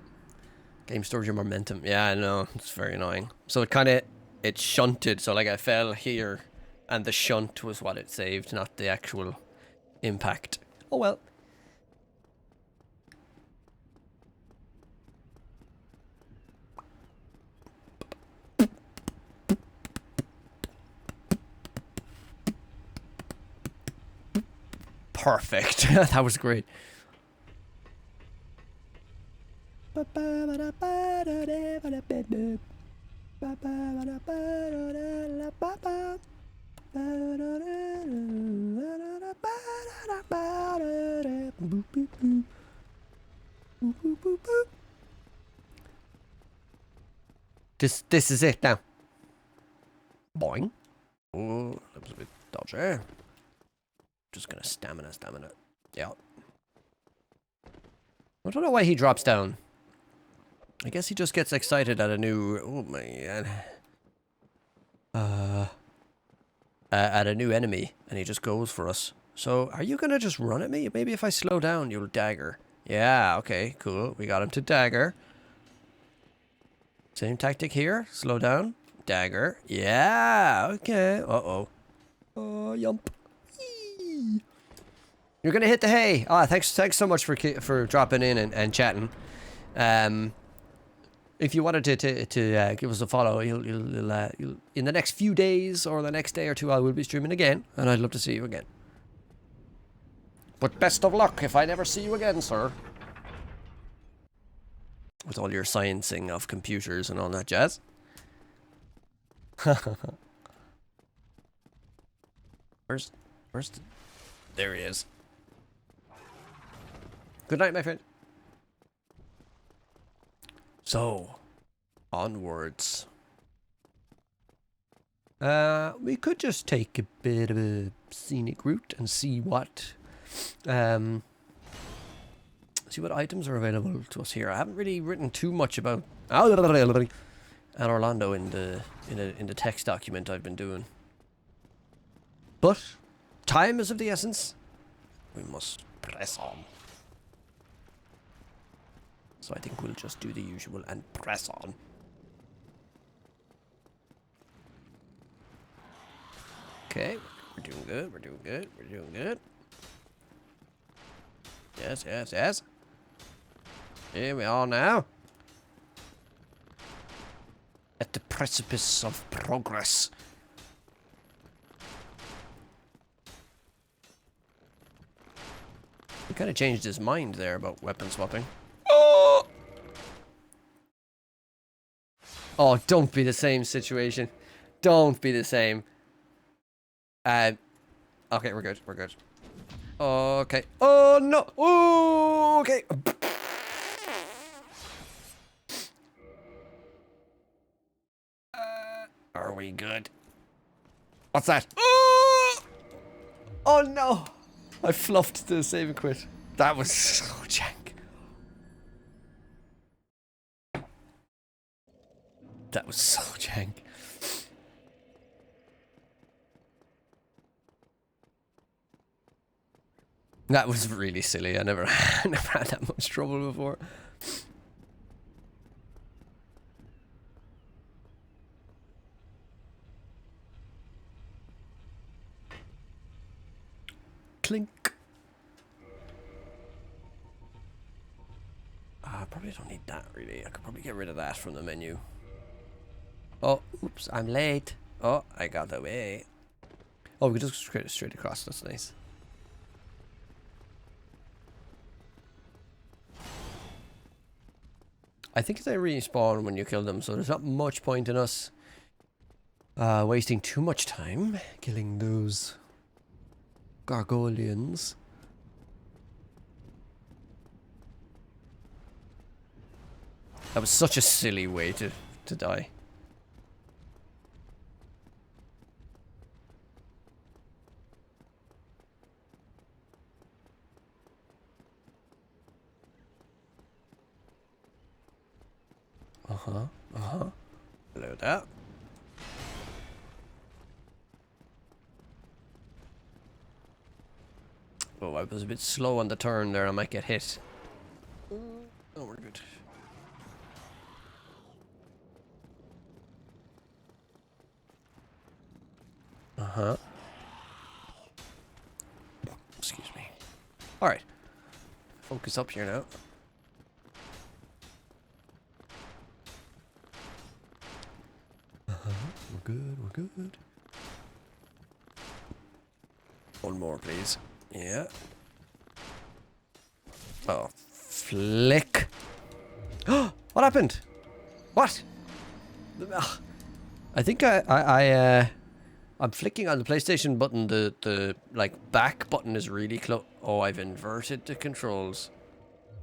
Game stores your momentum. Yeah, I know. It's very annoying. So it shunted. So like I fell here, and the shunt was what it saved, not the actual impact. Oh well. Perfect. That was great. This is it now. Boing. Oh, that was a bit dodgy. Just gonna stamina. Yeah. I don't know why he drops down. I guess he just gets excited at a new... Oh my god. at a new enemy, and he just goes for us. So, are you gonna just run at me? Maybe if I slow down, you'll dagger. Yeah, okay, cool. We got him to dagger. Same tactic here. Slow down. Dagger. Yeah, okay. Uh-oh. Oh, yump. Eee. You're gonna hit the hay. Ah, thanks so much for dropping in and chatting. If you wanted to give us a follow, you'll in the next few days or the next day or two, I will be streaming again, and I'd love to see you again. But best of luck if I never see you again, sir. With all your sciencing of computers and all that jazz. Where's there he is. Good night, my friend. So, onwards. We could just take a bit of a scenic route and see what items are available to us here. I haven't really written too much about Orlando in the text document I've been doing. But time is of the essence. We must press on. So I think we'll just do the usual and press on. Okay, we're doing good, we're doing good, we're doing good. Yes, yes, yes. Here we are now. At the precipice of progress. He kind of changed his mind there about weapon swapping. Oh! Oh, don't be the same situation. Don't be the same. Okay, we're good. We're good. Okay. Oh, no. Oh, okay. Are we good? What's that? Oh! Oh, no. I fluffed the save and quit. That was so jank. That was so jank. That was really silly. I never had that much trouble before. Clink. I probably don't need that, really. I could probably get rid of that from the menu. Oh, oops, I'm late. Oh, I got away. Oh, we can just straight across. That's nice. I think they respawn when you kill them, so there's not much point in us wasting too much time killing those gargolians. That was such a silly way to die. Hello there. Oh, I was a bit slow on the turn there. I might get hit. Oh, we're good. Excuse me. Alright. Focus up here now. We're good, we're good. One more, please. Yeah. Oh, flick. What happened? What? I think I'm flicking on the PlayStation button. The like back button is really close. Oh, I've inverted the controls.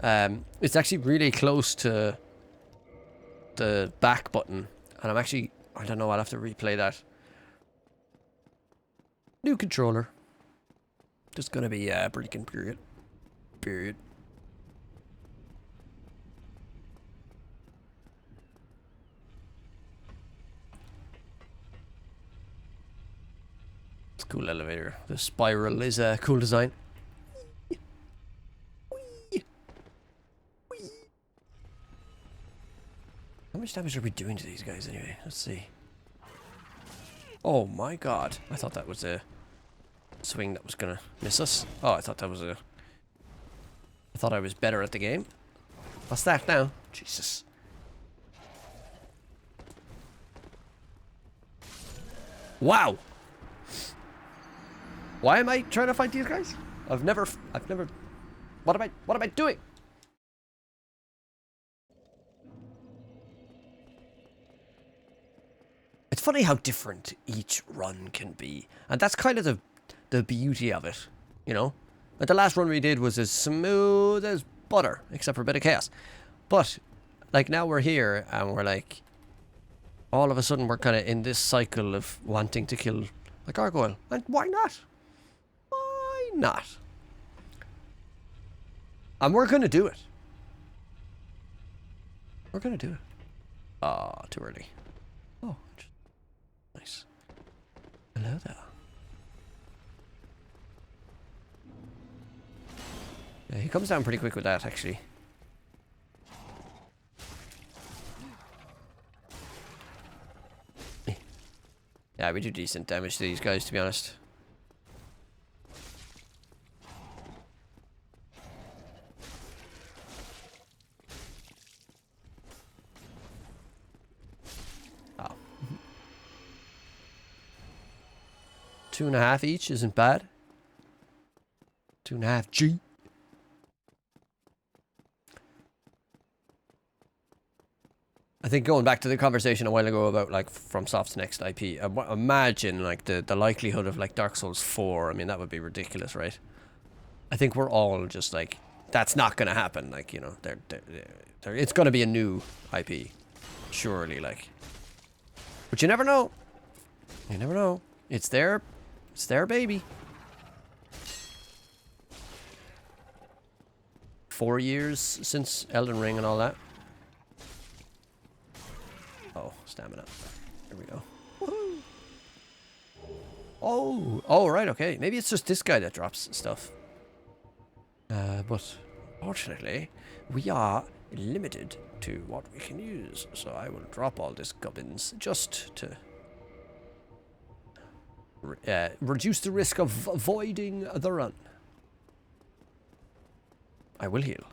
It's actually really close to the back button, and I'm actually, I don't know, I'll have to replay that. New controller. Just gonna be breaking period. Period. Cool elevator. The spiral is a cool design. How much damage are we doing to these guys anyway? Let's see. Oh my god. I thought that was a swing that was gonna miss us. Oh, I thought that was a... I thought I was better at the game. What's that now? Jesus. Wow. Why am I trying to fight these guys? I've never... What am I doing? It's funny how different each run can be. And that's kind of the beauty of it, you know? Like the last run we did was as smooth as butter, except for a bit of chaos. But, like, now we're here, and we're like... All of a sudden, we're kind of in this cycle of wanting to kill a gargoyle. And why not? Why not? And we're gonna do it. We're gonna do it. Ah, too early. Oh, nice. Hello there. Yeah, he comes down pretty quick with that, actually. Yeah, we do decent damage to these guys, to be honest. Oh. 2.5 each isn't bad. 2.5 G. I think going back to the conversation a while ago about like FromSoft's next IP, imagine like the likelihood of like Dark Souls 4. I mean, that would be ridiculous, right? I think we're all just like, that's not gonna happen. Like, you know, it's gonna be a new IP, surely. Like, but you never know. You never know. It's their baby. 4 years since Elden Ring and all that. Oh, stamina. Here we go. Woohoo! Oh, right, okay. Maybe it's just this guy that drops stuff. But fortunately, we are limited to what we can use. So I will drop all this gubbins just to reduce the risk of avoiding the run. I will heal.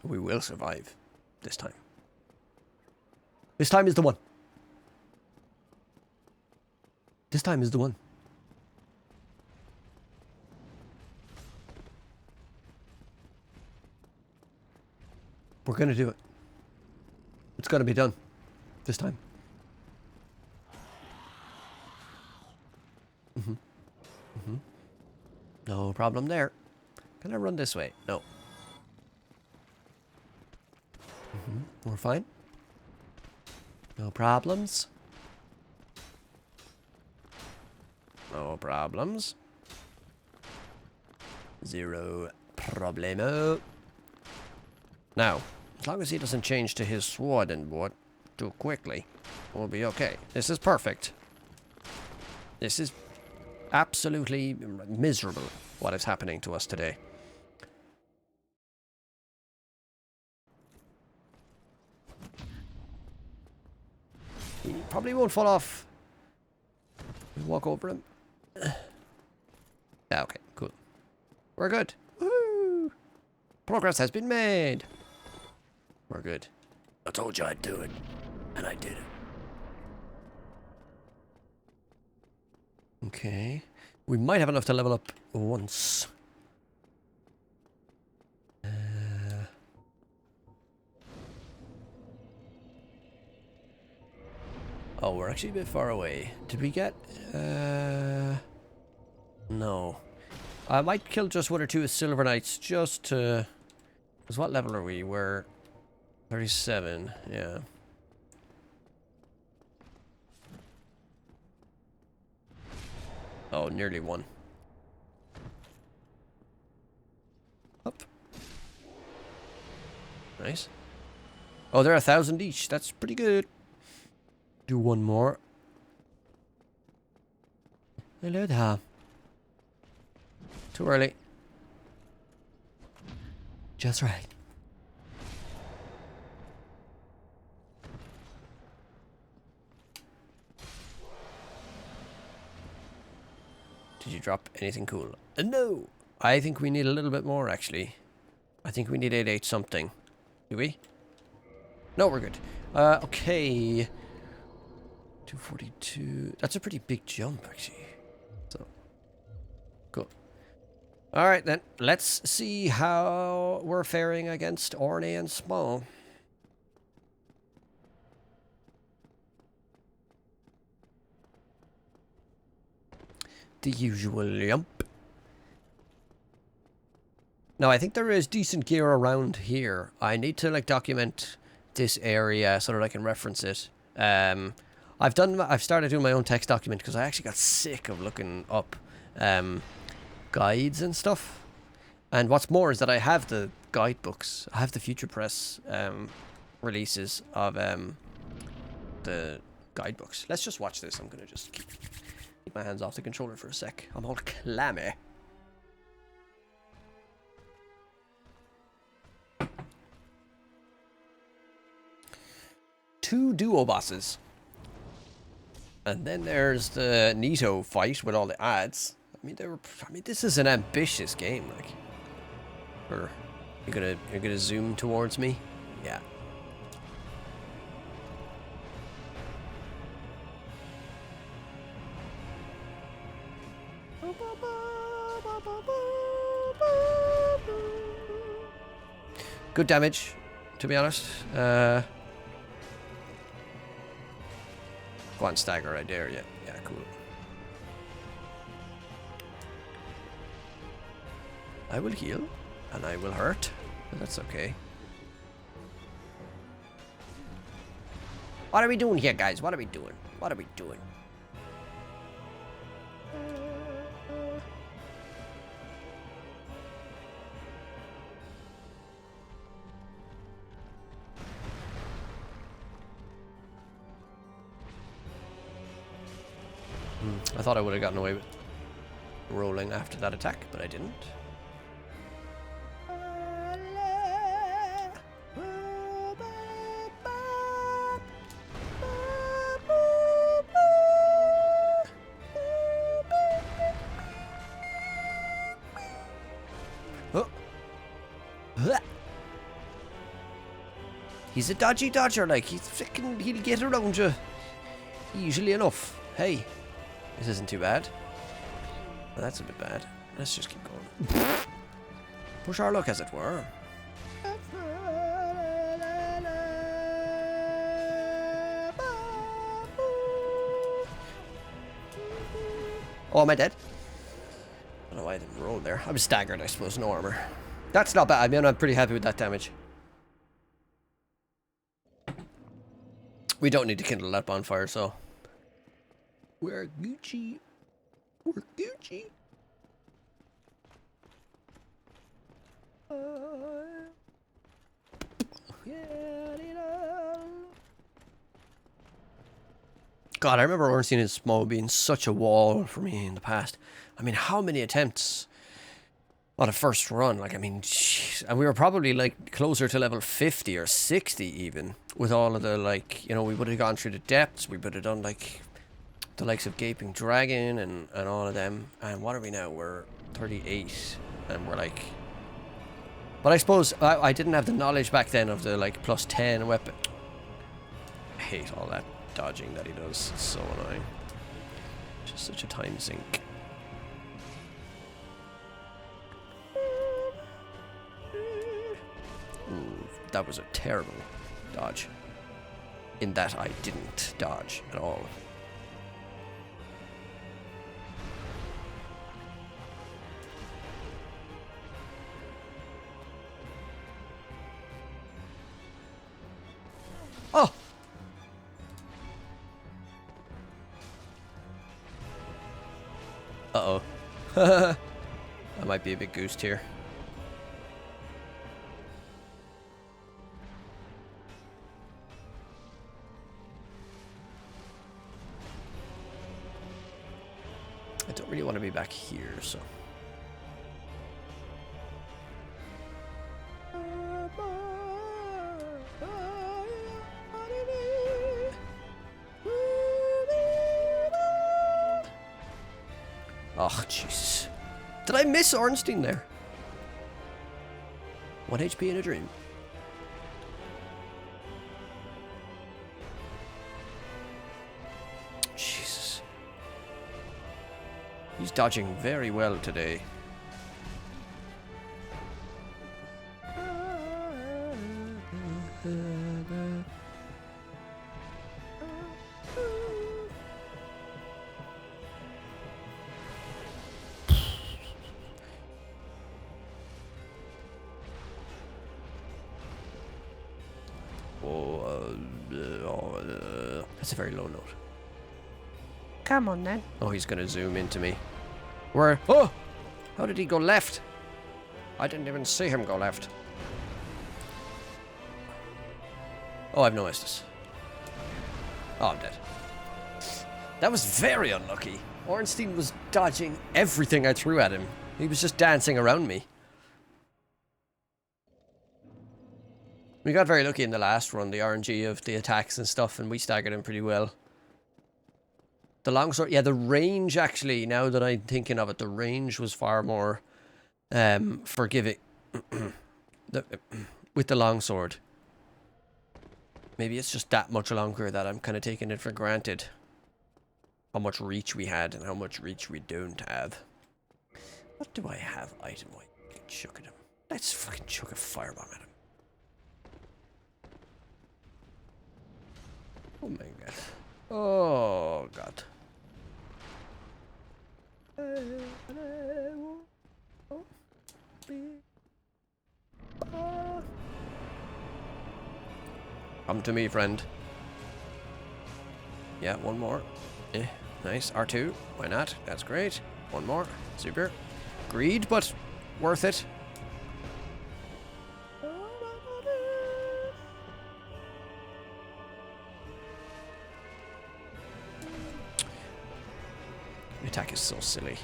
We will survive this time. This time is the one. This time is the one. We're gonna do it. It's gonna be done. This time. No problem there. Can I run this way? No. We're fine. No problems. No problems. Zero problemo. Now, as long as he doesn't change to his sword and what too quickly, we'll be okay. This is perfect. This is absolutely miserable, what is happening to us today. He probably won't fall off. We walk over him. Yeah, okay, cool. We're good. Woo! Progress has been made. We're good. I told you I'd do it, and I did it. Okay. We might have enough to level up once. Oh, we're actually a bit far away. Did we get... No. I might kill just 1 or 2 Silver Knights just to... Because what level are we? We're 37, yeah. Oh, nearly 1. Up. Nice. Oh, they're 1,000 each. That's pretty good. Do 1 more. Hello there. Too early. Just right. Did you drop anything cool? No! I think we need a little bit more, actually. I think we need 8 something. Do we? No, we're good. Okay. 242. That's a pretty big jump, actually. So, cool. Alright then, let's see how we're faring against Orne and Small. The usual jump. Now, I think there is decent gear around here. I need to, like, document this area so that I can reference it. I've started doing my own text document because I actually got sick of looking up guides and stuff. And what's more is that I have the guidebooks. I have the Future Press releases of the guidebooks. Let's just watch this. I'm going to just keep my hands off the controller for a sec. I'm all clammy. Two duo bosses. And then there's the Nito fight with all the ads. I mean, this is an ambitious game, like. Or you're gonna zoom towards me? Yeah. Good damage, to be honest. Go on, stagger right there, yeah. Yeah, cool. I will heal, and I will hurt, but that's okay. What are we doing here, guys? What are we doing? What are we doing? I thought I would have gotten away with rolling after that attack, but I didn't. Oh. He's a dodgy dodger, like, he'll get around you easily enough. Hey. This isn't too bad. Well, that's a bit bad. Let's just keep going. Push our luck, as it were. Oh, am I dead? I don't know why I didn't roll there. I was staggered, I suppose. No armor. That's not bad. I mean, I'm pretty happy with that damage. We don't need to kindle that bonfire, so... We're Gucci. We're Gucci. God, I remember Ornstein and Small being such a wall for me in the past. I mean, how many attempts on a first run? Like, I mean, jeez. And we were probably, like, closer to level 50 or 60 even. With all of the, like, you know, we would have gone through the depths. We would have done, like... the likes of Gaping Dragon and all of them. And what are we now? We're 38. And we're like... But I suppose I didn't have the knowledge back then of the like plus 10 weapon. I hate all that dodging that he does. It's so annoying. Just such a time sink. Ooh, that was a terrible dodge. In that I didn't dodge at all. Oh! Uh-oh. That might be a big goose here. don't really want to be back here, so. Oh, Jesus. Did I miss Ornstein there? 1 HP in a dream. Jesus. He's dodging very well today. That's a very low note. Come on then. Oh, he's gonna zoom into me. Where? Oh! How did he go left? I didn't even see him go left. Oh, I've no Estus. Oh, I'm dead. That was very unlucky. Ornstein was dodging everything I threw at him. He was just dancing around me. We got very lucky in the last run, the RNG of the attacks and stuff, and we staggered him pretty well. The longsword, yeah, the range actually, now that I'm thinking of it, the range was far more forgiving with the longsword. Maybe it's just that much longer that I'm kind of taking it for granted. How much reach we had and how much reach we don't have. What do I have item-wise? Chuck at him. Let's fucking chuck a firebomb at him. Oh my god. Oh god. Come to me, friend. Yeah, one more. Nice. R2. Why not? That's great. One more. Super. Greed, but worth it. The attack is so silly.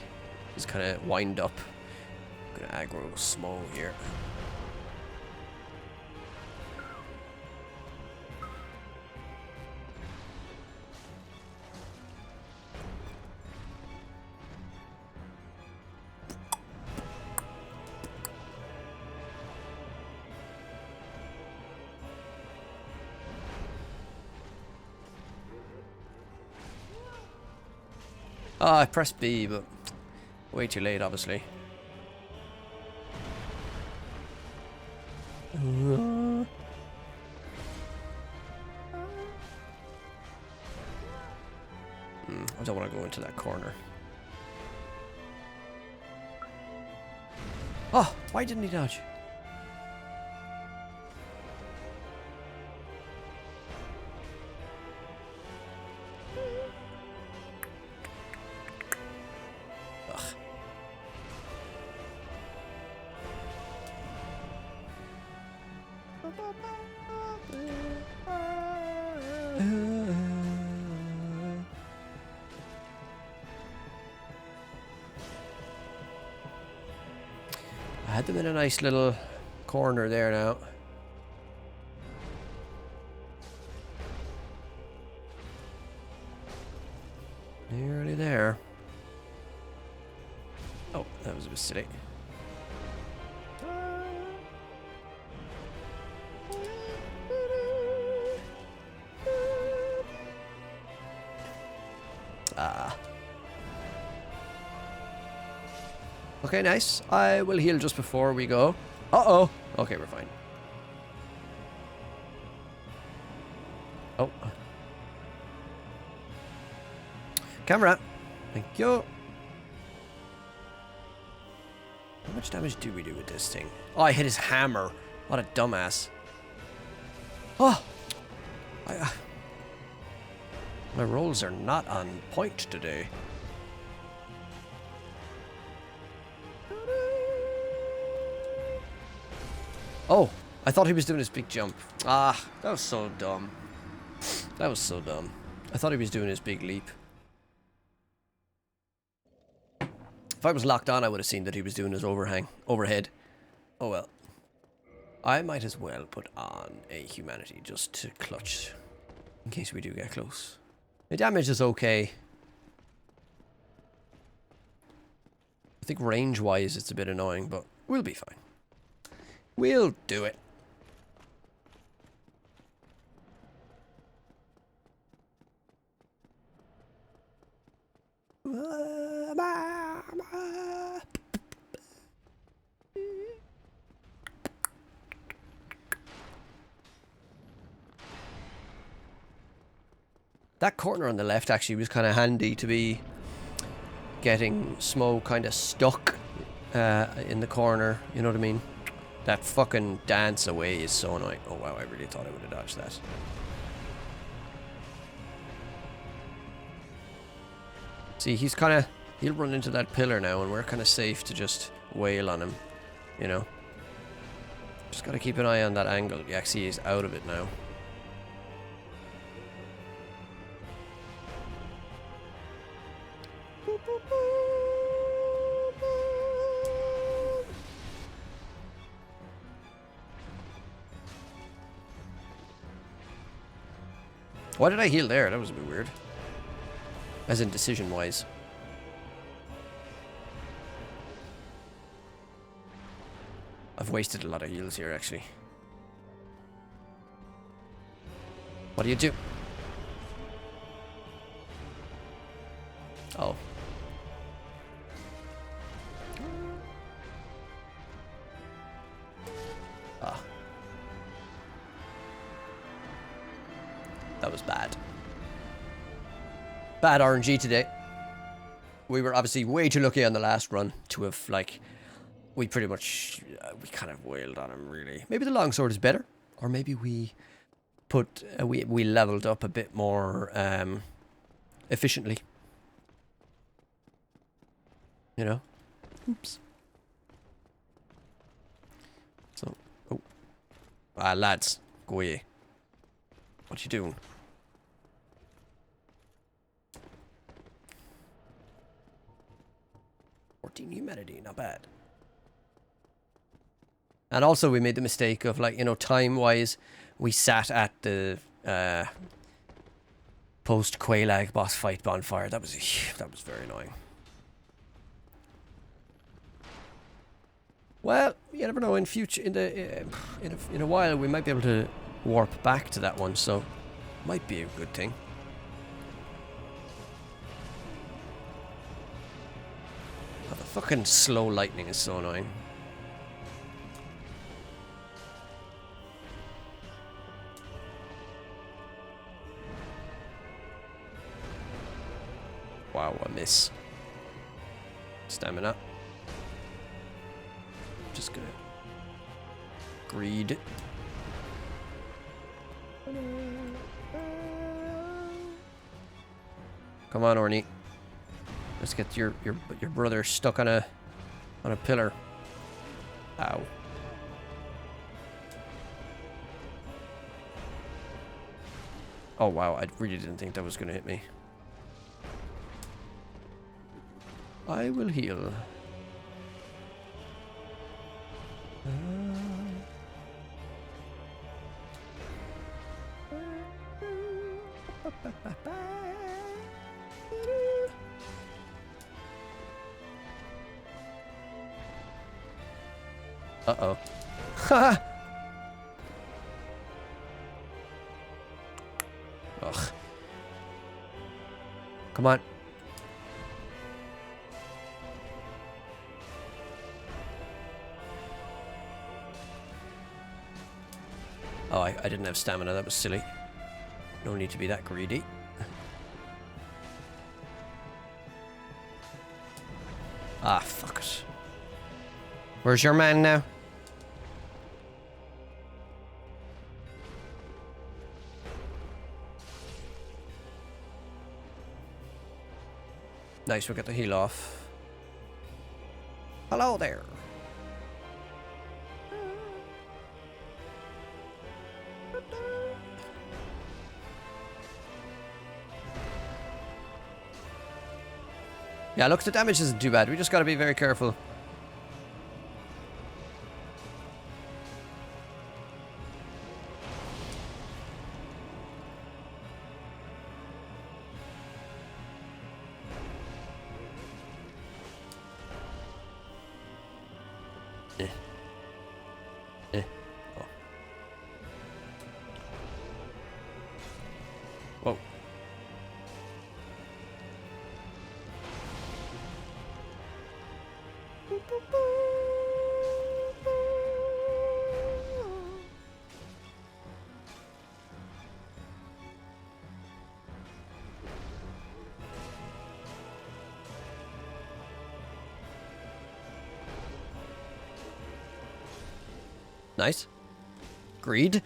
He's kind of wind up. Gonna aggro small here. Oh, I pressed B, but way too late, obviously. I don't want to go into that corner. Oh, why didn't he dodge? I had them in a nice little corner there now. Nearly there. Oh, that was a bit silly. Okay, nice. I will heal just before we go. Uh-oh. Okay, we're fine. Oh. Camera. Thank you. How much damage do we do with this thing? Oh, I hit his hammer. What a dumbass. Oh. My rolls are not on point today. Oh, I thought he was doing his big jump. Ah, that was so dumb. That was so dumb. I thought he was doing his big leap. If I was locked on, I would have seen that he was doing his overhead. Oh well. I might as well put on a humanity just to clutch in case we do get close. The damage is okay. I think range-wise it's a bit annoying, but we'll be fine. We'll do it. That corner on the left actually was kind of handy to be getting Smo kind of stuck in the corner, you know what I mean? That fucking dance away is so annoying. Oh wow, I really thought I would have dodged that. See, he'll run into that pillar now and we're kind of safe to just wail on him, you know? Just gotta keep an eye on that angle. Yeah, see, he's out of it now. Why did I heal there? That was a bit weird. As in decision-wise. I've wasted a lot of heals here, actually. What do you do? Oh. Ah. That was bad. Bad RNG today. We were obviously way too lucky on the last run to have, like, we pretty much, we kind of wailed on him, really. Maybe the longsword is better, or maybe we put, we leveled up a bit more efficiently. You know? Oops. So, oh. Lads, go away. What you doing? Humanity, not bad. And also we made the mistake of, like, you know, time-wise, we sat at the post-Quelaag boss fight bonfire. That was very annoying. Well, you never know. In future, in a while, we might be able to warp back to that one, so might be a good thing. Oh, the fucking slow lightning is so annoying. Wow, I miss. Stamina. Just gonna greed. Come on, Orny. Let's get your brother stuck on a pillar. Ow. Oh wow, I really didn't think that was gonna hit me. I will heal. Uh-oh. Ha! Ugh. Come on. Oh, I didn't have stamina. That was silly. No need to be that greedy. Ah, fuck it. Where's your man now? Nice, we'll get the heal off. Hello there. Yeah, look, the damage isn't too bad. We just gotta be very careful. Eh. Eh. Oh. Whoa. Nice. Greed.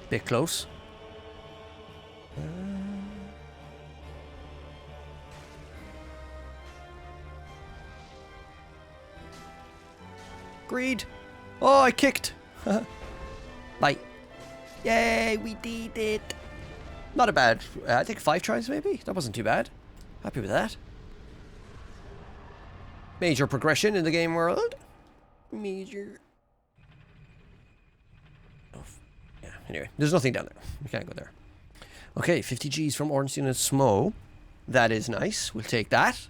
Bit close. Greed. Oh, I kicked. Bye. Yay, we did it. Not a bad, I think 5 tries maybe? That wasn't too bad. Happy with that. Major progression in the game world. Major. Oh, yeah, anyway, there's nothing down there. We can't go there. Okay, 50 Gs from Ornstein and Smo. That is nice. We'll take that.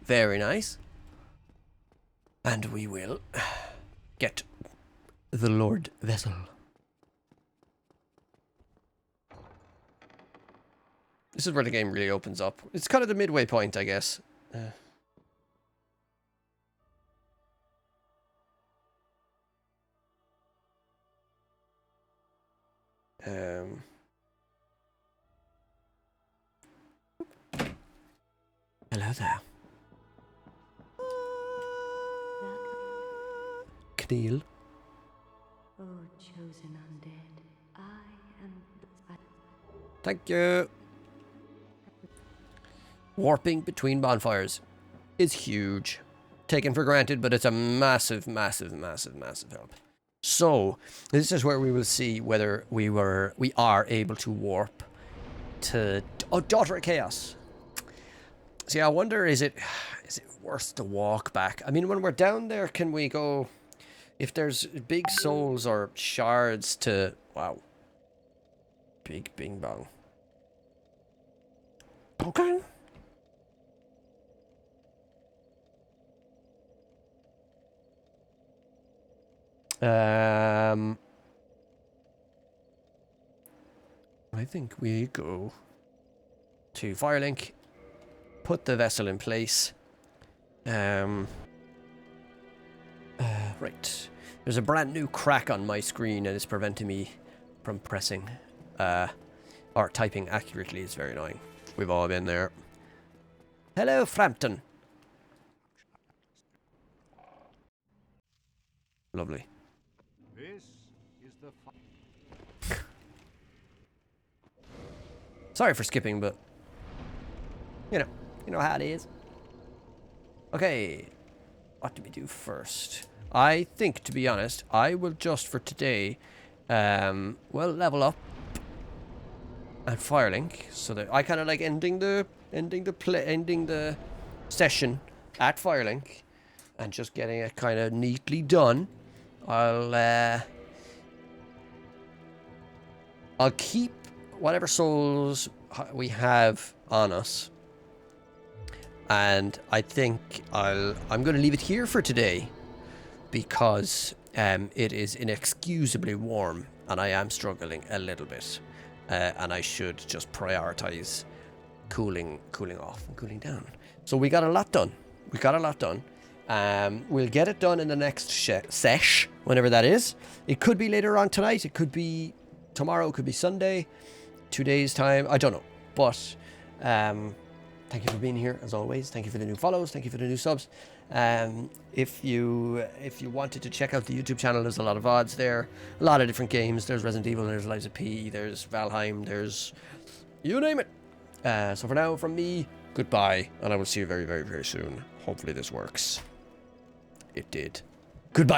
Very nice. And we will get the Lord Vessel. This is where the game really opens up. It's kind of the midway point, I guess. Hello there. Kneel. Oh, chosen undead, I am. Thank you. Warping between bonfires is huge. Taken for granted, but it's a massive, massive, massive, massive help. So, this is where we will see whether we are able to warp to Daughter of Chaos. See, I wonder, is it worth the walk back? I mean, when we're down there, can we go, if there's big souls or shards to, wow. Big bing bong. Okay. I think we go to Firelink, put the vessel in place. Right. There's a brand new crack on my screen and it's preventing me from pressing or typing accurately. It's very annoying. We've all been there. Hello, Frampton. Lovely. This is the Sorry for skipping, but you know how it is. Okay, what do we do first? I think, to be honest, I will just for today, well, level up and Firelink, so that I kind of like ending the session at Firelink and just getting it kind of neatly done. I'll keep whatever souls we have on us, and I think I'm going to leave it here for today because it is inexcusably warm and I am struggling a little bit, and I should just prioritize cooling off and cooling down. So we got a lot done. We'll get it done in the next sesh, whenever that is. It could be later on tonight. It could be tomorrow. It could be Sunday. 2 days time. I don't know. But thank you for being here as always. Thank you for the new follows. Thank you for the new subs. If you wanted to check out the YouTube channel, there's a lot of VODs there. A lot of different games. There's Resident Evil. There's Lies of P. There's Valheim. There's you name it. So for now, from me, goodbye, and I will see you very, very, very soon. Hopefully this works. It did. Goodbye.